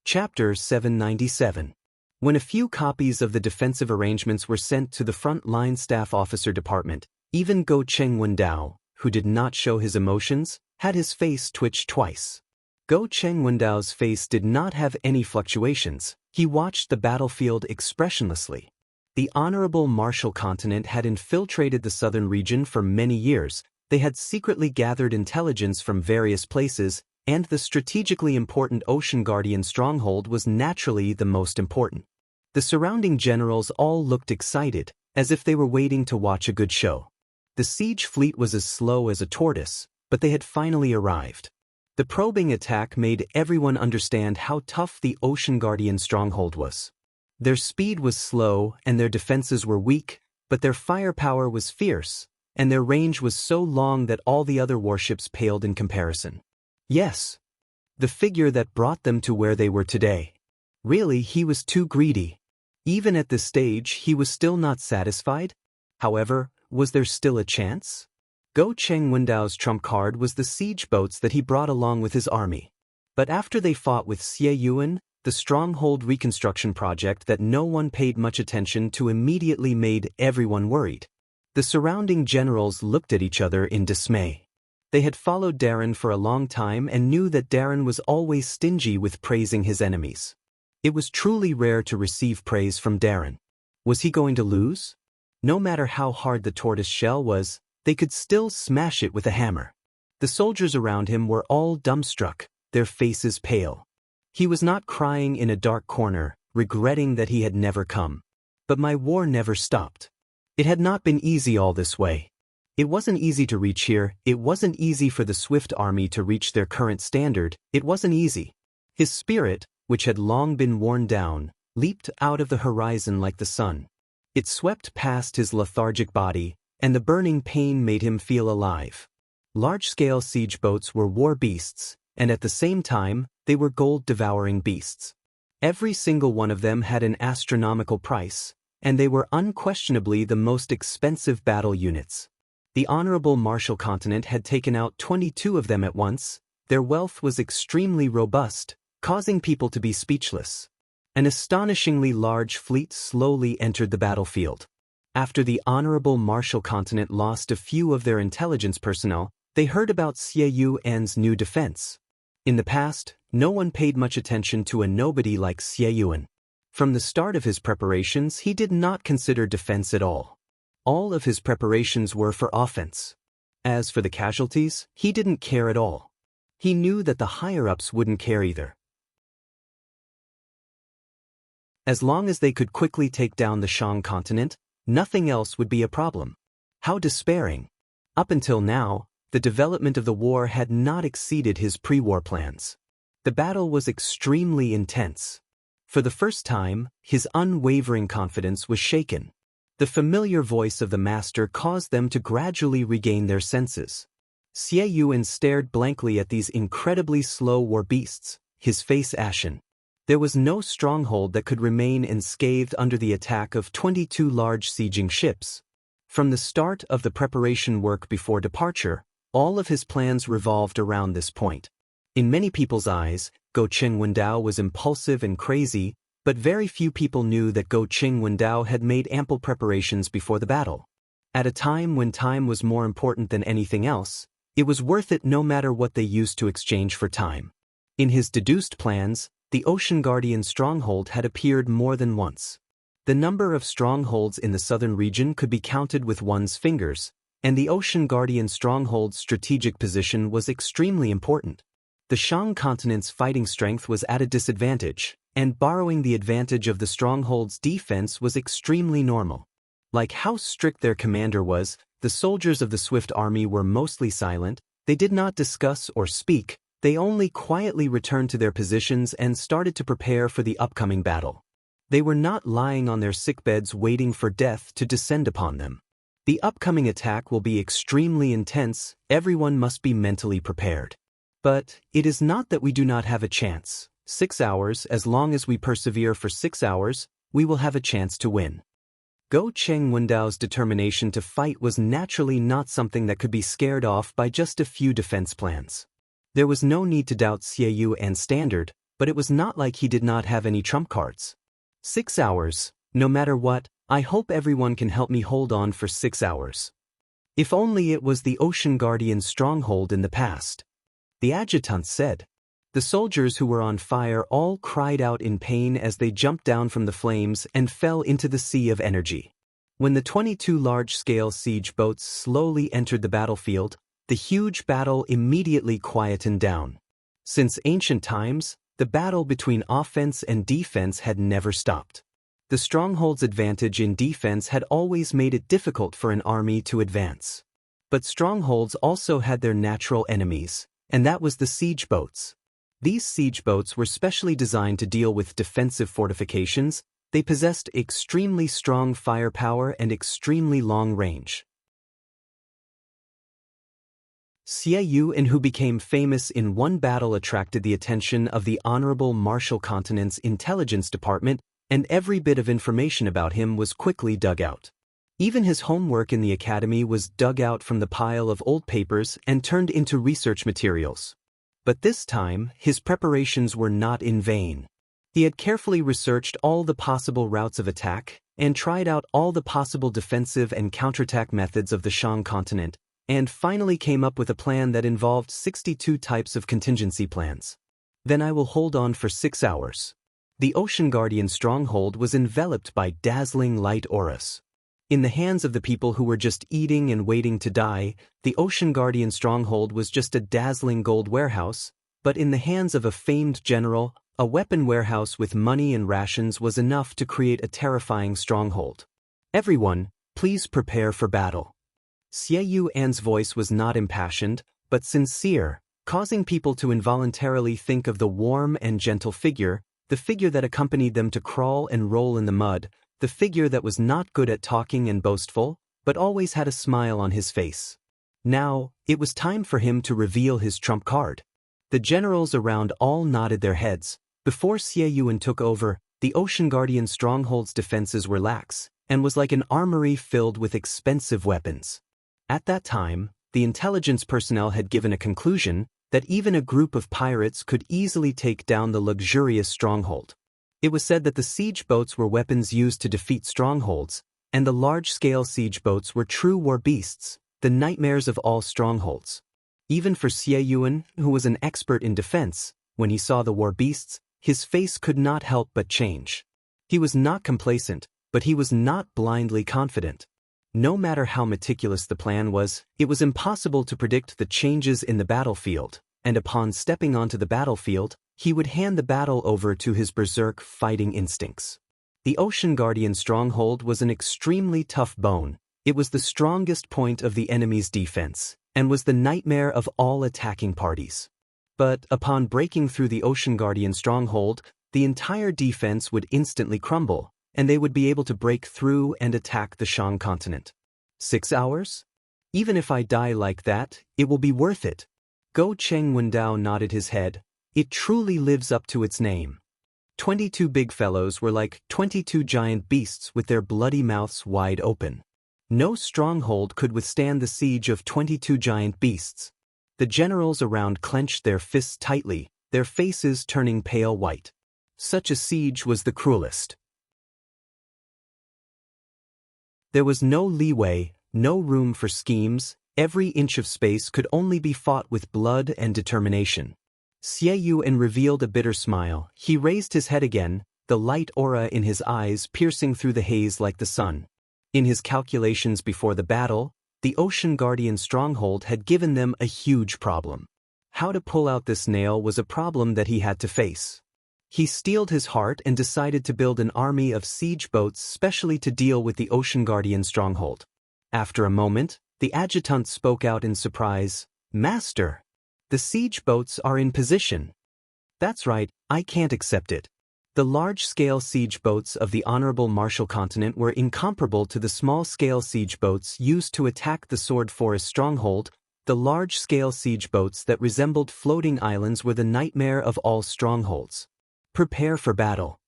Chapter 797. When a few copies of the defensive arrangements were sent to the front-line staff officer department, even Go Chengwendao, who did not show his emotions, had his face twitch twice. Go Chengwendao's face did not have any fluctuations. He watched the battlefield expressionlessly. The honorable martial continent had infiltrated the southern region for many years. They had secretly gathered intelligence from various places, and the strategically important Ocean Guardian stronghold was naturally the most important. The surrounding generals all looked excited, as if they were waiting to watch a good show. The siege fleet was as slow as a tortoise, but they had finally arrived. The probing attack made everyone understand how tough the Ocean Guardian stronghold was. Their speed was slow and their defenses were weak, but their firepower was fierce, and their range was so long that all the other warships paled in comparison. Yes, the figure that brought them to where they were today. Really, he was too greedy. Even at this stage, he was still not satisfied. However, was there still a chance? Go Cheng Wendao's trump card was the siege boats that he brought along with his army. But after they fought with Xie Yuan, the stronghold reconstruction project that no one paid much attention to immediately made everyone worried. The surrounding generals looked at each other in dismay. They had followed Darren for a long time and knew that Darren was always stingy with praising his enemies. It was truly rare to receive praise from Darren. Was he going to lose? No matter how hard the tortoise shell was, they could still smash it with a hammer. The soldiers around him were all dumbstruck, their faces pale. He was not crying in a dark corner, regretting that he had never come. But my war never stopped. It had not been easy all this way. It wasn't easy to reach here, it wasn't easy for the Swift army to reach their current standard, it wasn't easy. His spirit, which had long been worn down, leaped out of the horizon like the sun. It swept past his lethargic body, and the burning pain made him feel alive. Large-scale siege boats were war beasts, and at the same time, they were gold-devouring beasts. Every single one of them had an astronomical price, and they were unquestionably the most expensive battle units. The honorable martial continent had taken out 22 of them at once. Their wealth was extremely robust, causing people to be speechless. An astonishingly large fleet slowly entered the battlefield. After the honorable martial continent lost a few of their intelligence personnel, they heard about Xie Yuan's new defense. In the past, no one paid much attention to a nobody like Xie Yuan. From the start of his preparations, he did not consider defense at all. All of his preparations were for offense. As for the casualties, he didn't care at all. He knew that the higher-ups wouldn't care either. As long as they could quickly take down the Shang continent, nothing else would be a problem. How despairing. Up until now, the development of the war had not exceeded his pre-war plans. The battle was extremely intense. For the first time, his unwavering confidence was shaken. The familiar voice of the master caused them to gradually regain their senses. Xie Yuan stared blankly at these incredibly slow war beasts, his face ashen. There was no stronghold that could remain unscathed under the attack of 22 large sieging ships. From the start of the preparation work before departure, all of his plans revolved around this point. In many people's eyes, Go Cheng Wendao was impulsive and crazy, but very few people knew that Go Cheng Wendao had made ample preparations before the battle. At a time when time was more important than anything else, it was worth it no matter what they used to exchange for time. In his deduced plans, the Ocean Guardian stronghold had appeared more than once. The number of strongholds in the southern region could be counted with one's fingers, and the Ocean Guardian stronghold's strategic position was extremely important. The Shang continent's fighting strength was at a disadvantage, and borrowing the advantage of the stronghold's defense was extremely normal. Like how strict their commander was, the soldiers of the Swift army were mostly silent. They did not discuss or speak. They only quietly returned to their positions and started to prepare for the upcoming battle. They were not lying on their sickbeds waiting for death to descend upon them. The upcoming attack will be extremely intense, everyone must be mentally prepared. But it is not that we do not have a chance. 6 hours, as long as we persevere for 6 hours, we will have a chance to win. Go Cheng Wendao's determination to fight was naturally not something that could be scared off by just a few defense plans. There was no need to doubt Xie Yuan's standard, but it was not like he did not have any trump cards. 6 hours, no matter what, I hope everyone can help me hold on for 6 hours. If only it was the Ocean Guardian stronghold in the past. The adjutant said. The soldiers who were on fire all cried out in pain as they jumped down from the flames and fell into the sea of energy. When the 22 large-scale siege boats slowly entered the battlefield, the huge battle immediately quietened down. Since ancient times, the battle between offense and defense had never stopped. The stronghold's advantage in defense had always made it difficult for an army to advance. But strongholds also had their natural enemies, and that was the siege boats. These siege boats were specially designed to deal with defensive fortifications. They possessed extremely strong firepower and extremely long range. Xie Yuan, who became famous in one battle, attracted the attention of the Honorable Martial Continent's intelligence department, and every bit of information about him was quickly dug out. Even his homework in the academy was dug out from the pile of old papers and turned into research materials. But this time, his preparations were not in vain. He had carefully researched all the possible routes of attack and tried out all the possible defensive and counterattack methods of the Shang continent, and finally came up with a plan that involved 62 types of contingency plans. Then I will hold on for 6 hours. The Ocean Guardian stronghold was enveloped by dazzling light auras. In the hands of the people who were just eating and waiting to die, the Ocean Guardian stronghold was just a dazzling gold warehouse, but in the hands of a famed general, a weapon warehouse with money and rations was enough to create a terrifying stronghold. Everyone, please prepare for battle. Xie Yuan's voice was not impassioned, but sincere, causing people to involuntarily think of the warm and gentle figure, the figure that accompanied them to crawl and roll in the mud, the figure that was not good at talking and boastful, but always had a smile on his face. Now, it was time for him to reveal his trump card. The generals around all nodded their heads. Before Xie Yuan took over, the Ocean Guardian stronghold's defenses were lax, and was like an armory filled with expensive weapons. At that time, the intelligence personnel had given a conclusion that even a group of pirates could easily take down the luxurious stronghold. It was said that the siege boats were weapons used to defeat strongholds, and the large-scale siege boats were true war beasts, the nightmares of all strongholds. Even for Xie Yuan, who was an expert in defense, when he saw the war beasts, his face could not help but change. He was not complacent, but he was not blindly confident. No matter how meticulous the plan was, it was impossible to predict the changes in the battlefield, and upon stepping onto the battlefield, he would hand the battle over to his berserk fighting instincts. The Ocean Guardian stronghold was an extremely tough bone. It was the strongest point of the enemy's defense, and was the nightmare of all attacking parties. But upon breaking through the Ocean Guardian stronghold, the entire defense would instantly crumble, and they would be able to break through and attack the Shang continent. 6 hours? Even if I die like that, it will be worth it. Go Cheng Wendao nodded his head. It truly lives up to its name. 22 big fellows were like 22 giant beasts with their bloody mouths wide open. No stronghold could withstand the siege of 22 giant beasts. The generals around clenched their fists tightly, their faces turning pale white. Such a siege was the cruelest. There was no leeway, no room for schemes. Every inch of space could only be fought with blood and determination. Xie Yuan revealed a bitter smile. He raised his head again, the light aura in his eyes piercing through the haze like the sun. In his calculations before the battle, the Ocean Guardian stronghold had given them a huge problem. How to pull out this nail was a problem that he had to face. He steeled his heart and decided to build an army of siege boats specially to deal with the Ocean Guardian stronghold. After a moment, the adjutant spoke out in surprise. "Master, the siege boats are in position." "That's right, I can't accept it." The large-scale siege boats of the Honorable Martial Continent were incomparable to the small-scale siege boats used to attack the Sword Forest stronghold. The large-scale siege boats that resembled floating islands were the nightmare of all strongholds. Prepare for battle.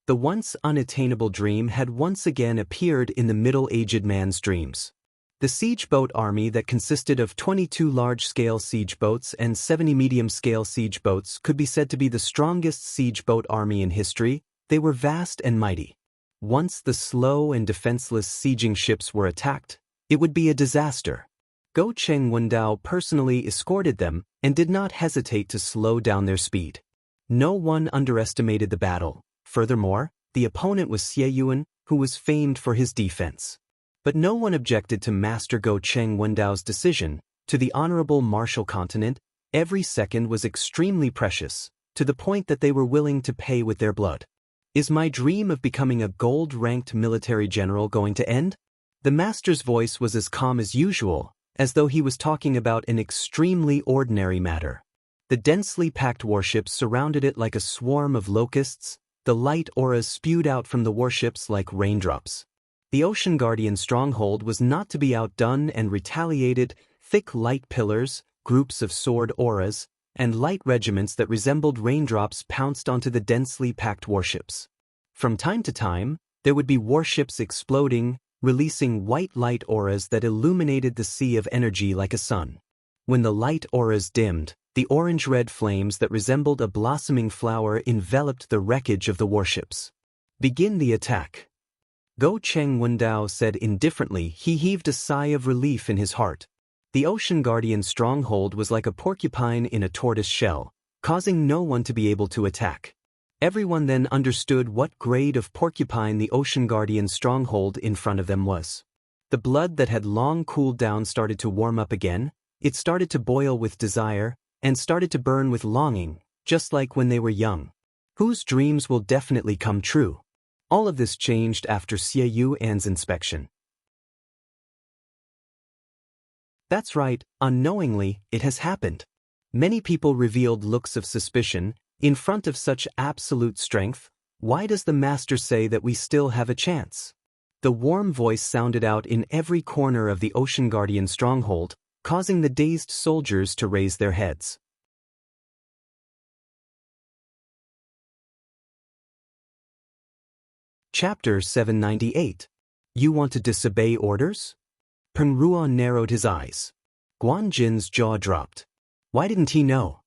The once unattainable dream had once again appeared in the middle-aged man's dreams. The siege boat army that consisted of 22 large-scale siege boats and 70 medium-scale siege boats could be said to be the strongest siege boat army in history. They were vast and mighty. Once the slow and defenseless sieging ships were attacked, it would be a disaster. Go Cheng Wendao personally escorted them and did not hesitate to slow down their speed. No one underestimated the battle. Furthermore, the opponent was Xie Yuan, who was famed for his defense. But no one objected to Master Go Cheng Wendao's decision. To the honorable martial continent, every second was extremely precious, to the point that they were willing to pay with their blood. Is my dream of becoming a gold-ranked military general going to end? The master's voice was as calm as usual, as though he was talking about an extremely ordinary matter. The densely packed warships surrounded it like a swarm of locusts. The light auras spewed out from the warships like raindrops. The Ocean Guardian stronghold was not to be outdone and retaliated. Thick light pillars, groups of sword auras, and light regiments that resembled raindrops pounced onto the densely packed warships. From time to time, there would be warships exploding, releasing white light auras that illuminated the sea of energy like a sun. When the light auras dimmed, the orange-red flames that resembled a blossoming flower enveloped the wreckage of the warships. Begin the attack. Go Cheng Wendao said indifferently. He heaved a sigh of relief in his heart. The Ocean Guardian stronghold was like a porcupine in a tortoise shell, causing no one to be able to attack. Everyone then understood what grade of porcupine the Ocean Guardian stronghold in front of them was. The blood that had long cooled down started to warm up again. It started to boil with desire, and started to burn with longing, just like when they were young. Whose dreams will definitely come true? All of this changed after Xie Yuan's inspection. That's right, unknowingly, it has happened. Many people revealed looks of suspicion. In front of such absolute strength, why does the master say that we still have a chance? The warm voice sounded out in every corner of the Ocean Guardian stronghold, causing the dazed soldiers to raise their heads. Chapter 798. You want to disobey orders? Peng Ruan narrowed his eyes. Guan Jin's jaw dropped. Why didn't he know?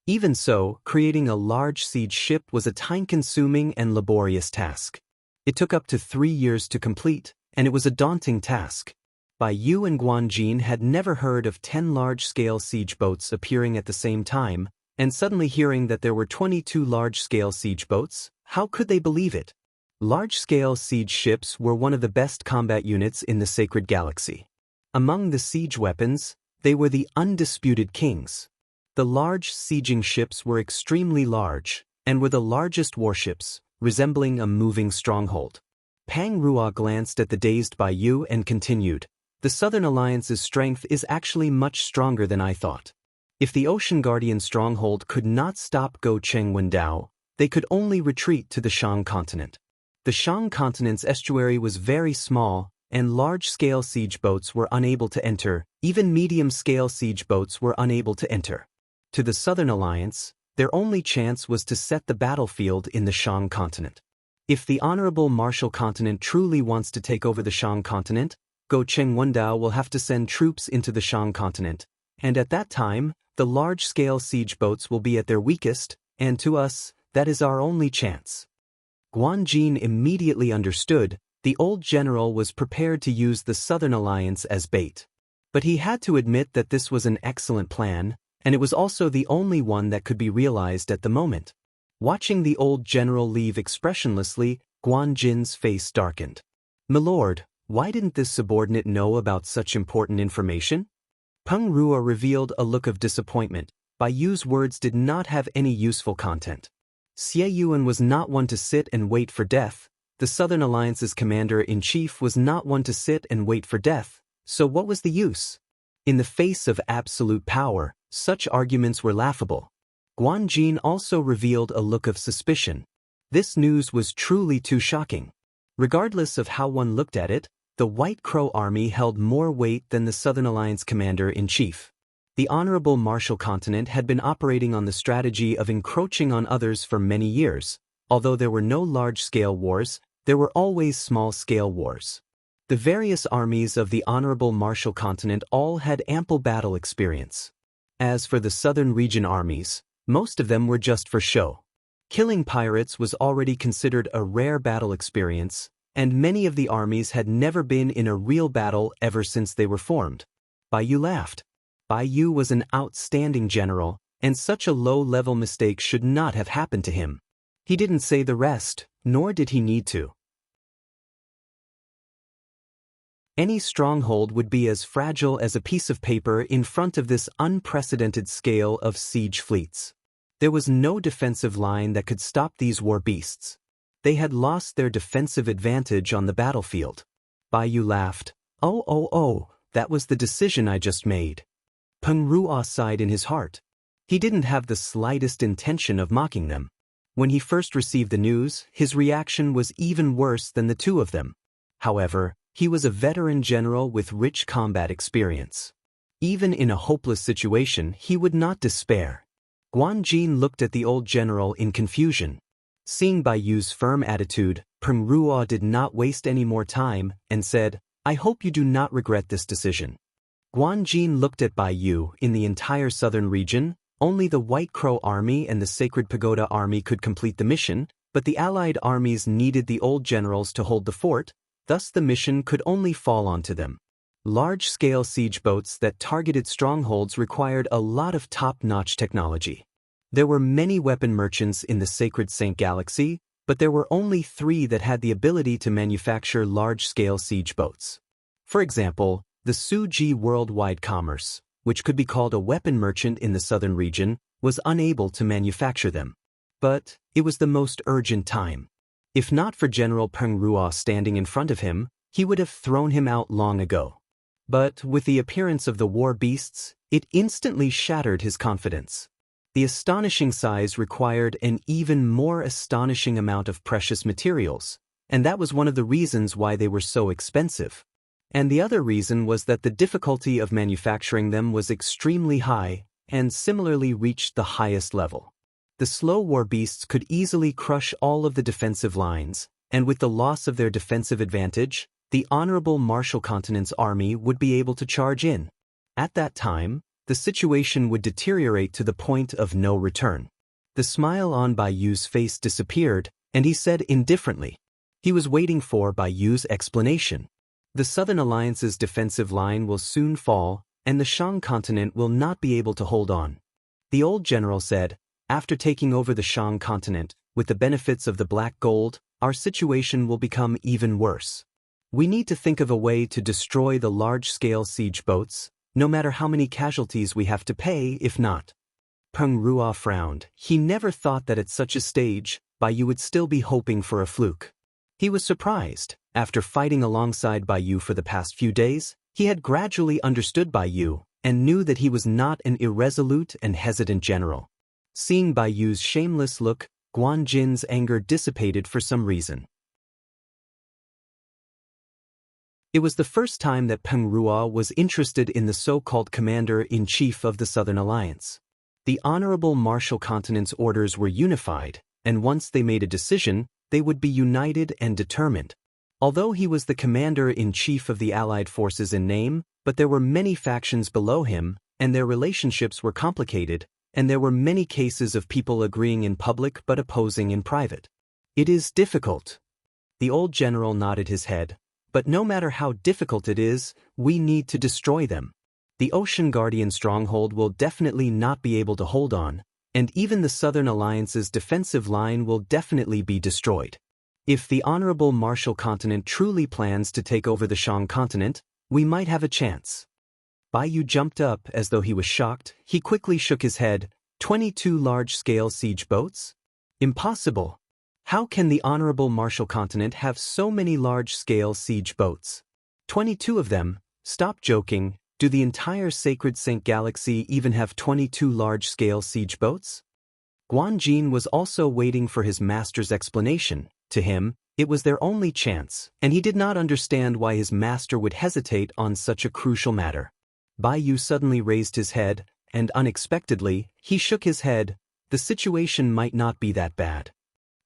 Even so, creating a large siege ship was a time-consuming and laborious task. It took up to 3 years to complete, and it was a daunting task. Bai Yu and Guan Jin had never heard of 10 large-scale siege boats appearing at the same time, and suddenly hearing that there were 22 large-scale siege boats, how could they believe it? Large-scale siege ships were one of the best combat units in the Sacred Galaxy. Among the siege weapons, they were the undisputed kings. The large sieging ships were extremely large, and were the largest warships, resembling a moving stronghold. Peng Ruo glanced at the dazed Bai Yu and continued, "The Southern Alliance's strength is actually much stronger than I thought. If the Ocean Guardian stronghold could not stop Go Cheng Wendao, they could only retreat to the Shang continent. The Shang continent's estuary was very small, and large-scale siege boats were unable to enter. Even medium-scale siege boats were unable to enter. To the Southern Alliance, their only chance was to set the battlefield in the Shang continent. If the Honorable Martial Continent truly wants to take over the Shang continent, Go Cheng Wendao will have to send troops into the Shang continent, and at that time, the large-scale siege boats will be at their weakest, and to us, that is our only chance." Guan Jin immediately understood. The old general was prepared to use the Southern Alliance as bait. But he had to admit that this was an excellent plan, and it was also the only one that could be realized at the moment. Watching the old general leave expressionlessly, Guan Jin's face darkened. "Milord, why didn't this subordinate know about such important information?" Peng Ruo revealed a look of disappointment. Bai Yu's words did not have any useful content. Xie Yuan was not one to sit and wait for death. The Southern Alliance's commander-in-chief was not one to sit and wait for death, so what was the use? In the face of absolute power, such arguments were laughable. Guan Jin also revealed a look of suspicion. This news was truly too shocking. Regardless of how one looked at it, the White Crow Army held more weight than the Southern Alliance commander-in-chief. The Honorable Martial Continent had been operating on the strategy of encroaching on others for many years. Although there were no large-scale wars, there were always small-scale wars. The various armies of the Honorable Martial Continent all had ample battle experience. As for the Southern Region armies, most of them were just for show. Killing pirates was already considered a rare battle experience, and many of the armies had never been in a real battle ever since they were formed. Bai Yu laughed. Bai Yu was an outstanding general, and such a low-level mistake should not have happened to him. He didn't say the rest, nor did he need to. Any stronghold would be as fragile as a piece of paper in front of this unprecedented scale of siege fleets. There was no defensive line that could stop these war beasts. They had lost their defensive advantage on the battlefield. Bai Yu laughed. Oh, that was the decision I just made. Peng Ruo sighed in his heart. He didn't have the slightest intention of mocking them. When he first received the news, his reaction was even worse than the two of them. However, he was a veteran general with rich combat experience. Even in a hopeless situation, he would not despair. Guan Jin looked at the old general in confusion. Seeing Bai Yu's firm attitude, Peng Ruo did not waste any more time and said, "I hope you do not regret this decision." Guan Jin looked at Bai Yu. In the entire southern region, only the White Crow Army and the Sacred Pagoda Army could complete the mission, but the allied armies needed the old generals to hold the fort, thus the mission could only fall onto them. Large-scale siege boats that targeted strongholds required a lot of top-notch technology. There were many weapon merchants in the Sacred Saint Galaxy, but there were only 3 that had the ability to manufacture large-scale siege boats. For example, the Suji Worldwide Commerce, which could be called a weapon merchant in the southern region, was unable to manufacture them. But it was the most urgent time. If not for General Peng Ruo standing in front of him, he would have thrown him out long ago. But with the appearance of the war beasts, it instantly shattered his confidence. The astonishing size required an even more astonishing amount of precious materials, and that was one of the reasons why they were so expensive. And the other reason was that the difficulty of manufacturing them was extremely high and similarly reached the highest level. The slow war beasts could easily crush all of the defensive lines, and with the loss of their defensive advantage, the Honorable Martial Continent's army would be able to charge in. At that time, the situation would deteriorate to the point of no return. The smile on Bai Yu's face disappeared, and he said indifferently. He was waiting for Bai Yu's explanation. The Southern Alliance's defensive line will soon fall, and the Shang continent will not be able to hold on. The old general said, "After taking over the Shang continent, with the benefits of the black gold, our situation will become even worse. We need to think of a way to destroy the large-scale siege boats, no matter how many casualties we have to pay if not." Peng Ruo frowned. He never thought that at such a stage, Bai Yu would still be hoping for a fluke. He was surprised. After fighting alongside Bai Yu for the past few days, he had gradually understood Bai Yu and knew that he was not an irresolute and hesitant general. Seeing Bai Yu's shameless look, Guan Jin's anger dissipated for some reason. It was the first time that Peng Ruo was interested in the so-called commander-in-chief of the Southern Alliance. The Honorable Martial Continent's orders were unified, and once they made a decision, they would be united and determined. Although he was the commander-in-chief of the Allied forces in name, but there were many factions below him, and their relationships were complicated, and there were many cases of people agreeing in public but opposing in private. It is difficult. The old general nodded his head. But no matter how difficult it is, we need to destroy them. The Ocean Guardian stronghold will definitely not be able to hold on, and even the Southern Alliance's defensive line will definitely be destroyed. If the Honorable Martial Continent truly plans to take over the Shang continent, we might have a chance. Bai Yu jumped up as though he was shocked. He quickly shook his head. 22 large-scale siege boats? Impossible. How can the Honorable Martial Continent have so many large-scale siege boats? 22 of them? Stop joking. Do the entire Sacred Saint Galaxy even have 22 large-scale siege boats? Guan Jin was also waiting for his master's explanation. To him, it was their only chance, and he did not understand why his master would hesitate on such a crucial matter. Bai Yu suddenly raised his head, and unexpectedly, he shook his head. The situation might not be that bad.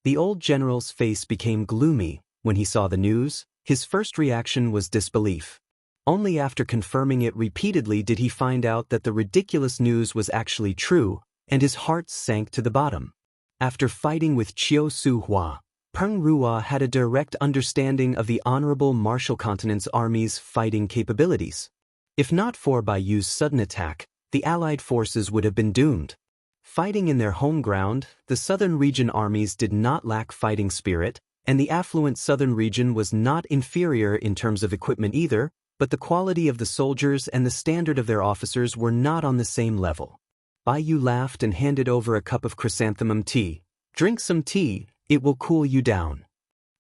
The old general's face became gloomy. When he saw the news, his first reaction was disbelief. Only after confirming it repeatedly did he find out that the ridiculous news was actually true, and his heart sank to the bottom. After fighting with Chiu Su Hua, Peng Ruo had a direct understanding of the Honorable Martial Continent's army's fighting capabilities. If not for Baiyu's sudden attack, the Allied forces would have been doomed. Fighting in their home ground, the southern region armies did not lack fighting spirit, and the affluent southern region was not inferior in terms of equipment either, but the quality of the soldiers and the standard of their officers were not on the same level. Baiyu laughed and handed over a cup of chrysanthemum tea. "Drink some tea, it will cool you down."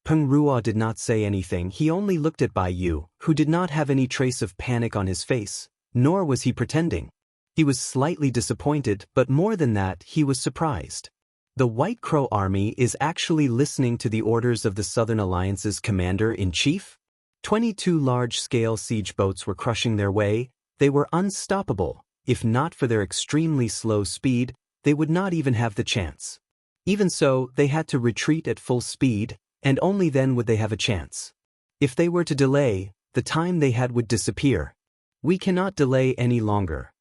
Peng Ruo did not say anything, he only looked at Baiyu, who did not have any trace of panic on his face, nor was he pretending. He was slightly disappointed, but more than that, he was surprised. The White Crow Army is actually listening to the orders of the Southern Alliance's commander-in-chief? 22 large-scale siege boats were crushing their way. They were unstoppable. If not for their extremely slow speed, they would not even have the chance. Even so, they had to retreat at full speed, and only then would they have a chance. If they were to delay, the time they had would disappear. We cannot delay any longer.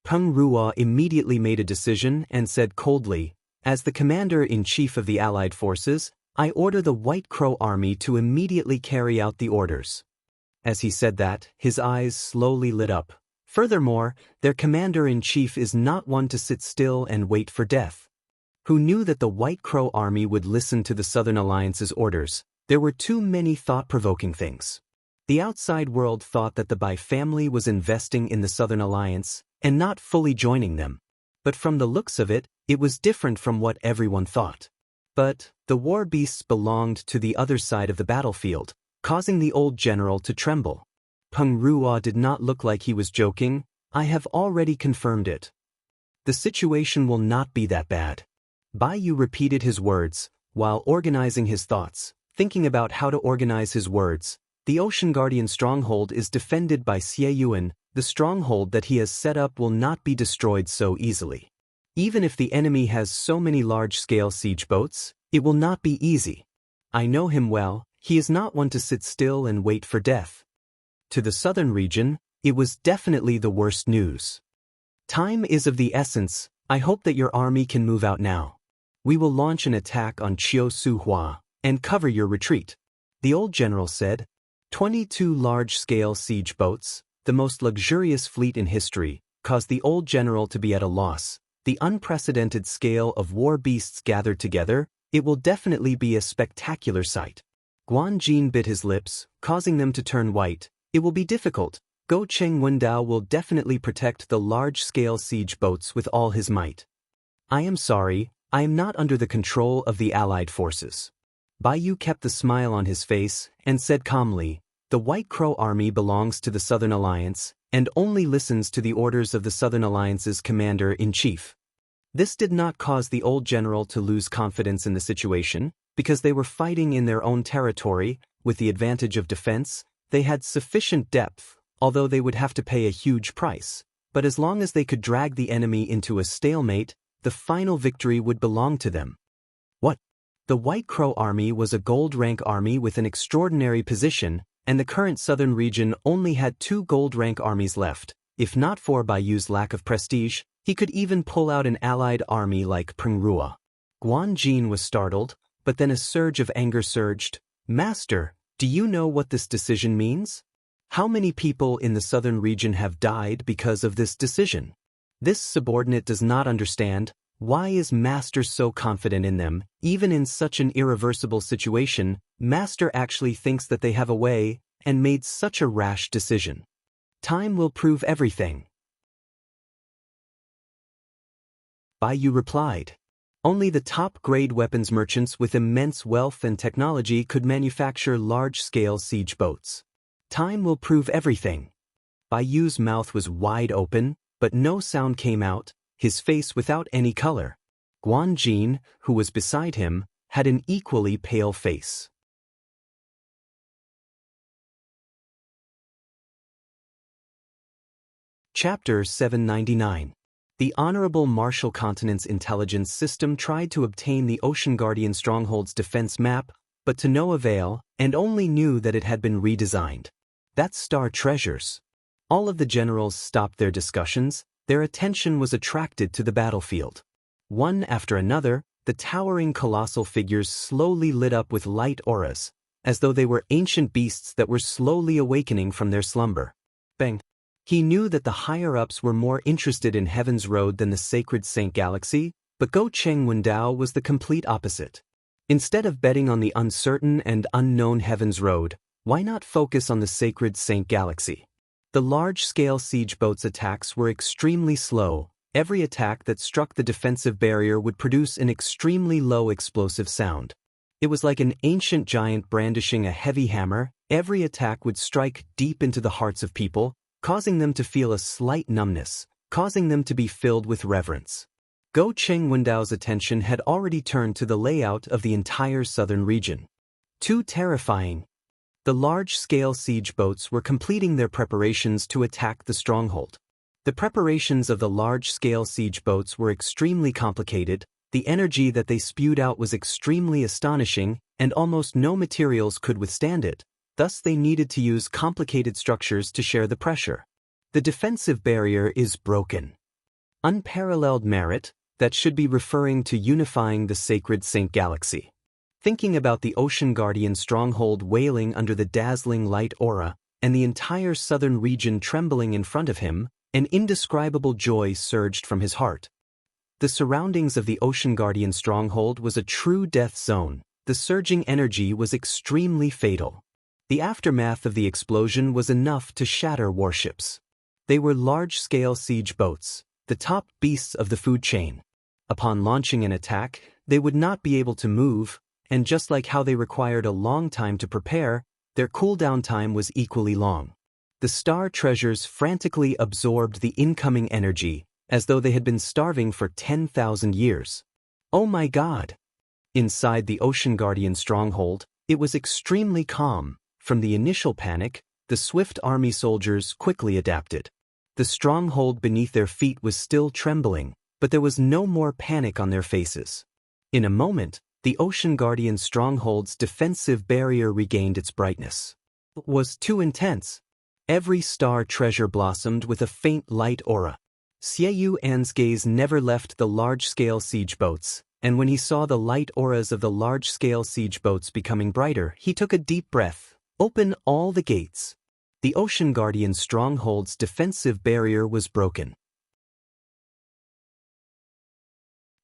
Peng Ruo immediately made a decision and said coldly, "As the commander-in-chief of the Allied forces, I order the White Crow Army to immediately carry out the orders." As he said that, his eyes slowly lit up. Furthermore, their commander-in-chief is not one to sit still and wait for death. Who knew that the White Crow Army would listen to the Southern Alliance's orders? There were too many thought-provoking things. The outside world thought that the Bai family was investing in the Southern Alliance and not fully joining them. But from the looks of it, it was different from what everyone thought. But the war beasts belonged to the other side of the battlefield, causing the old general to tremble. Peng Ruo did not look like he was joking. "I have already confirmed it. The situation will not be that bad." Baiyu repeated his words, while organizing his thoughts, thinking about how to organize his words. The Ocean Guardian stronghold is defended by Xie Yuan. The stronghold that he has set up will not be destroyed so easily. Even if the enemy has so many large-scale siege boats, it will not be easy. I know him well, he is not one to sit still and wait for death. To the southern region, it was definitely the worst news. "Time is of the essence. I hope that your army can move out now. We will launch an attack on Chiu Su Hua and cover your retreat," the old general said. 22 large-scale siege boats, the most luxurious fleet in history, caused the old general to be at a loss. The unprecedented scale of war beasts gathered together, it will definitely be a spectacular sight. Guan Jin bit his lips, causing them to turn white. It will be difficult. Go Cheng Wendao will definitely protect the large-scale siege boats with all his might. "I am sorry, I am not under the control of the Allied forces." Baiyu kept the smile on his face and said calmly, "The White Crow Army belongs to the Southern Alliance and only listens to the orders of the Southern Alliance's commander-in-chief." This did not cause the old general to lose confidence in the situation, because they were fighting in their own territory, with the advantage of defense. They had sufficient depth, although they would have to pay a huge price. But as long as they could drag the enemy into a stalemate, the final victory would belong to them. What? The White Crow Army was a gold-rank army with an extraordinary position, and the current southern region only had 2 gold-rank armies left. If not for Baiyu's lack of prestige, he could even pull out an allied army like Peng Ruo. Guan Jin was startled, but then a surge of anger surged. "Master, do you know what this decision means? How many people in the southern region have died because of this decision? This subordinate does not understand. Why is Master so confident in them? Even in such an irreversible situation, Master actually thinks that they have a way, and made such a rash decision. Time will prove everything." Baiyu replied, "Only the top-grade weapons merchants with immense wealth and technology could manufacture large-scale siege boats. Time will prove everything." Baiyu's mouth was wide open, but no sound came out, his face without any color. Guan Jin, who was beside him, had an equally pale face. Chapter 799. The Honorable Martial Continent's intelligence system tried to obtain the Ocean Guardian stronghold's defense map, but to no avail, and only knew that it had been redesigned. That's star treasures. All of the generals stopped their discussions. Their attention was attracted to the battlefield. One after another, the towering colossal figures slowly lit up with light auras. as though they were ancient beasts that were slowly awakening from their slumber. Bang! He knew that the higher-ups were more interested in Heaven's Road than the sacred Saint Galaxy, but Go Cheng Wendao was the complete opposite. Instead of betting on the uncertain and unknown Heaven's Road, why not focus on the sacred Saint Galaxy? The large-scale siege boats' attacks were extremely slow. Every attack that struck the defensive barrier would produce an extremely low explosive sound. It was like an ancient giant brandishing a heavy hammer. Every attack would strike deep into the hearts of people, causing them to feel a slight numbness, causing them to be filled with reverence. Go Cheng Wendao's attention had already turned to the layout of the entire southern region. Too terrifying. The large-scale siege boats were completing their preparations to attack the stronghold. The preparations of the large-scale siege boats were extremely complicated, the energy that they spewed out was extremely astonishing, and almost no materials could withstand it. Thus they needed to use complicated structures to share the pressure. The defensive barrier is broken. Unparalleled merit, that should be referring to unifying the sacred Saint Galaxy. Thinking about the Ocean Guardian stronghold wailing under the dazzling light aura, and the entire southern region trembling in front of him, an indescribable joy surged from his heart. The surroundings of the Ocean Guardian stronghold was a true death zone. The surging energy was extremely fatal. The aftermath of the explosion was enough to shatter warships. They were large-scale siege boats, the top beasts of the food chain. Upon launching an attack, they would not be able to move, and just like how they required a long time to prepare, their cooldown time was equally long. The star treasures frantically absorbed the incoming energy, as though they had been starving for 10,000 years. Oh my God! Inside the Ocean Guardian stronghold, it was extremely calm. From the initial panic, the swift army soldiers quickly adapted. The stronghold beneath their feet was still trembling, but there was no more panic on their faces. In a moment, the Ocean Guardian stronghold's defensive barrier regained its brightness. It was too intense. Every star treasure blossomed with a faint light aura. Xie Yuan's gaze never left the large-scale siege boats, and when he saw the light auras of the large-scale siege boats becoming brighter, he took a deep breath. Open all the gates. The Ocean Guardian stronghold's defensive barrier was broken.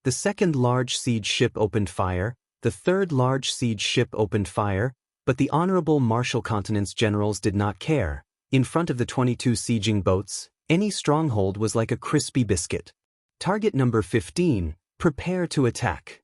The second large siege ship opened fire, the third large siege ship opened fire, but the Honorable Martial Continent's generals did not care. In front of the 22 sieging boats, any stronghold was like a crispy biscuit. Target number 15, prepare to attack.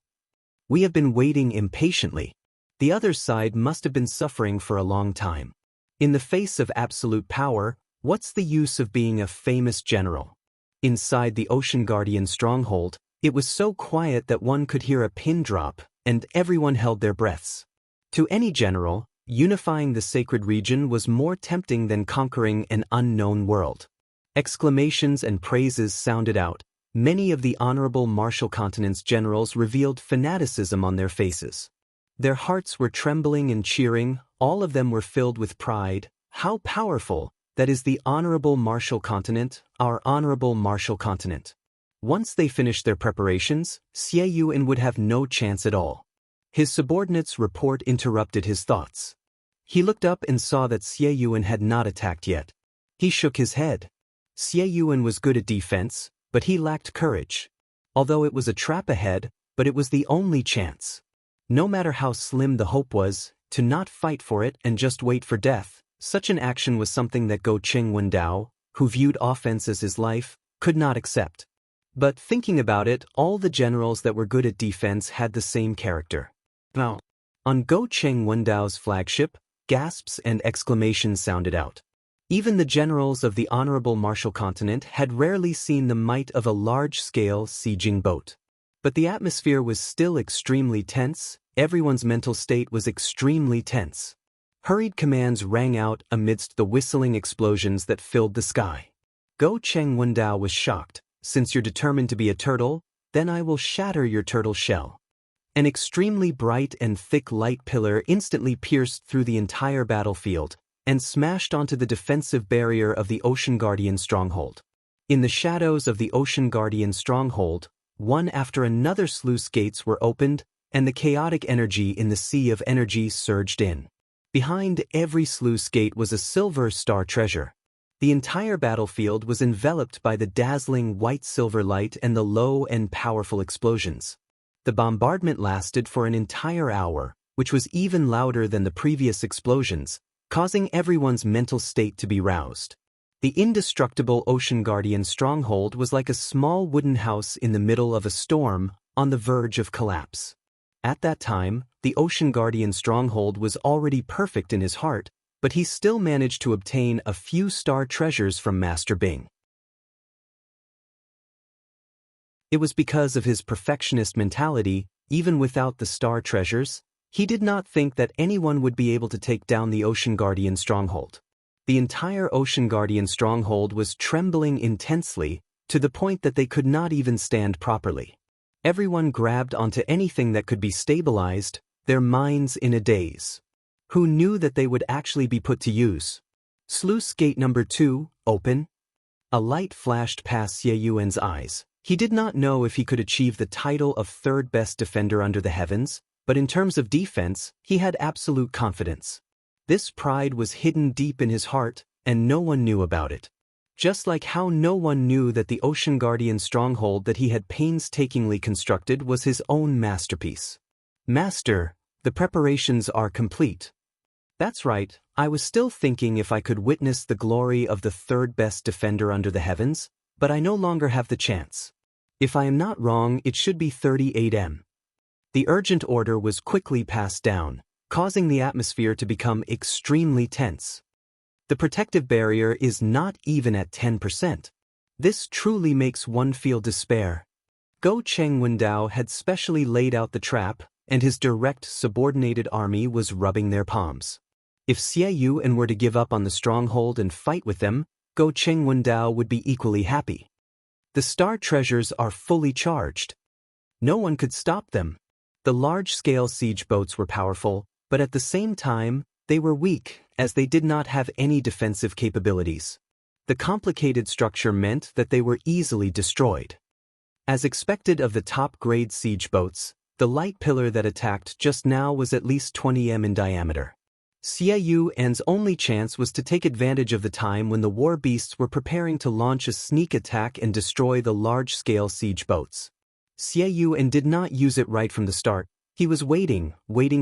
We have been waiting impatiently. The other side must have been suffering for a long time. In the face of absolute power, what's the use of being a famous general? Inside the Ocean Guardian stronghold, it was so quiet that one could hear a pin drop, and everyone held their breaths. To any general, unifying the sacred region was more tempting than conquering an unknown world. Exclamations and praises sounded out. Many of the Honorable Martial Continent's generals revealed fanaticism on their faces. Their hearts were trembling and cheering, all of them were filled with pride. How powerful, that is the Honorable Martial Continent, our Honorable Martial Continent. Once they finished their preparations, Xie Yuan would have no chance at all. His subordinate's report interrupted his thoughts. He looked up and saw that Xie Yuan had not attacked yet. He shook his head. Xie Yuan was good at defense, but he lacked courage. Although it was a trap ahead, but it was the only chance. No matter how slim the hope was, to not fight for it and just wait for death, such an action was something that Go Cheng Wendao, who viewed offense as his life, could not accept. But thinking about it, all the generals that were good at defense had the same character. Now, on Go Cheng Wendao's flagship, gasps and exclamations sounded out. Even the generals of the Honorable Martial Continent had rarely seen the might of a large-scale sieging boat. But the atmosphere was still extremely tense, everyone's mental state was extremely tense. Hurried commands rang out amidst the whistling explosions that filled the sky. Go Cheng Wendao was shocked. Since you're determined to be a turtle, then I will shatter your turtle shell. An extremely bright and thick light pillar instantly pierced through the entire battlefield and smashed onto the defensive barrier of the Ocean Guardian stronghold. In the shadows of the Ocean Guardian stronghold, one after another sluice gates were opened, and the chaotic energy in the sea of energy surged in. Behind every sluice gate was a silver star treasure. The entire battlefield was enveloped by the dazzling white-silver light and the low and powerful explosions. The bombardment lasted for an entire hour, which was even louder than the previous explosions, causing everyone's mental state to be roused. The indestructible Ocean Guardian stronghold was like a small wooden house in the middle of a storm, on the verge of collapse. At that time, the Ocean Guardian stronghold was already perfect in his heart, but he still managed to obtain a few star treasures from Master Bing. It was because of his perfectionist mentality. Even without the star treasures, he did not think that anyone would be able to take down the Ocean Guardian stronghold. The entire Ocean Guardian stronghold was trembling intensely, to the point that they could not even stand properly. Everyone grabbed onto anything that could be stabilized, their minds in a daze. Who knew that they would actually be put to use? Sluice gate number 2, open. A light flashed past Xie Yuan's eyes. He did not know if he could achieve the title of third best defender under the heavens, but in terms of defense, he had absolute confidence. This pride was hidden deep in his heart, and no one knew about it. Just like how no one knew that the Ocean Guardian stronghold that he had painstakingly constructed was his own masterpiece. Master, the preparations are complete. That's right, I was still thinking if I could witness the glory of the third best defender under the heavens, but I no longer have the chance. If I am not wrong, it should be 38M. The urgent order was quickly passed down, causing the atmosphere to become extremely tense. The protective barrier is not even at 10%. This truly makes one feel despair. Go Cheng Wendao had specially laid out the trap, and his direct subordinated army was rubbing their palms. If Xie Yuan were to give up on the stronghold and fight with them, Go Cheng Wendao would be equally happy. The star treasures are fully charged. No one could stop them. The large-scale siege boats were powerful, but at the same time, they were weak, as they did not have any defensive capabilities. The complicated structure meant that they were easily destroyed. As expected of the top-grade siege boats, the light pillar that attacked just now was at least 20 m in diameter. Xie Yuan's only chance was to take advantage of the time when the war beasts were preparing to launch a sneak attack and destroy the large-scale siege boats. Xie Yuan did not use it right from the start. He was waiting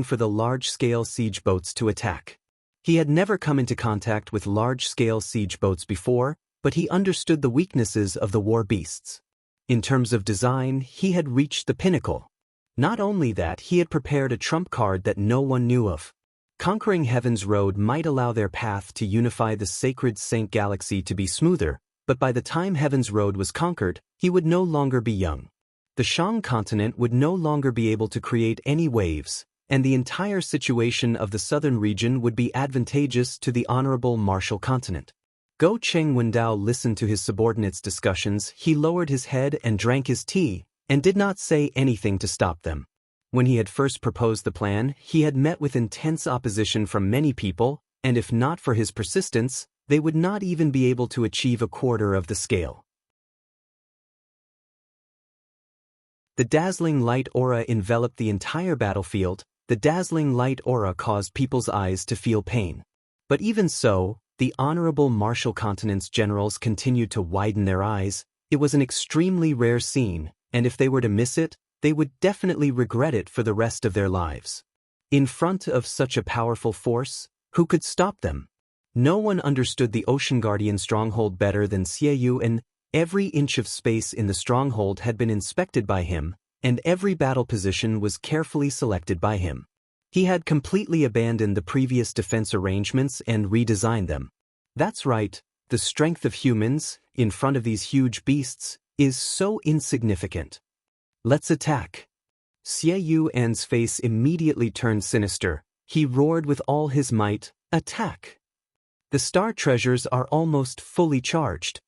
for the large-scale siege boats to attack. He had never come into contact with large-scale siege boats before, but he understood the weaknesses of the war beasts. In terms of design, he had reached the pinnacle. Not only that, he had prepared a trump card that no one knew of. Conquering Heaven's Road might allow their path to unify the sacred Saint Galaxy to be smoother, but by the time Heaven's Road was conquered, he would no longer be young. The Shang continent would no longer be able to create any waves, and the entire situation of the southern region would be advantageous to the honorable Martial continent. Go Cheng Wendao listened to his subordinates' discussions. He lowered his head and drank his tea, and did not say anything to stop them. When he had first proposed the plan, he had met with intense opposition from many people, and if not for his persistence, they would not even be able to achieve a quarter of the scale. The dazzling light aura enveloped the entire battlefield. The dazzling light aura caused people's eyes to feel pain. But even so, the honorable Martial continent's generals continued to widen their eyes. It was an extremely rare scene, and if they were to miss it, they would definitely regret it for the rest of their lives. In front of such a powerful force, who could stop them? No one understood the Ocean Guardian stronghold better than Xie Yuan. Every inch of space in the stronghold had been inspected by him, and every battle position was carefully selected by him. He had completely abandoned the previous defense arrangements and redesigned them. That's right, the strength of humans, in front of these huge beasts, is so insignificant. Let's attack. Xie Yuan's face immediately turned sinister. He roared with all his might, attack! The star treasures are almost fully charged.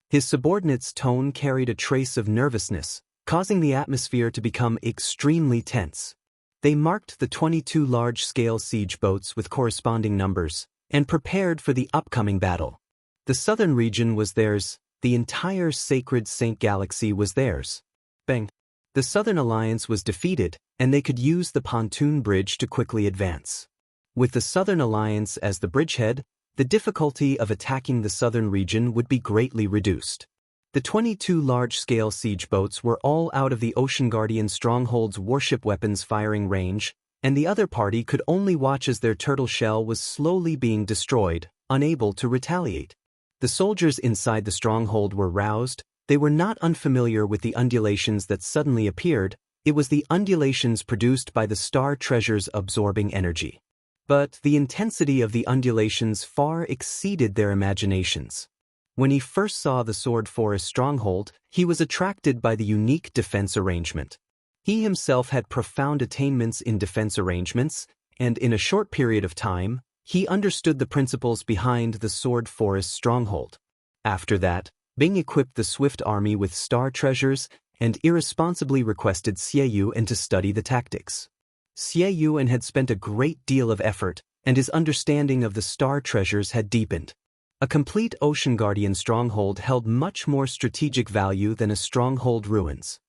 His subordinate's tone carried a trace of nervousness, causing the atmosphere to become extremely tense. They marked the 22 large-scale siege boats with corresponding numbers, and prepared for the upcoming battle. The southern region was theirs, the entire sacred Saint Galaxy was theirs. Bang! The Southern Alliance was defeated, and they could use the pontoon bridge to quickly advance. With the Southern Alliance as the bridgehead, the difficulty of attacking the southern region would be greatly reduced. The 22 large-scale siege boats were all out of the Ocean Guardian stronghold's warship weapons firing range, and the other party could only watch as their turtle shell was slowly being destroyed, unable to retaliate. The soldiers inside the stronghold were roused. They were not unfamiliar with the undulations that suddenly appeared. It was the undulations produced by the star treasures absorbing energy. But the intensity of the undulations far exceeded their imaginations. When he first saw the Sword Forest stronghold, he was attracted by the unique defense arrangement. He himself had profound attainments in defense arrangements, and in a short period of time, he understood the principles behind the Sword Forest stronghold. After that, Bing equipped the swift army with star treasures and irresponsibly requested Xie Yuan to study the tactics. Xie Yuan had spent a great deal of effort, and his understanding of the star treasures had deepened. A complete Ocean Guardian stronghold held much more strategic value than a stronghold ruins.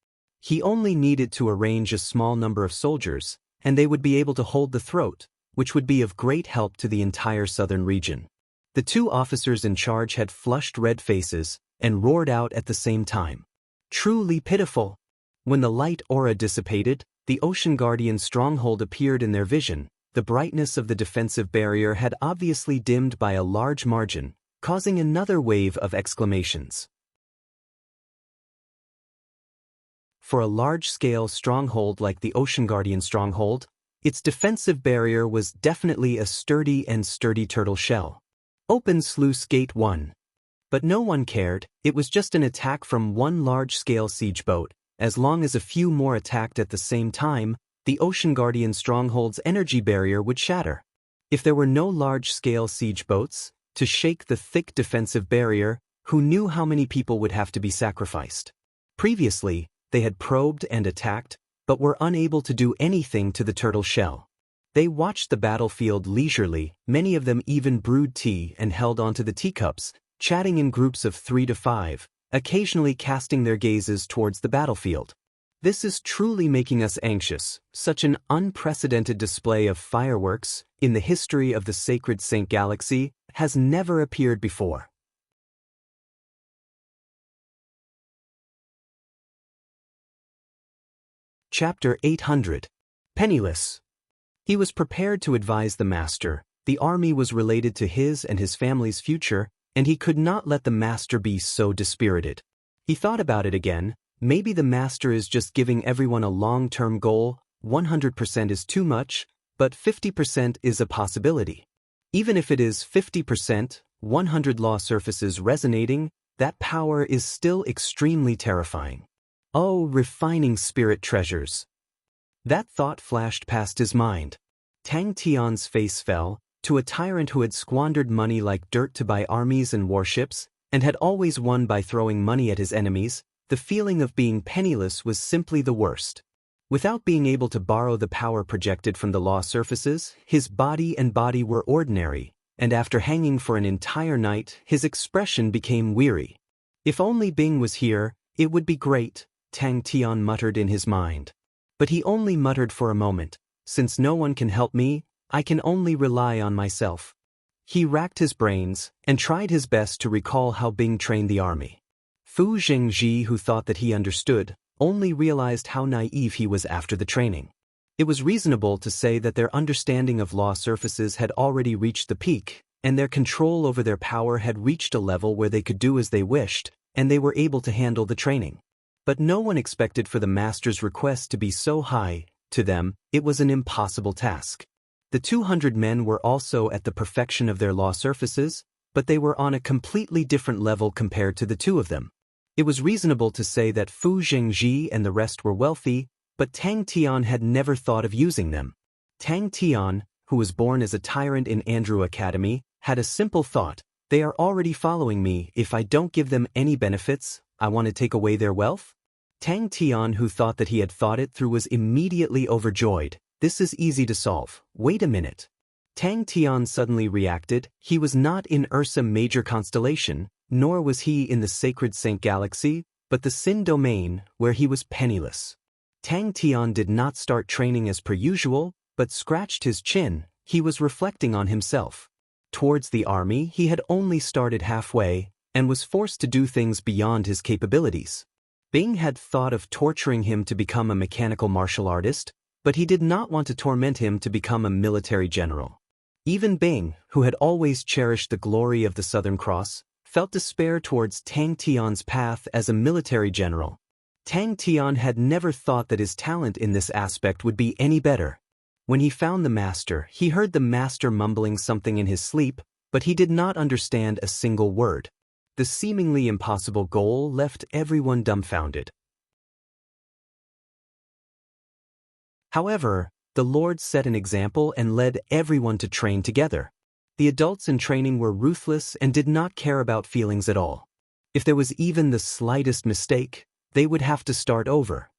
He only needed to arrange a small number of soldiers, and they would be able to hold the throat, which would be of great help to the entire southern region. The two officers in charge had flushed red faces and roared out at the same time. Truly pitiful! When the light aura dissipated, the Ocean Guardian stronghold appeared in their vision. The brightness of the defensive barrier had obviously dimmed by a large margin, causing another wave of exclamations. For a large-scale stronghold like the Ocean Guardian stronghold, its defensive barrier was definitely a sturdy turtle shell. Open Sluice Gate 1. But no one cared. It was just an attack from one large-scale siege boat. As long as a few more attacked at the same time, the Ocean Guardian stronghold's energy barrier would shatter. If there were no large-scale siege boats to shake the thick defensive barrier, who knew how many people would have to be sacrificed? Previously, they had probed and attacked, but were unable to do anything to the turtle shell. They watched the battlefield leisurely. Many of them even brewed tea and held onto the teacups, chatting in groups of 3 to 5, occasionally casting their gazes towards the battlefield. This is truly making us anxious. Such an unprecedented display of fireworks in the history of the Sacred Saint Galaxy has never appeared before. Chapter 800. Penniless. He was prepared to advise the master. The army was related to his and his family's future, and he could not let the master be so dispirited. He thought about it again. Maybe the master is just giving everyone a long-term goal. 100% is too much, but 50% is a possibility. Even if it is 50%, 100 law surfaces resonating, that power is still extremely terrifying. Oh, refining spirit treasures. That thought flashed past his mind. Tang Tian's face fell. To a tyrant who had squandered money like dirt to buy armies and warships, and had always won by throwing money at his enemies, the feeling of being penniless was simply the worst. Without being able to borrow the power projected from the law surfaces, his body were ordinary, and after hanging for an entire night, his expression became weary. If only Bing was here, it would be great, Tang Tian muttered in his mind. But he only muttered for a moment. Since no one can help me, I can only rely on myself. He racked his brains and tried his best to recall how Bing trained the army. Fu Zhengji, who thought that he understood, only realized how naive he was after the training. It was reasonable to say that their understanding of law surfaces had already reached the peak, and their control over their power had reached a level where they could do as they wished, and they were able to handle the training. But no one expected for the master's request to be so high. To them, it was an impossible task. The 200 men were also at the perfection of their law surfaces, but they were on a completely different level compared to the two of them. It was reasonable to say that Fu Zhengji and the rest were wealthy, but Tang Tian had never thought of using them. Tang Tian, who was born as a tyrant in Andrew Academy, had a simple thought: they are already following me. If I don't give them any benefits, I want to take away their wealth? Tang Tian, who thought that he had thought it through, was immediately overjoyed. This is easy to solve. Wait a minute. Tang Tian suddenly reacted. He was not in Ursa Major constellation, nor was he in the Sacred Saint Galaxy, but the Sin domain, where he was penniless. Tang Tian did not start training as per usual, but scratched his chin. he was reflecting on himself. Towards the army, he had only started halfway and was forced to do things beyond his capabilities. Bing had thought of torturing him to become a mechanical martial artist, but he did not want to torment him to become a military general. Even Bing, who had always cherished the glory of the Southern Cross, felt despair towards Tang Tian's path as a military general. Tang Tian had never thought that his talent in this aspect would be any better. When he found the master, he heard the master mumbling something in his sleep, but he did not understand a single word. The seemingly impossible goal left everyone dumbfounded. However, the Lord set an example and led everyone to train together. The adults in training were ruthless and did not care about feelings at all. If there was even the slightest mistake, they would have to start over,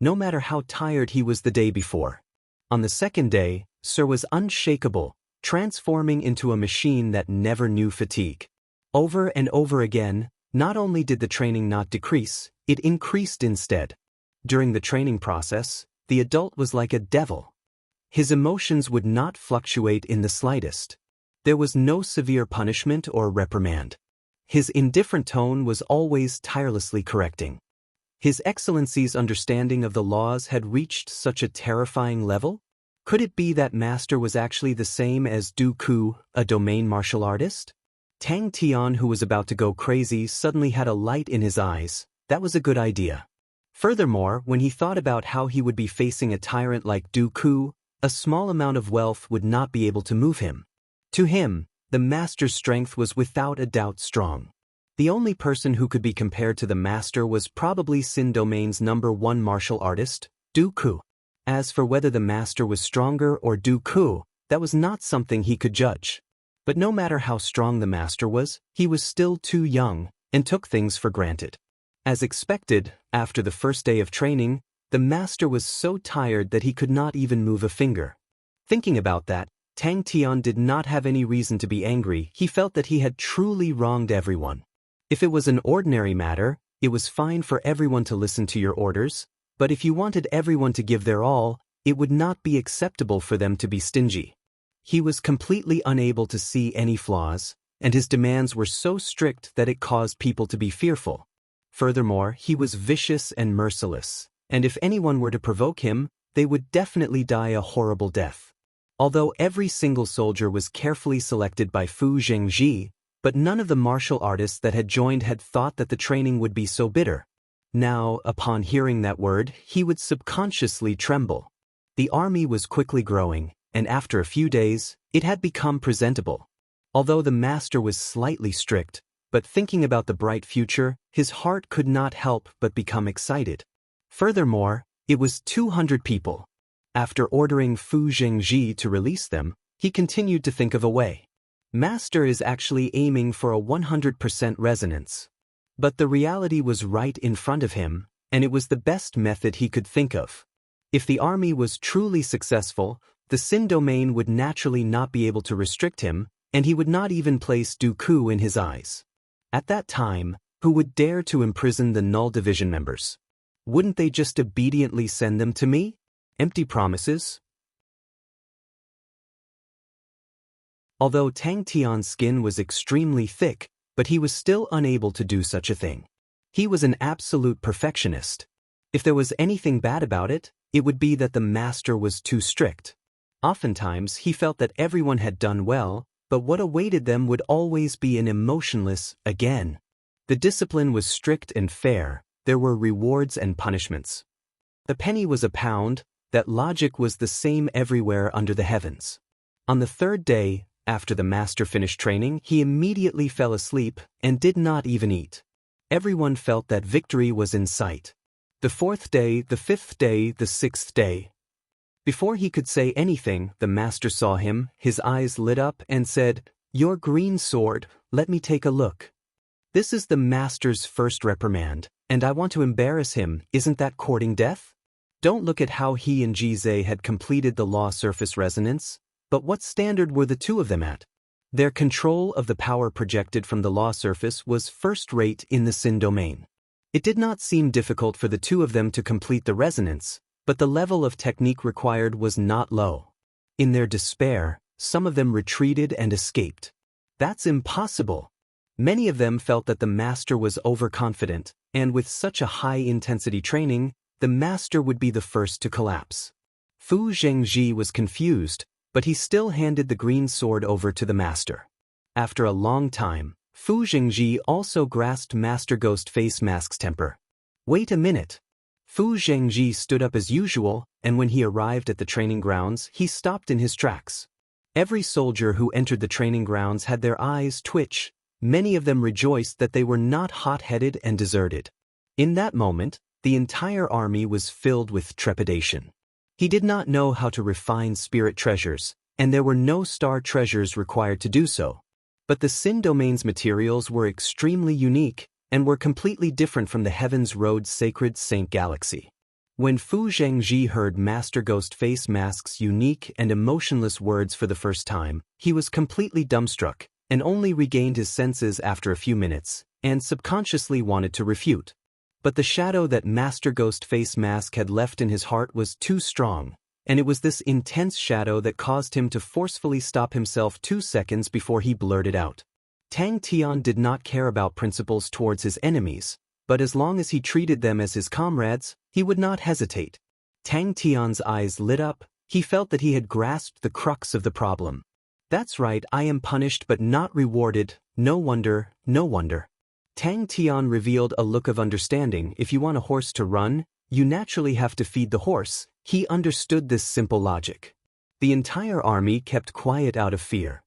no matter how tired he was the day before. On the second day, Sir was unshakable, transforming into a machine that never knew fatigue. Over and over again, not only did the training not decrease, it increased instead. During the training process, the adult was like a devil. His emotions would not fluctuate in the slightest. There was no severe punishment or reprimand. His indifferent tone was always tirelessly correcting. His Excellency's understanding of the laws had reached such a terrifying level? Could it be that Master was actually the same as Du Ku, a domain martial artist? Tang Tian, who was about to go crazy, suddenly had a light in his eyes. That was a good idea. Furthermore, when he thought about how he would be facing a tyrant like Du Ku, a small amount of wealth would not be able to move him. To him, the Master's strength was without a doubt strong. The only person who could be compared to the Master was probably Sin Domain's #1 martial artist, Du Ku. As for whether the Master was stronger or Du Ku, that was not something he could judge. But no matter how strong the Master was, he was still too young and took things for granted. As expected, after the first day of training, the Master was so tired that he could not even move a finger. Thinking about that, Tang Tian did not have any reason to be angry. He felt that he had truly wronged everyone. If it was an ordinary matter, it was fine for everyone to listen to your orders, but if you wanted everyone to give their all, it would not be acceptable for them to be stingy. He was completely unable to see any flaws, and his demands were so strict that it caused people to be fearful. Furthermore, he was vicious and merciless, and if anyone were to provoke him, they would definitely die a horrible death. Although every single soldier was carefully selected by Fu Zhengji, but none of the martial artists that had joined had thought that the training would be so bitter. Now, upon hearing that word, he would subconsciously tremble. The army was quickly growing, and after a few days, it had become presentable. Although the Master was slightly strict, but thinking about the bright future, his heart could not help but become excited. Furthermore, it was 200 people. After ordering Fu Zhengji to release them, he continued to think of a way. Master is actually aiming for a 100% resonance. But the reality was right in front of him, and it was the best method he could think of. If the army was truly successful, the Sin domain would naturally not be able to restrict him, and he would not even place Du Ku in his eyes. At that time, who would dare to imprison the Null Division members? Wouldn't they just obediently send them to me? Empty promises? Although Tang Tian's skin was extremely thick, but he was still unable to do such a thing. He was an absolute perfectionist. If there was anything bad about it, it would be that the Master was too strict. Oftentimes, he felt that everyone had done well, but what awaited them would always be an emotionless again. The discipline was strict and fair. There were rewards and punishments. The penny was a pound. That logic was the same everywhere under the heavens. On the third day, after the Master finished training, he immediately fell asleep and did not even eat. Everyone felt that victory was in sight. The fourth day, the fifth day, the sixth day. Before he could say anything, the Master saw him, his eyes lit up, and said, "Your green sword, let me take a look." This is the Master's first reprimand, and I want to embarrass him. Isn't that courting death? Don't look at how he and Jize had completed the law surface resonance. But what standard were the two of them at? Their control of the power projected from the law surface was first-rate in the Sin domain. It did not seem difficult for the two of them to complete the resonance, but the level of technique required was not low. In their despair, some of them retreated and escaped. That's impossible. Many of them felt that the master was overconfident, and with such a high-intensity training, the master would be the first to collapse. Fu Zhengji was confused, but he still handed the green sword over to the master. After a long time, Fu Zhengji also grasped Master Ghost Face Mask's temper. Wait a minute. Fu Zhengji stood up as usual, and when he arrived at the training grounds, he stopped in his tracks. Every soldier who entered the training grounds had their eyes twitch. Many of them rejoiced that they were not hot-headed and deserted. In that moment, the entire army was filled with trepidation. He did not know how to refine spirit treasures, and there were no star treasures required to do so. But the Sin Domain's materials were extremely unique and were completely different from the Heaven's Road's sacred Saint Galaxy. When Fu Zhengji heard Master Ghost Face Mask's unique and emotionless words for the first time, he was completely dumbstruck and only regained his senses after a few minutes, and subconsciously wanted to refute. But the shadow that Master Ghost Face Mask had left in his heart was too strong, and it was this intense shadow that caused him to forcefully stop himself 2 seconds before he blurted out. Tang Tian did not care about principles towards his enemies, but as long as he treated them as his comrades, he would not hesitate. Tang Tian's eyes lit up. He felt that he had grasped the crux of the problem. That's right, I am punished but not rewarded. No wonder, no wonder. Tang Tian revealed a look of understanding. If you want a horse to run, you naturally have to feed the horse. He understood this simple logic. The entire army kept quiet out of fear.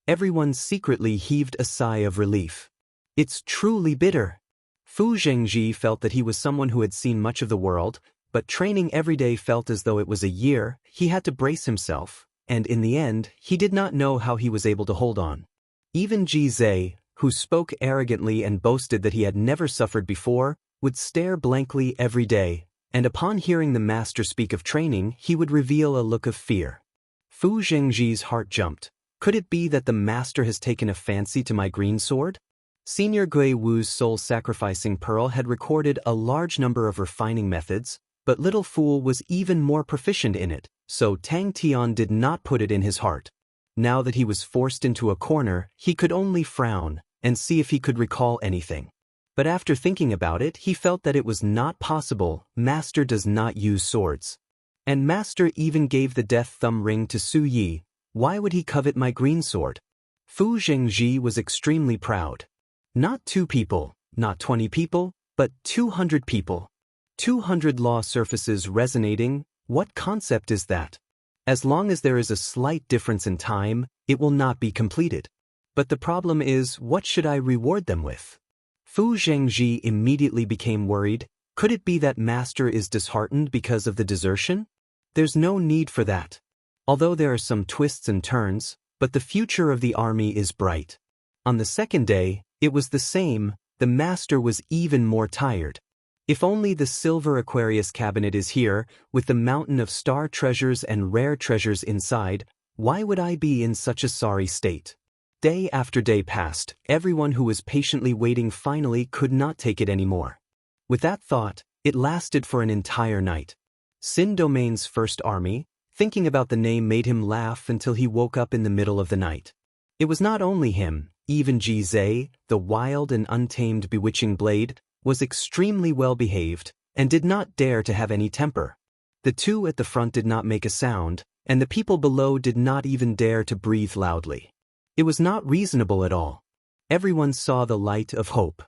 Everyone secretly heaved a sigh of relief. It's truly bitter. Fu Zhengji felt that he was someone who had seen much of the world, but training every day felt as though it was a year. He had to brace himself, and in the end, he did not know how he was able to hold on. Even Ji Zhe, who spoke arrogantly and boasted that he had never suffered before, would stare blankly every day, and upon hearing the master speak of training, he would reveal a look of fear. Fu Zhengji's heart jumped. Could it be that the master has taken a fancy to my green sword? Senior Gui Wu's soul-sacrificing pearl had recorded a large number of refining methods, but Little Fool was even more proficient in it, so Tang Tian did not put it in his heart. Now that he was forced into a corner, he could only frown and see if he could recall anything. But after thinking about it, he felt that it was not possible. Master does not use swords. And Master even gave the death thumb ring to Su Yi. Why would he covet my green sword? Fu Zhengji was extremely proud. Not 2 people, not 20 people, but 200 people. 200 law surfaces resonating. What concept is that? As long as there is a slight difference in time, it will not be completed. But the problem is, what should I reward them with? Fu Zhengji immediately became worried. Could it be that Master is disheartened because of the desertion? There's no need for that. Although there are some twists and turns, but the future of the army is bright. On the second day, it was the same. The Master was even more tired. If only the silver Aquarius cabinet is here, with the mountain of star treasures and rare treasures inside, why would I be in such a sorry state? Day after day passed. Everyone who was patiently waiting finally could not take it anymore. With that thought, it lasted for an entire night. Sin Domain's first army, thinking about the name made him laugh until he woke up in the middle of the night. It was not only him, even Ji Zhe, the wild and untamed bewitching blade, was extremely well behaved, and did not dare to have any temper. The 2 at the front did not make a sound, and the people below did not even dare to breathe loudly. It was not reasonable at all. Everyone saw the light of hope.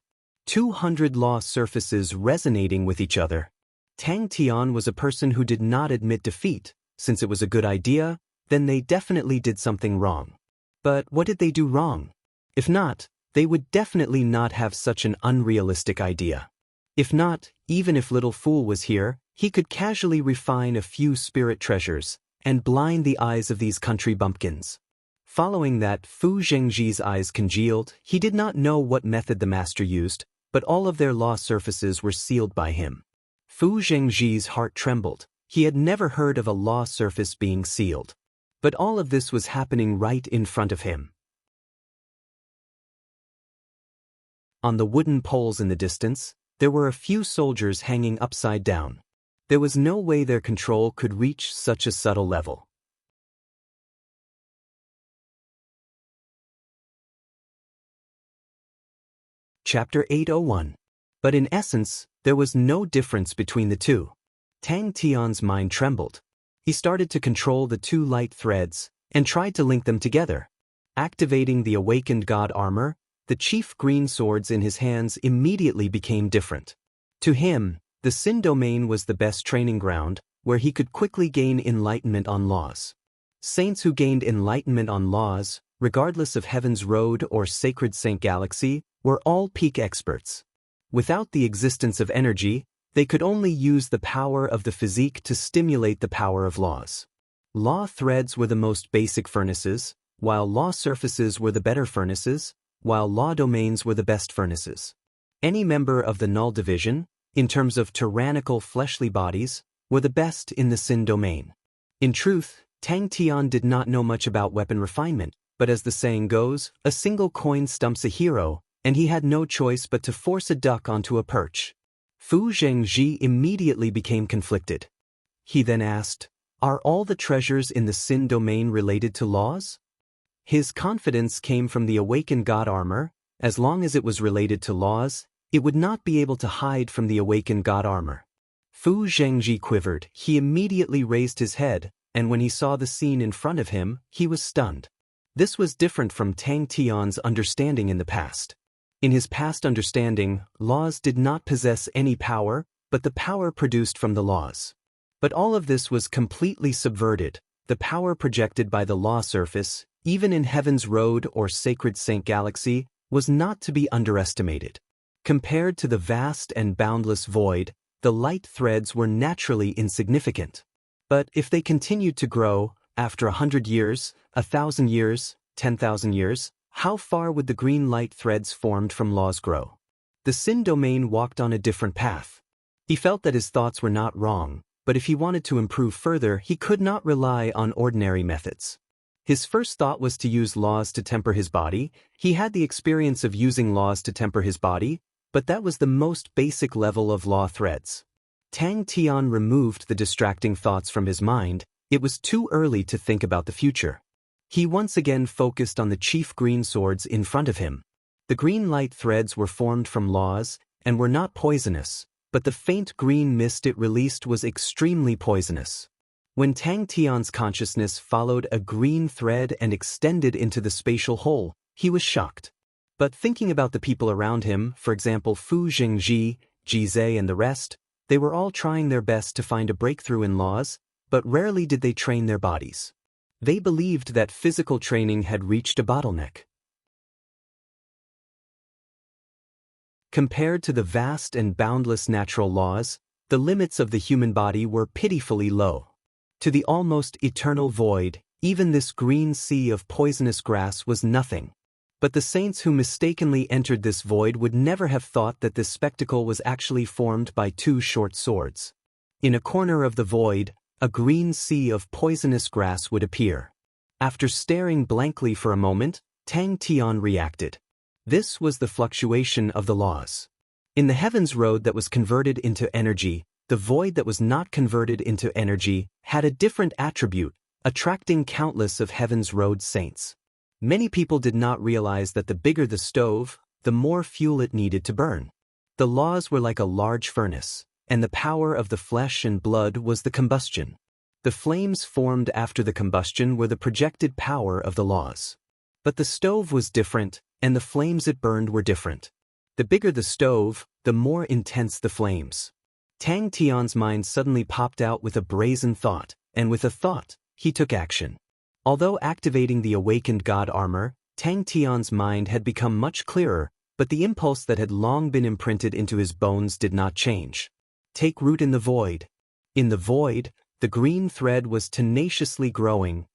200 law surfaces resonating with each other. Tang Tian was a person who did not admit defeat. Since it was a good idea, then they definitely did something wrong. But what did they do wrong? If not, they would definitely not have such an unrealistic idea. If not, even if Little Fool was here, he could casually refine a few spirit treasures and blind the eyes of these country bumpkins. Following that, Fu Zhengji's eyes congealed. He did not know what method the master used, but all of their law surfaces were sealed by him. Fu Zhengji's heart trembled. He had never heard of a law surface being sealed. But all of this was happening right in front of him. On the wooden poles in the distance, there were a few soldiers hanging upside down. There was no way their control could reach such a subtle level. Chapter 801. But in essence, there was no difference between the two. Tang Tian's mind trembled. He started to control the two light threads and tried to link them together. Activating the awakened god armor, the chief green swords in his hands immediately became different. To him, the Sin domain was the best training ground, where he could quickly gain enlightenment on laws. Saints who gained enlightenment on laws, regardless of Heaven's Road or Sacred Saint Galaxy, were all peak experts. Without the existence of energy, they could only use the power of the physique to stimulate the power of laws. Law threads were the most basic furnaces, while law surfaces were the better furnaces, while law domains were the best furnaces. Any member of the Null division, in terms of tyrannical fleshly bodies, were the best in the Sin domain. In truth, Tang Tian did not know much about weapon refinement, but as the saying goes, a single coin stumps a hero, and he had no choice but to force a duck onto a perch. Fu Zhengji immediately became conflicted. He then asked, "Are all the treasures in the Sin domain related to laws?" His confidence came from the awakened god armor. As long as it was related to laws, it would not be able to hide from the awakened god armor. Fu Zhengji quivered. He immediately raised his head, and when he saw the scene in front of him, he was stunned. This was different from Tang Tian's understanding in the past. In his past understanding, laws did not possess any power, but the power produced from the laws. But all of this was completely subverted. The power projected by the law surface, even in Heaven's Road or Sacred Saint Galaxy, was not to be underestimated. Compared to the vast and boundless void, the light threads were naturally insignificant. But if they continued to grow, after 100 years, 1,000 years, 10,000 years, how far would the green light threads formed from laws grow? The Sin domain walked on a different path. He felt that his thoughts were not wrong, but if he wanted to improve further, he could not rely on ordinary methods. His first thought was to use laws to temper his body. He had the experience of using laws to temper his body, but that was the most basic level of law threads. Tang Tian removed the distracting thoughts from his mind. It was too early to think about the future. He once again focused on the chief green swords in front of him. The green light threads were formed from laws, and were not poisonous, but the faint green mist it released was extremely poisonous. When Tang Tian's consciousness followed a green thread and extended into the spatial hole, he was shocked. But thinking about the people around him, for example Fu Zhengji, Jizai and the rest, they were all trying their best to find a breakthrough in laws, but rarely did they train their bodies. They believed that physical training had reached a bottleneck. Compared to the vast and boundless natural laws, the limits of the human body were pitifully low. To the almost eternal void, even this green sea of poisonous grass was nothing. But the saints who mistakenly entered this void would never have thought that this spectacle was actually formed by two short swords. In a corner of the void, a green sea of poisonous grass would appear. After staring blankly for a moment, Tang Tian reacted. This was the fluctuation of the laws. In the Heaven's Road that was converted into energy, the void that was not converted into energy had a different attribute, attracting countless of Heaven's Road saints. Many people did not realize that the bigger the stove, the more fuel it needed to burn. The laws were like a large furnace, and the power of the flesh and blood was the combustion. The flames formed after the combustion were the projected power of the laws. But the stove was different, and the flames it burned were different. The bigger the stove, the more intense the flames. Tang Tian's mind suddenly popped out with a brazen thought, and with a thought, he took action. Although activating the awakened god armor, Tang Tian's mind had become much clearer, but the impulse that had long been imprinted into his bones did not change. Take root in the void. In the void, the green thread was tenaciously growing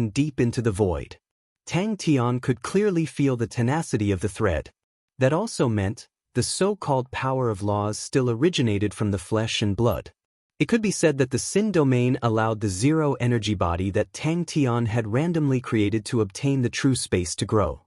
deep into the void. Tang Tian could clearly feel the tenacity of the thread. That also meant the so-called power of laws still originated from the flesh and blood. It could be said that the Sin domain allowed the zero-energy body that Tang Tian had randomly created to obtain the true space to grow.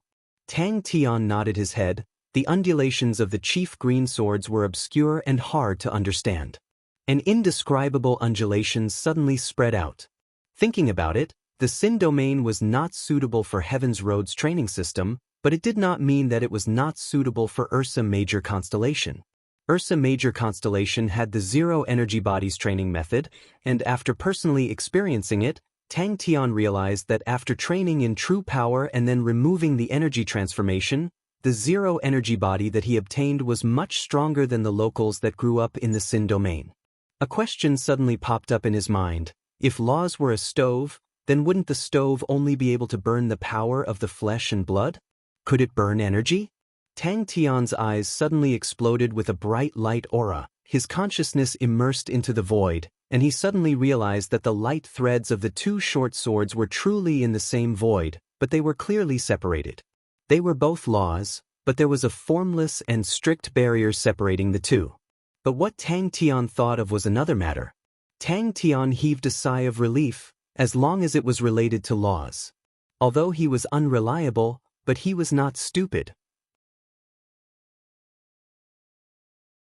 Tang Tian nodded his head. The undulations of the chief green swords were obscure and hard to understand. and indescribable undulations suddenly spread out. Thinking about it, the Sin domain was not suitable for Heaven's Road's training system, but it did not mean that it was not suitable for Ursa Major Constellation. Ursa Major Constellation had the Zero Energy Bodies training method, and after personally experiencing it, Tang Tian realized that after training in true power and then removing the energy transformation, the Zero Energy Body that he obtained was much stronger than the locals that grew up in the Sin domain. A question suddenly popped up in his mind. If laws were a stove, then wouldn't the stove only be able to burn the power of the flesh and blood? Could it burn energy? Tang Tian's eyes suddenly exploded with a bright light aura, his consciousness immersed into the void, and he suddenly realized that the light threads of the two short swords were truly in the same void, but they were clearly separated. They were both laws, but there was a formless and strict barrier separating the two. But what Tang Tian thought of was another matter. Tang Tian heaved a sigh of relief, as long as it was related to laws. Although he was unreliable, but he was not stupid.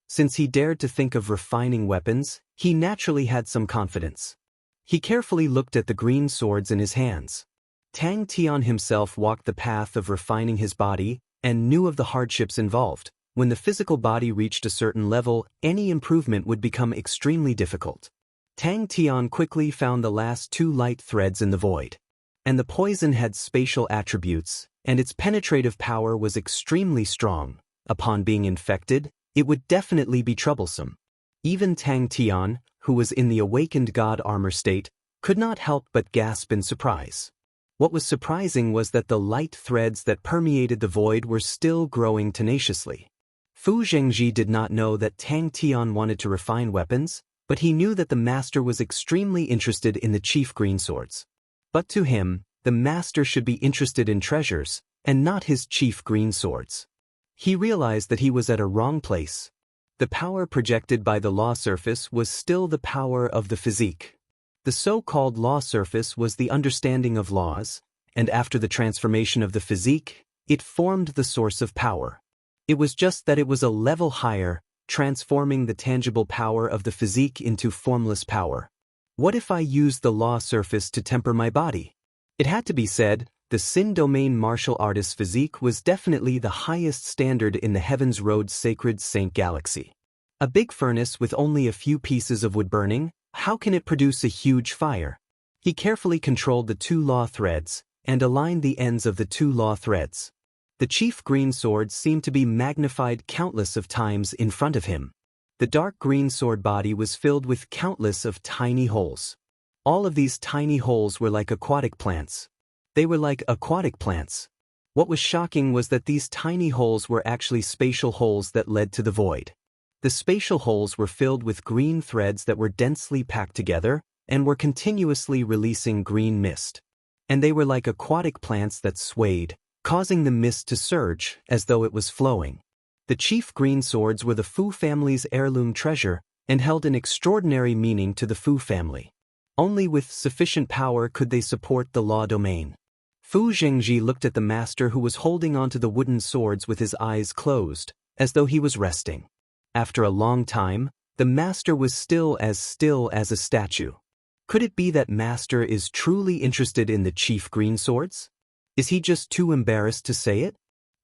Since he dared to think of refining weapons, he naturally had some confidence. He carefully looked at the green swords in his hands. Tang Tian himself walked the path of refining his body and knew of the hardships involved. When the physical body reached a certain level, any improvement would become extremely difficult. Tang Tian quickly found the last two light threads in the void. And the poison had spatial attributes, and its penetrative power was extremely strong. Upon being infected, it would definitely be troublesome. Even Tang Tian, who was in the awakened god armor state, could not help but gasp in surprise. What was surprising was that the light threads that permeated the void were still growing tenaciously. Fu Zhengji did not know that Tang Tian wanted to refine weapons, but he knew that the master was extremely interested in the chief green swords. But to him, the master should be interested in treasures, and not his chief green swords. He realized that he was at a wrong place. The power projected by the law surface was still the power of the physique. The so-called law surface was the understanding of laws, and after the transformation of the physique, it formed the source of power. It was just that it was a level higher, transforming the tangible power of the physique into formless power. What if I used the law surface to temper my body? It had to be said, the Sin domain martial artist's physique was definitely the highest standard in the Heaven's Road sacred Saint Galaxy. A big furnace with only a few pieces of wood burning, how can it produce a huge fire? He carefully controlled the two law threads, and aligned the ends of the two law threads. The chief green sword seemed to be magnified countless of times in front of him. The dark green sword body was filled with countless of tiny holes. All of these tiny holes were like aquatic plants. They were like aquatic plants. What was shocking was that these tiny holes were actually spatial holes that led to the void. The spatial holes were filled with green threads that were densely packed together and were continuously releasing green mist. And they were like aquatic plants that swayed, causing the mist to surge as though it was flowing. The chief green swords were the Fu family's heirloom treasure and held an extraordinary meaning to the Fu family. Only with sufficient power could they support the law domain. Fu Zhengji looked at the master who was holding onto the wooden swords with his eyes closed, as though he was resting. After a long time, the master was still as a statue. Could it be that master is truly interested in the chief green swords? Is he just too embarrassed to say it?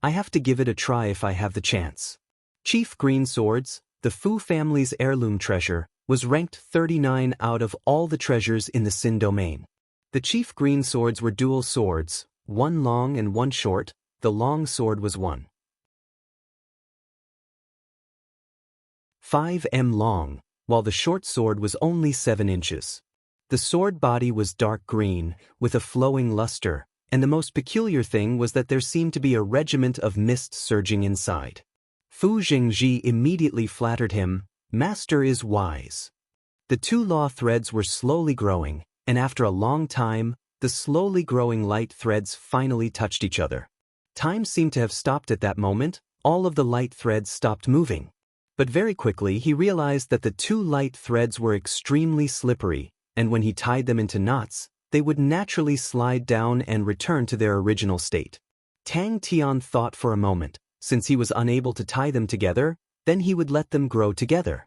I have to give it a try if I have the chance. Chief green swords, the Fu family's heirloom treasure, was ranked 39 out of all the treasures in the Sin domain. The chief green swords were dual swords, one long and one short. The long sword was 1.5 m long, while the short sword was only 7 inches. The sword body was dark green, with a flowing luster, and the most peculiar thing was that there seemed to be a regiment of mist surging inside. Fu Zhengji immediately flattered him, "Master is wise." The two law threads were slowly growing, and after a long time, the slowly growing light threads finally touched each other. Time seemed to have stopped at that moment. All of the light threads stopped moving. But very quickly he realized that the two light threads were extremely slippery, and when he tied them into knots, they would naturally slide down and return to their original state. Tang Tian thought for a moment. Since he was unable to tie them together, then he would let them grow together.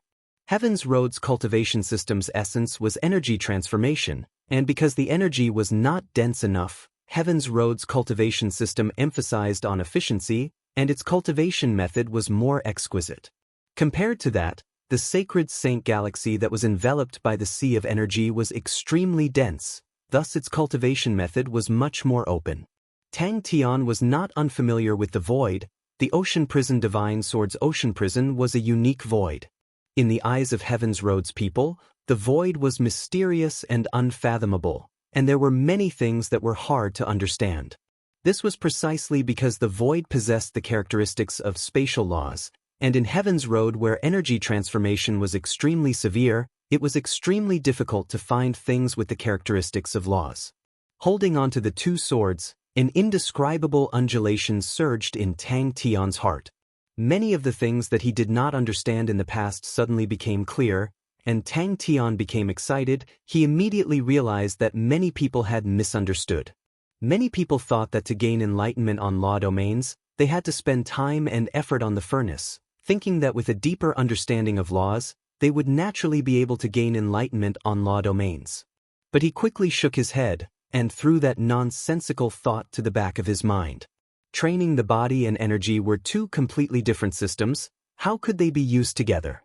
Heaven's Road's cultivation system's essence was energy transformation, and because the energy was not dense enough, Heaven's Road's cultivation system emphasized on efficiency, and its cultivation method was more exquisite. Compared to that, the sacred Saint Galaxy that was enveloped by the sea of energy was extremely dense, thus its cultivation method was much more open. Tang Tian was not unfamiliar with the void. The Ocean Prison Divine Sword's Ocean Prison was a unique void. In the eyes of Heaven's Road's people, the void was mysterious and unfathomable, and there were many things that were hard to understand. This was precisely because the void possessed the characteristics of spatial laws, and in Heaven's Road where energy transformation was extremely severe, it was extremely difficult to find things with the characteristics of laws. Holding onto the two swords, an indescribable undulation surged in Tang Tian's heart. Many of the things that he did not understand in the past suddenly became clear, and Tang Tian became excited. He immediately realized that many people had misunderstood. Many people thought that to gain enlightenment on law domains, they had to spend time and effort on the furnace, thinking that with a deeper understanding of laws, they would naturally be able to gain enlightenment on law domains. But he quickly shook his head, and threw that nonsensical thought to the back of his mind. Training the body and energy were two completely different systems. How could they be used together?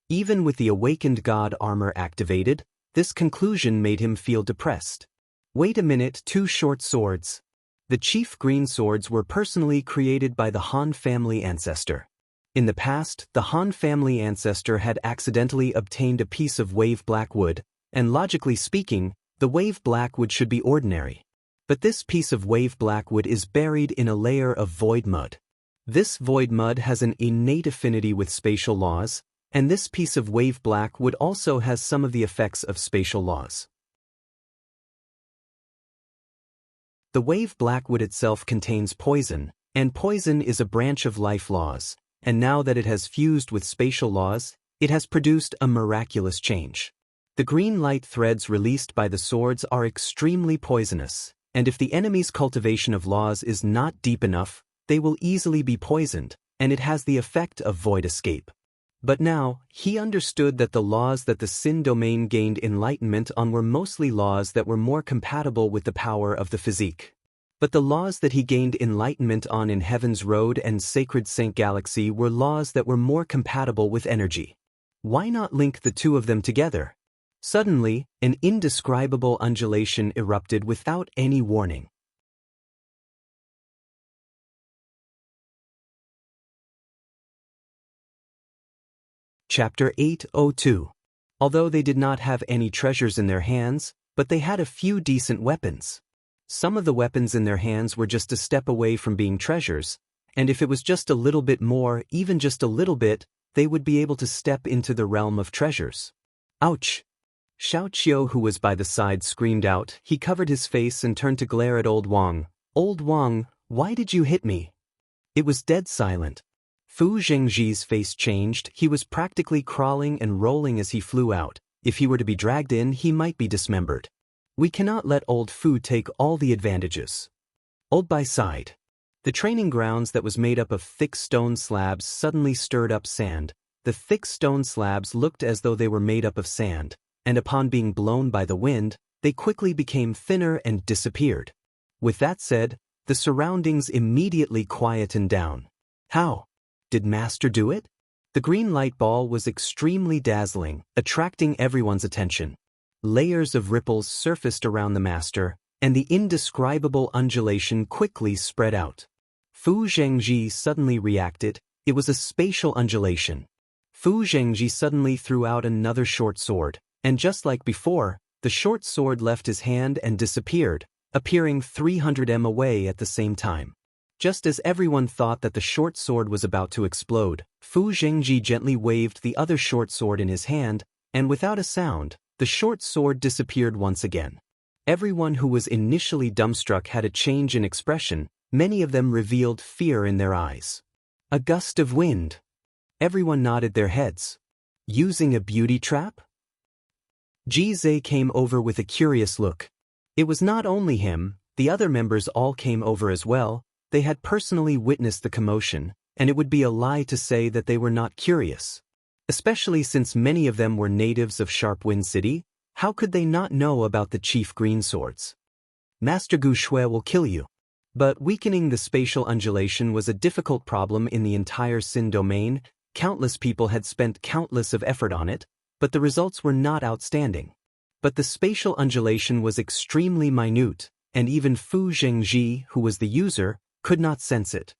Even with the awakened god armor activated, this conclusion made him feel depressed. Wait a minute, two short swords. The chief green swords were personally created by the Han family ancestor. In the past, the Han family ancestor had accidentally obtained a piece of wave black wood, and logically speaking, the wave black wood should be ordinary. But this piece of wave black wood is buried in a layer of void mud. This void mud has an innate affinity with spatial laws, and this piece of wave black wood also has some of the effects of spatial laws. The wave black wood itself contains poison, and poison is a branch of life laws, and now that it has fused with spatial laws, it has produced a miraculous change. The green light threads released by the swords are extremely poisonous, and if the enemy's cultivation of laws is not deep enough, they will easily be poisoned, and it has the effect of void escape. But now, he understood that the laws that the Sin domain gained enlightenment on were mostly laws that were more compatible with the power of the physique. But the laws that he gained enlightenment on in Heaven's Road and Sacred Saint Galaxy were laws that were more compatible with energy. Why not link the two of them together? Suddenly, an indescribable undulation erupted without any warning. Chapter 802. Although they did not have any treasures in their hands, but they had a few decent weapons. Some of the weapons in their hands were just a step away from being treasures, and if it was just a little bit more, even just a little bit, they would be able to step into the realm of treasures. Ouch! Xiaoqiu, who was by the side, screamed out. He covered his face and turned to glare at Old Wang. Old Wang, why did you hit me? It was dead silent. Fu Zhengji's face changed. He was practically crawling and rolling as he flew out. If he were to be dragged in, he might be dismembered. We cannot let old Fu take all the advantages. Old Bai sighed. The training grounds that was made up of thick stone slabs suddenly stirred up sand. The thick stone slabs looked as though they were made up of sand, and upon being blown by the wind, they quickly became thinner and disappeared. With that said, the surroundings immediately quietened down. How? Did Master do it? The green light ball was extremely dazzling, attracting everyone's attention. Layers of ripples surfaced around the Master, and the indescribable undulation quickly spread out. Fu Zhengji suddenly reacted. It was a spatial undulation. Fu Zhengji suddenly threw out another short sword, and just like before, the short sword left his hand and disappeared, appearing 300 m away at the same time. Just as everyone thought that the short sword was about to explode, Fu Zhengji gently waved the other short sword in his hand, and without a sound, the short sword disappeared once again. Everyone who was initially dumbstruck had a change in expression. Many of them revealed fear in their eyes. A gust of wind. Everyone nodded their heads. Using a beauty trap? Ji Zhe came over with a curious look. It was not only him, the other members all came over as well. They had personally witnessed the commotion, and it would be a lie to say that they were not curious. Especially since many of them were natives of Sharpwind City, how could they not know about the Chief Green Swords? Master Gu Shui will kill you. But weakening the spatial undulation was a difficult problem in the entire Sin domain. Countless people had spent countless of effort on it, but the results were not outstanding. But the spatial undulation was extremely minute, and even Fu Zhengji, who was the user, could not sense it.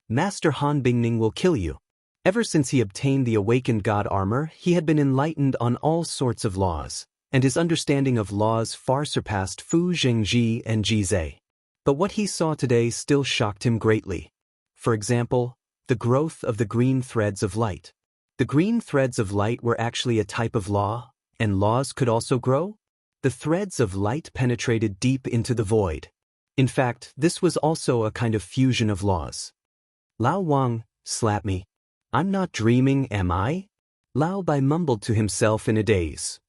Master Han Bingning will kill you. Ever since he obtained the awakened god armor, he had been enlightened on all sorts of laws, and his understanding of laws far surpassed Fu Zhengji and Jizai. But what he saw today still shocked him greatly. For example, the growth of the green threads of light. The green threads of light were actually a type of law, and laws could also grow? The threads of light penetrated deep into the void. In fact, this was also a kind of fusion of laws. Lao Wang, slap me. I'm not dreaming, am I? Lao Bai mumbled to himself in a daze.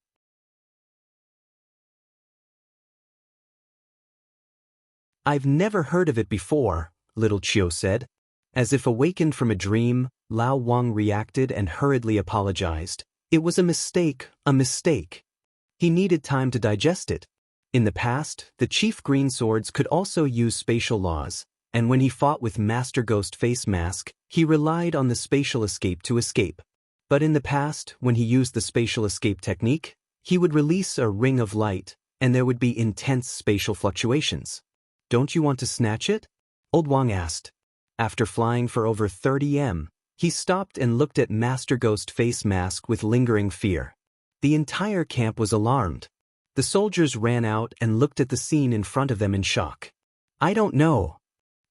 I've never heard of it before, little Chiu said. As if awakened from a dream, Lao Wang reacted and hurriedly apologized. It was a mistake, a mistake. He needed time to digest it. In the past, the Chief Green Swords could also use spatial laws, and when he fought with Master Ghost Face Mask, he relied on the spatial escape to escape. But in the past, when he used the spatial escape technique, he would release a ring of light, and there would be intense spatial fluctuations. Don't you want to snatch it? Old Wang asked. After flying for over 30 m, he stopped and looked at Master Ghost Face Mask with lingering fear. The entire camp was alarmed. The soldiers ran out and looked at the scene in front of them in shock. I don't know.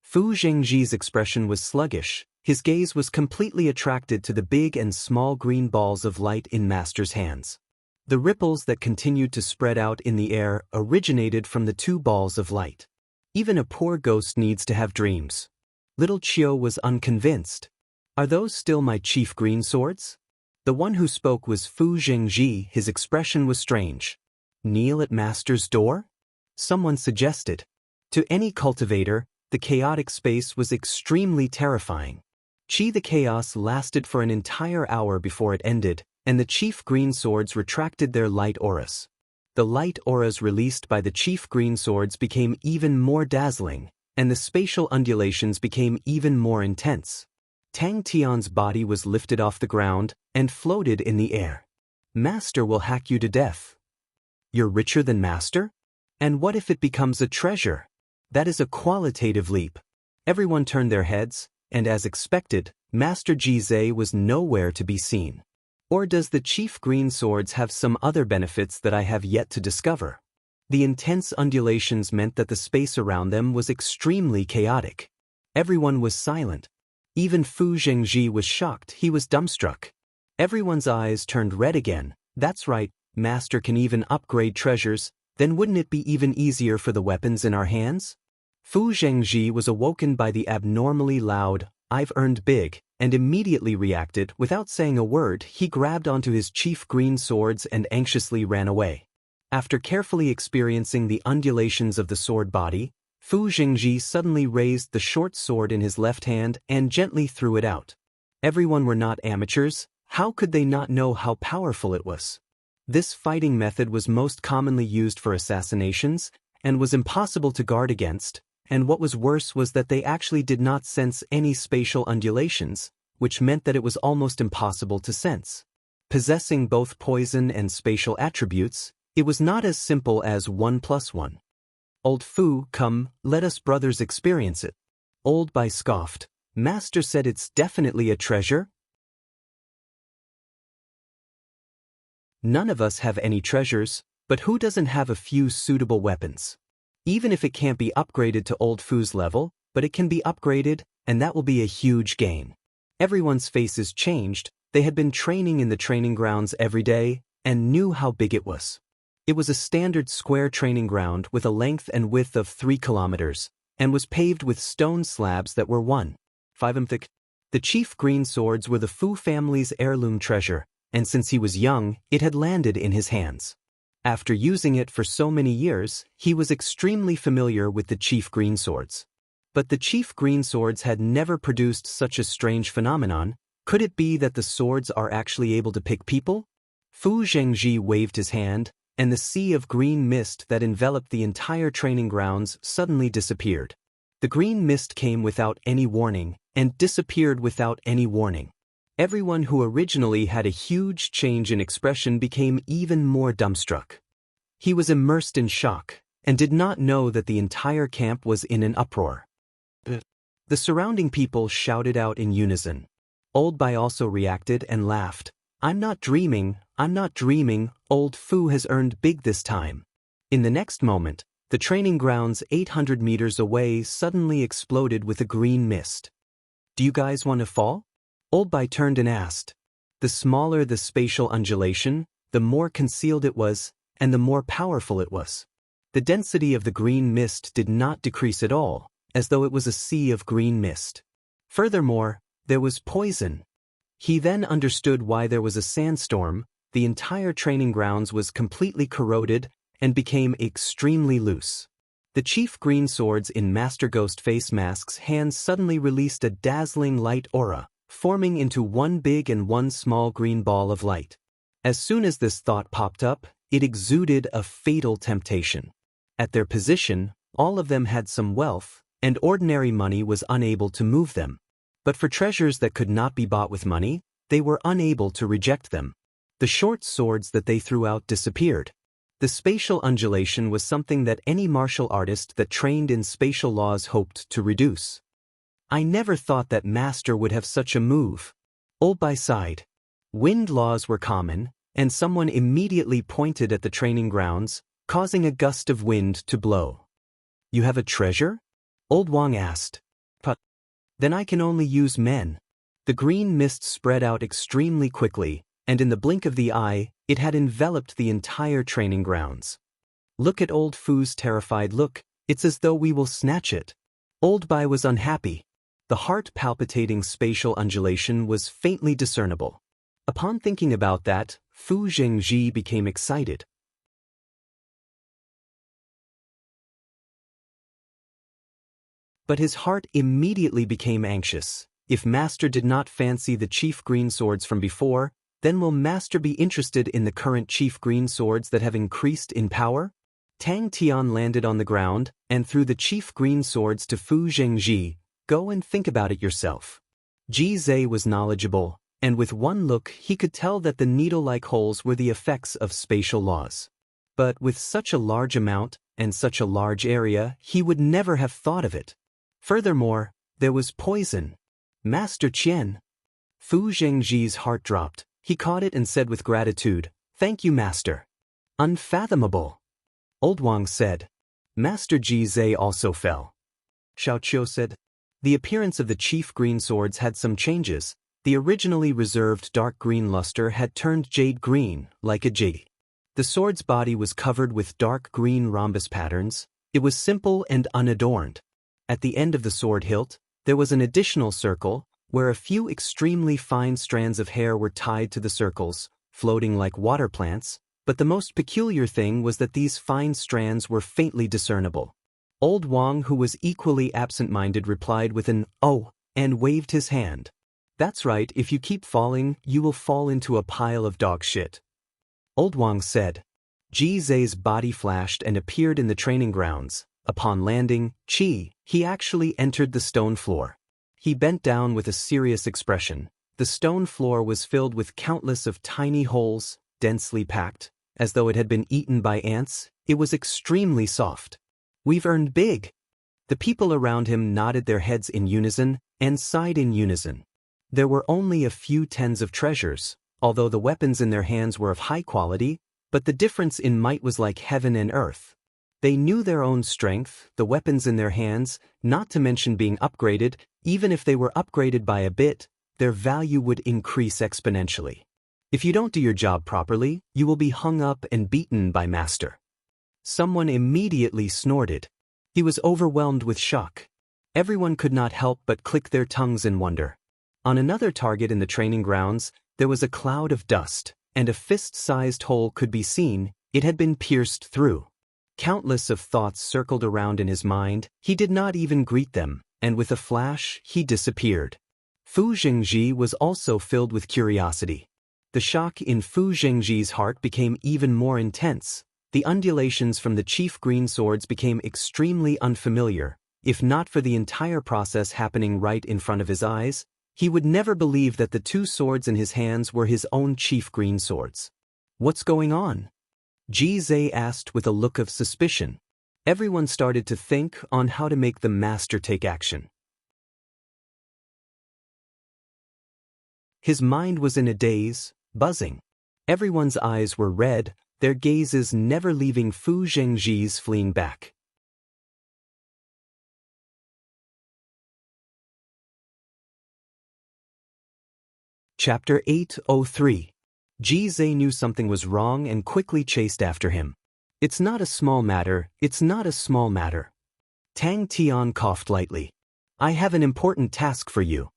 Fu Zhengji's expression was sluggish. His gaze was completely attracted to the big and small green balls of light in Master's hands. The ripples that continued to spread out in the air originated from the two balls of light. Even a poor ghost needs to have dreams. Little Chiu was unconvinced. Are those still my Chief Green Swords? The one who spoke was Fu Zhengji. His expression was strange. Kneel at Master's door? Someone suggested. To any cultivator, the chaotic space was extremely terrifying. The chaos lasted for an entire hour before it ended, and the Chief Green Swords retracted their light auras. The light auras released by the Chief Green Swords became even more dazzling, and the spatial undulations became even more intense. Tang Tian's body was lifted off the ground and floated in the air. Master will hack you to death. You're richer than Master? And what if it becomes a treasure? That is a qualitative leap. Everyone turned their heads, and as expected, Master Jizai was nowhere to be seen. Or does the Chief Green Swords have some other benefits that I have yet to discover? The intense undulations meant that the space around them was extremely chaotic. Everyone was silent. Even Fu Zhengji was shocked. He was dumbstruck. Everyone's eyes turned red again. That's right, Master can even upgrade treasures. Then wouldn't it be even easier for the weapons in our hands? Fu Zhengji was awoken by the abnormally loud, "I've earned big," and immediately reacted. Without saying a word, he grabbed onto his Chief Green Swords and anxiously ran away. After carefully experiencing the undulations of the sword body, Fu Zhengji suddenly raised the short sword in his left hand and gently threw it out. Everyone were not amateurs. How could they not know how powerful it was? This fighting method was most commonly used for assassinations and was impossible to guard against, and what was worse was that they actually did not sense any spatial undulations, which meant that it was almost impossible to sense. Possessing both poison and spatial attributes, it was not as simple as 1 + 1. Old Fu, come, let us brothers experience it. Old Bai scoffed. Master said it's definitely a treasure. None of us have any treasures, but who doesn't have a few suitable weapons? Even if it can't be upgraded to Old Fu's level, but it can be upgraded, and that will be a huge gain. Everyone's faces changed. They had been training in the training grounds every day and knew how big it was. It was a standard square training ground with a length and width of 3 kilometers, and was paved with stone slabs that were 1.5 m thick. The Chief Green Swords were the Fu family's heirloom treasure, and since he was young, it had landed in his hands. After using it for so many years, he was extremely familiar with the Chief Green Swords. But the Chief Green Swords had never produced such a strange phenomenon. Could it be that the swords are actually able to pick people? Fu Zhengji waved his hand, and the sea of green mist that enveloped the entire training grounds suddenly disappeared. The green mist came without any warning, and disappeared without any warning. Everyone who originally had a huge change in expression became even more dumbstruck. He was immersed in shock, and did not know that the entire camp was in an uproar. The surrounding people shouted out in unison. Old Bai also reacted and laughed. I'm not dreaming, old Fu has earned big this time. In the next moment, the training grounds 800 meters away suddenly exploded with a green mist. Do you guys want to fall? Old Bai turned and asked. The smaller the spatial undulation, the more concealed it was, and the more powerful it was. The density of the green mist did not decrease at all, as though it was a sea of green mist. Furthermore, there was poison. He then understood why there was a sandstorm. The entire training grounds was completely corroded and became extremely loose. The chief green swords in Master Ghost face masks' hands suddenly released a dazzling light aura, forming into one big and one small green ball of light. As soon as this thought popped up, it exuded a fatal temptation. At their position, all of them had some wealth, and ordinary money was unable to move them. But for treasures that could not be bought with money, they were unable to reject them. The short swords that they threw out disappeared. The spatial undulation was something that any martial artist that trained in spatial laws hoped to reduce. I never thought that Master would have such a move. Old Bai sighed. Wind laws were common, and someone immediately pointed at the training grounds, causing a gust of wind to blow. You have a treasure? Old Wang asked. Then I can only use men. The green mist spread out extremely quickly, and in the blink of the eye, it had enveloped the entire training grounds. Look at old Fu's terrified look, it's as though we will snatch it. Old Bai was unhappy. The heart-palpitating spatial undulation was faintly discernible. Upon thinking about that, Fu Zhengji became excited. But his heart immediately became anxious. If Master did not fancy the chief green swords from before, then will Master be interested in the current chief green swords that have increased in power? Tang Tian landed on the ground and threw the chief green swords to Fu Zhengji. Go and think about it yourself. Ji Zhe was knowledgeable, and with one look he could tell that the needle-like holes were the effects of spatial laws. But with such a large amount and such a large area, he would never have thought of it. Furthermore, there was poison. Master Qian. Fu Zhengji's heart dropped. He caught it and said with gratitude, Thank you, Master. Unfathomable. Old Wang said. Master Ji Zhe also fell. Xiao Qiu said. The appearance of the chief green swords had some changes. The originally reserved dark green luster had turned jade green, like a jade. The sword's body was covered with dark green rhombus patterns. It was simple and unadorned. At the end of the sword hilt, there was an additional circle, where a few extremely fine strands of hair were tied to the circles, floating like water plants, but the most peculiar thing was that these fine strands were faintly discernible. Old Wang, who was equally absent-minded, replied with an "Oh," and waved his hand. That's right, if you keep falling, you will fall into a pile of dog shit. Old Wang said. Ji Zhe's body flashed and appeared in the training grounds. Upon landing, he actually entered the stone floor. He bent down with a serious expression. The stone floor was filled with countless of tiny holes, densely packed, as though it had been eaten by ants. It was extremely soft. We've earned big. The people around him nodded their heads in unison and sighed in unison. There were only a few tens of treasures, although the weapons in their hands were of high quality, but the difference in might was like heaven and earth. They knew their own strength, the weapons in their hands, not to mention being upgraded. Even if they were upgraded by a bit, their value would increase exponentially. If you don't do your job properly, you will be hung up and beaten by Master. Someone immediately snorted. He was overwhelmed with shock. Everyone could not help but click their tongues in wonder. On another target in the training grounds, there was a cloud of dust, and a fist-sized hole could be seen. It had been pierced through. Countless of thoughts circled around in his mind. He did not even greet them, and with a flash, he disappeared. Fu Zhengji was also filled with curiosity. The shock in Fu Zhengji's heart became even more intense. The undulations from the chief green swords became extremely unfamiliar. If not for the entire process happening right in front of his eyes, he would never believe that the two swords in his hands were his own chief green swords. What's going on? Ji Zhe asked with a look of suspicion. Everyone started to think on how to make the master take action. His mind was in a daze, buzzing. Everyone's eyes were red, their gazes never leaving Fu Zhengji's fleeing back. Chapter 803. Ji Zhe knew something was wrong and quickly chased after him. It's not a small matter, it's not a small matter. Tang Tian coughed lightly. I have an important task for you.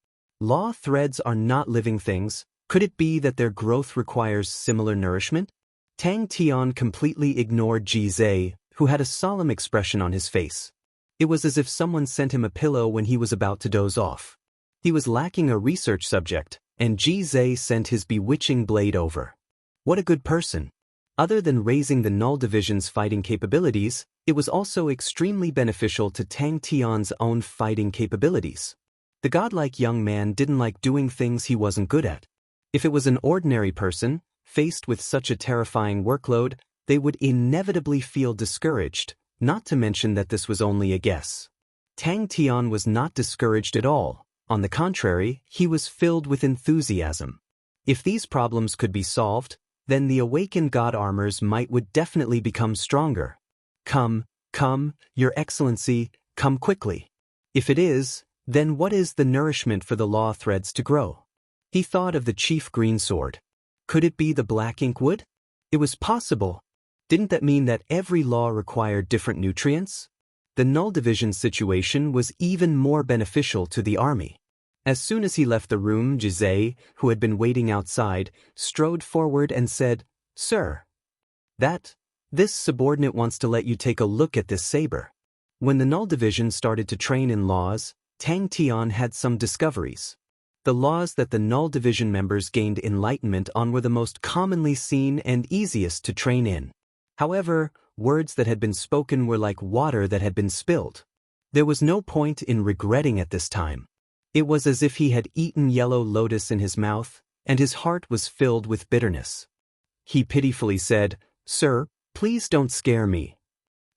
Law threads are not living things. Could it be that their growth requires similar nourishment? Tang Tian completely ignored Ji Zhe, who had a solemn expression on his face. It was as if someone sent him a pillow when he was about to doze off. He was lacking a research subject, and Ji Zhe sent his bewitching blade over. What a good person. Other than raising the Null Division's fighting capabilities, it was also extremely beneficial to Tang Tian's own fighting capabilities. The godlike young man didn't like doing things he wasn't good at. If it was an ordinary person, faced with such a terrifying workload, they would inevitably feel discouraged, not to mention that this was only a guess. Tang Tian was not discouraged at all. On the contrary, he was filled with enthusiasm. If these problems could be solved, then the awakened god armors would definitely become stronger. Come, Your Excellency, come quickly. If it is, then what is the nourishment for the law threads to grow? He thought of the chief green sword. Could it be the black ink wood? It was possible. Didn't that mean that every law required different nutrients? The Null Division situation was even more beneficial to the army. As soon as he left the room, Ji Zhe, who had been waiting outside, strode forward and said, Sir, this subordinate wants to let you take a look at this saber. When the Null Division started to train in laws, Tang Tian had some discoveries. The laws that the Null Division members gained enlightenment on were the most commonly seen and easiest to train in. However, words that had been spoken were like water that had been spilled. There was no point in regretting at this time. It was as if he had eaten yellow lotus in his mouth, and his heart was filled with bitterness. He pitifully said, Sir, please don't scare me.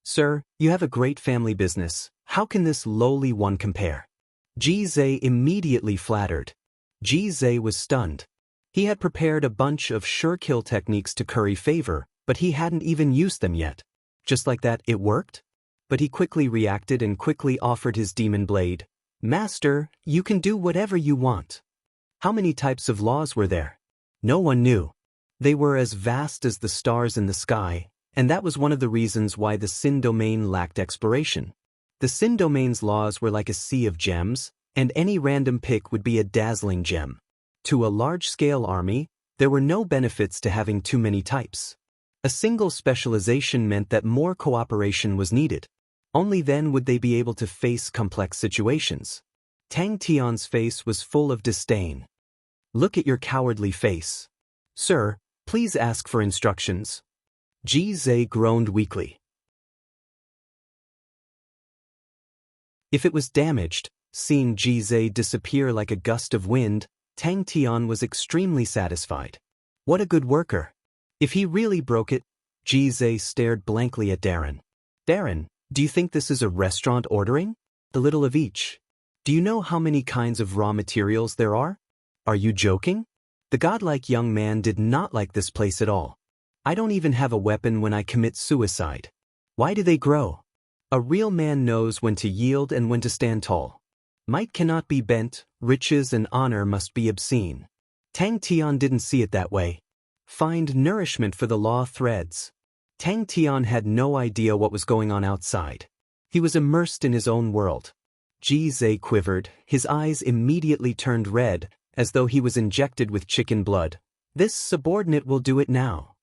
Sir, you have a great family business. How can this lowly one compare? Ji Zhe immediately flattered. Ji Zhe was stunned. He had prepared a bunch of sure-kill techniques to curry favor, but he hadn't even used them yet. Just like that, it worked? But he quickly reacted and quickly offered his demon blade. Master, you can do whatever you want. How many types of laws were there? No one knew. They were as vast as the stars in the sky, and that was one of the reasons why the Sin domain lacked exploration. The Sin domain's laws were like a sea of gems, and any random pick would be a dazzling gem. To a large-scale army, there were no benefits to having too many types. A single specialization meant that more cooperation was needed. Only then would they be able to face complex situations. Tang Tian's face was full of disdain. Look at your cowardly face. Sir, please ask for instructions. Ji Zhe groaned weakly. If it was damaged, seeing Ji Zhe disappear like a gust of wind, Tang Tian was extremely satisfied. What a good worker. If he really broke it, Ji Zhe stared blankly at Darren. Darren, do you think this is a restaurant ordering? A little of each. Do you know how many kinds of raw materials there are? Are you joking? The godlike young man did not like this place at all. I don't even have a weapon when I commit suicide. Why do they grow? A real man knows when to yield and when to stand tall. Might cannot be bent, riches and honor must be obscene. Tang Tian didn't see it that way. Find nourishment for the law threads. Tang Tian had no idea what was going on outside. He was immersed in his own world. Ji Zhe quivered, his eyes immediately turned red, as though he was injected with chicken blood. This subordinate will do it now.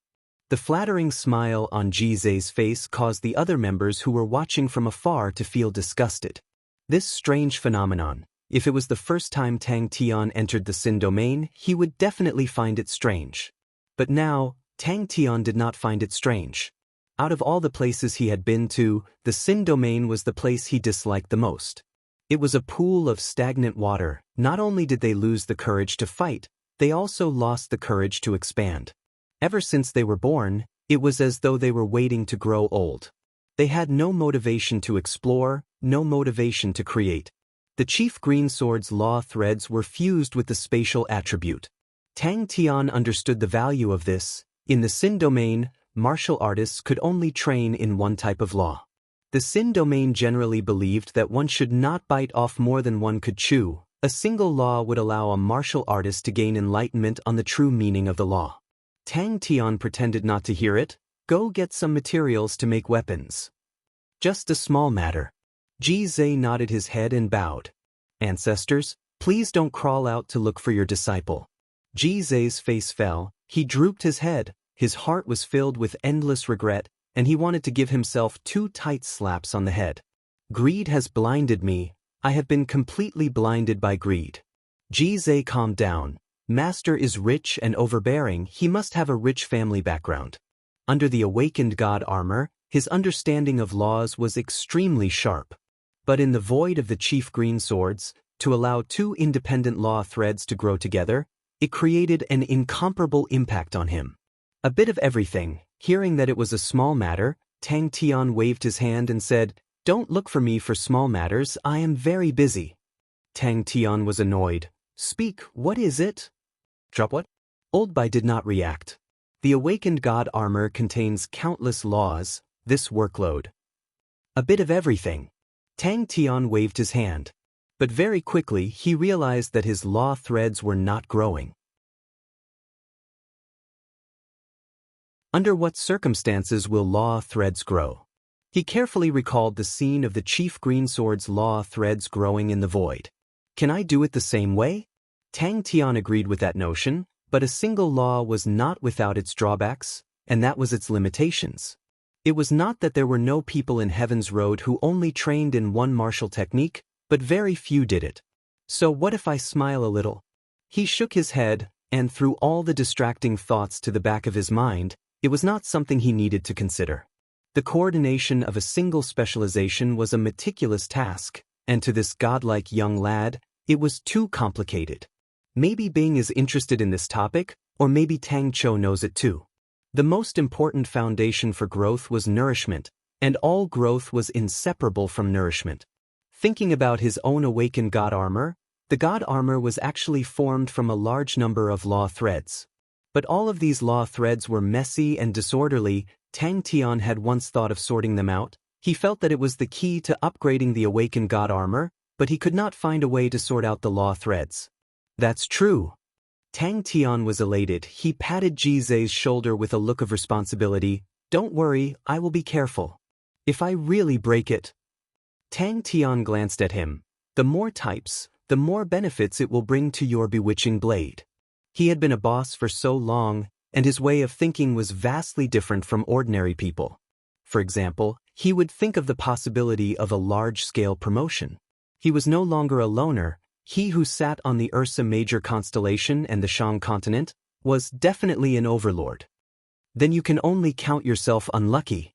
The flattering smile on Ji Zhe's face caused the other members who were watching from afar to feel disgusted. This strange phenomenon, If it was the first time Tang Tian entered the Sin domain, he would definitely find it strange. But now, Tang Tian did not find it strange. Out of all the places he had been to, the Sin domain was the place he disliked the most. It was a pool of stagnant water. Not only did they lose the courage to fight, they also lost the courage to expand. Ever since they were born, it was as though they were waiting to grow old. They had no motivation to explore, no motivation to create. The Chief Greensword's law threads were fused with the spatial attribute. Tang Tian understood the value of this. In the Sin domain, martial artists could only train in one type of law. The Sin domain generally believed that one should not bite off more than one could chew. A single law would allow a martial artist to gain enlightenment on the true meaning of the law. Tang Tian pretended not to hear it. Go get some materials to make weapons. Just a small matter. Ji Zhe nodded his head and bowed. Ancestors, please don't crawl out to look for your disciple. Ji Zhe's face fell. He drooped his head. His heart was filled with endless regret, and he wanted to give himself 2 tight slaps on the head. Greed has blinded me. I have been completely blinded by greed. Ji Zhe calmed down. Master is rich and overbearing. He must have a rich family background. Under the awakened god armor, his understanding of laws was extremely sharp. But in the void of the Chief Greenswords, to allow 2 independent law threads to grow together, it created an incomparable impact on him. A bit of everything. Hearing that it was a small matter, Tang Tian waved his hand and said, "Don't look for me for small matters, I am very busy." Tang Tian was annoyed. "Speak, what is it?" "Drop what?" Old Bai did not react. The awakened god armor contains countless laws, this workload. A bit of everything. Tang Tian waved his hand. But very quickly he realized that his law threads were not growing. Under what circumstances will law threads grow? He carefully recalled the scene of the Chief Greensword's law threads growing in the void. Can I do it the same way? Tang Tian agreed with that notion, but a single law was not without its drawbacks, and that was its limitations. It was not that there were no people in Heaven's Road who only trained in one martial technique, but very few did it. So what if I smile a little? He shook his head, and threw all the distracting thoughts to the back of his mind. It was not something he needed to consider. The coordination of a single specialization was a meticulous task, and to this godlike young lad, it was too complicated. Maybe Bing is interested in this topic, or maybe Tang Cho knows it too. The most important foundation for growth was nourishment, and all growth was inseparable from nourishment. Thinking about his own awakened god armor, the god armor was actually formed from a large number of law threads. But all of these law threads were messy and disorderly. Tang Tian had once thought of sorting them out. He felt that it was the key to upgrading the awakened god armor, but he could not find a way to sort out the law threads. That's true. Tang Tian was elated. He patted Ji Zhe's shoulder with a look of responsibility. Don't worry, I will be careful. If I really break it. Tang Tian glanced at him. The more types, the more benefits it will bring to your bewitching blade. He had been a boss for so long, and his way of thinking was vastly different from ordinary people. For example, he would think of the possibility of a large-scale promotion. He was no longer a loner. He who sat on the Ursa Major constellation and the Shang continent was definitely an overlord. Then you can only count yourself unlucky.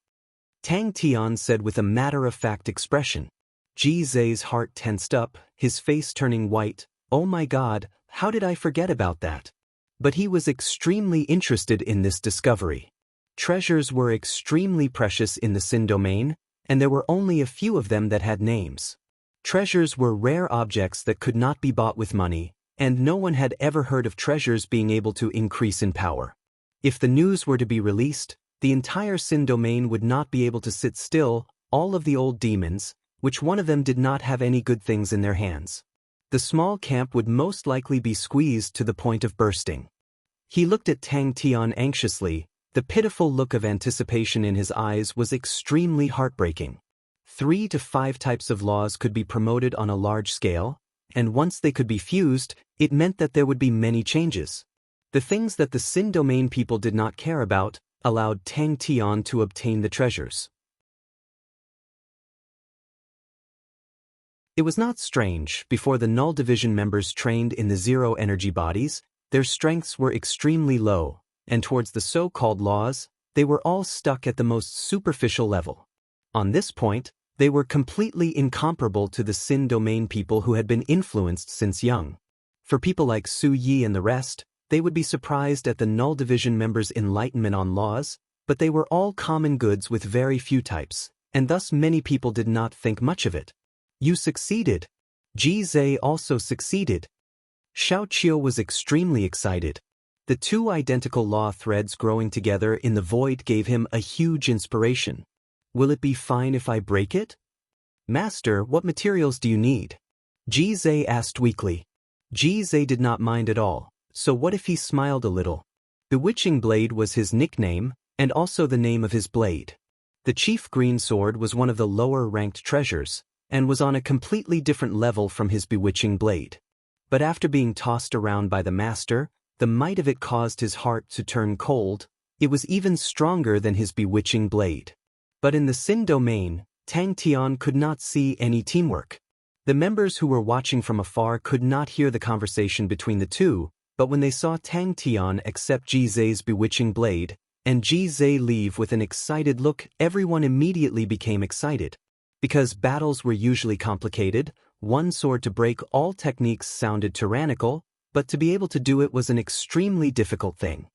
Tang Tian said with a matter-of-fact expression. Ji Zhe's heart tensed up, his face turning white. Oh my God, how did I forget about that? But he was extremely interested in this discovery. Treasures were extremely precious in the Sin domain, and there were only a few of them that had names. Treasures were rare objects that could not be bought with money, and no one had ever heard of treasures being able to increase in power. If the news were to be released, the entire Sin domain would not be able to sit still. All of the old demons, which one of them did not have any good things in their hands. The small camp would most likely be squeezed to the point of bursting. He looked at Tang Tian anxiously. The pitiful look of anticipation in his eyes was extremely heartbreaking. 3 to 5 types of laws could be promoted on a large scale, and once they could be fused, it meant that there would be many changes. The things that the Sin domain people did not care about allowed Tang Tian to obtain the treasures. It was not strange. Before the Null Division members trained in the zero-energy bodies, their strengths were extremely low, and towards the so-called laws, they were all stuck at the most superficial level. On this point, they were completely incomparable to the Sin domain people who had been influenced since young. For people like Su Yi and the rest, they would be surprised at the Null Division members' enlightenment on laws, but they were all common goods with very few types, and thus many people did not think much of it. You succeeded. Ji Zhe also succeeded. Xiao Qiu was extremely excited. The two identical law threads growing together in the void gave him a huge inspiration. Will it be fine if I break it? Master, what materials do you need? Ji Zhe asked weakly. Ji Zhe did not mind at all, so what if he smiled a little? Bewitching Blade was his nickname, and also the name of his blade. The Chief Green Sword was one of the lower-ranked treasures, and was on a completely different level from his Bewitching Blade. But after being tossed around by the master, the might of it caused his heart to turn cold. It was even stronger than his Bewitching Blade. But in the Sin domain, Tang Tian could not see any teamwork. The members who were watching from afar could not hear the conversation between the two, but when they saw Tang Tian accept Ji Zhe's Bewitching Blade, and Ji Zhe leave with an excited look, everyone immediately became excited. Because battles were usually complicated, one sword to break all techniques sounded tyrannical, but to be able to do it was an extremely difficult thing.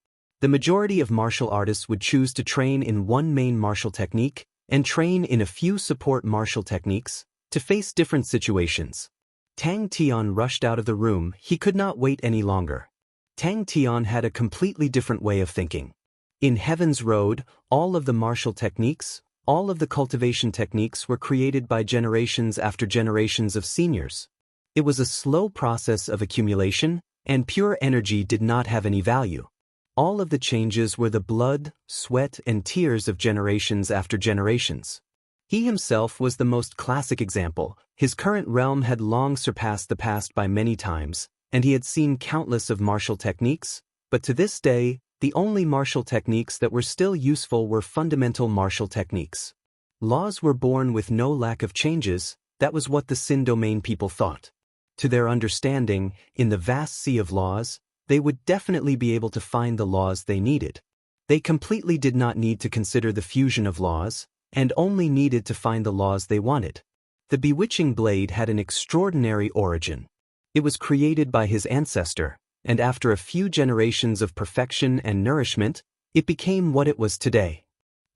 The majority of martial artists would choose to train in one main martial technique, and train in a few support martial techniques, to face different situations. Tang Tian rushed out of the room. He could not wait any longer. Tang Tian had a completely different way of thinking. In Heaven's Road, all of the martial techniques, all of the cultivation techniques were created by generations after generations of seniors. It was a slow process of accumulation, and pure energy did not have any value. All of the changes were the blood, sweat, and tears of generations after generations. He himself was the most classic example. His current realm had long surpassed the past by many times, and he had seen countless of martial techniques, but to this day, the only martial techniques that were still useful were fundamental martial techniques. Laws were born with no lack of changes. That was what the Sin domain people thought. To their understanding, in the vast sea of laws, they would definitely be able to find the laws they needed. They completely did not need to consider the fusion of laws, and only needed to find the laws they wanted. The Bewitching Blade had an extraordinary origin. It was created by his ancestor, and after a few generations of perfection and nourishment, it became what it was today.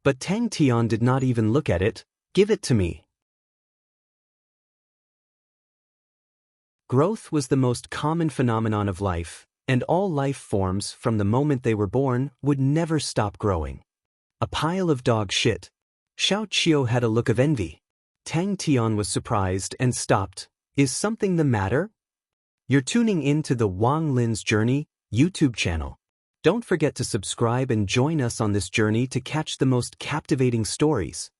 But Tang Tian did not even look at it. Give it to me. Growth was the most common phenomenon of life, and all life forms from the moment they were born would never stop growing. A pile of dog shit. Xiao Qiu had a look of envy. Tang Tian was surprised and stopped. Is something the matter? You're tuning in to the Wang Lin's Journey YouTube channel. Don't forget to subscribe and join us on this journey to catch the most captivating stories.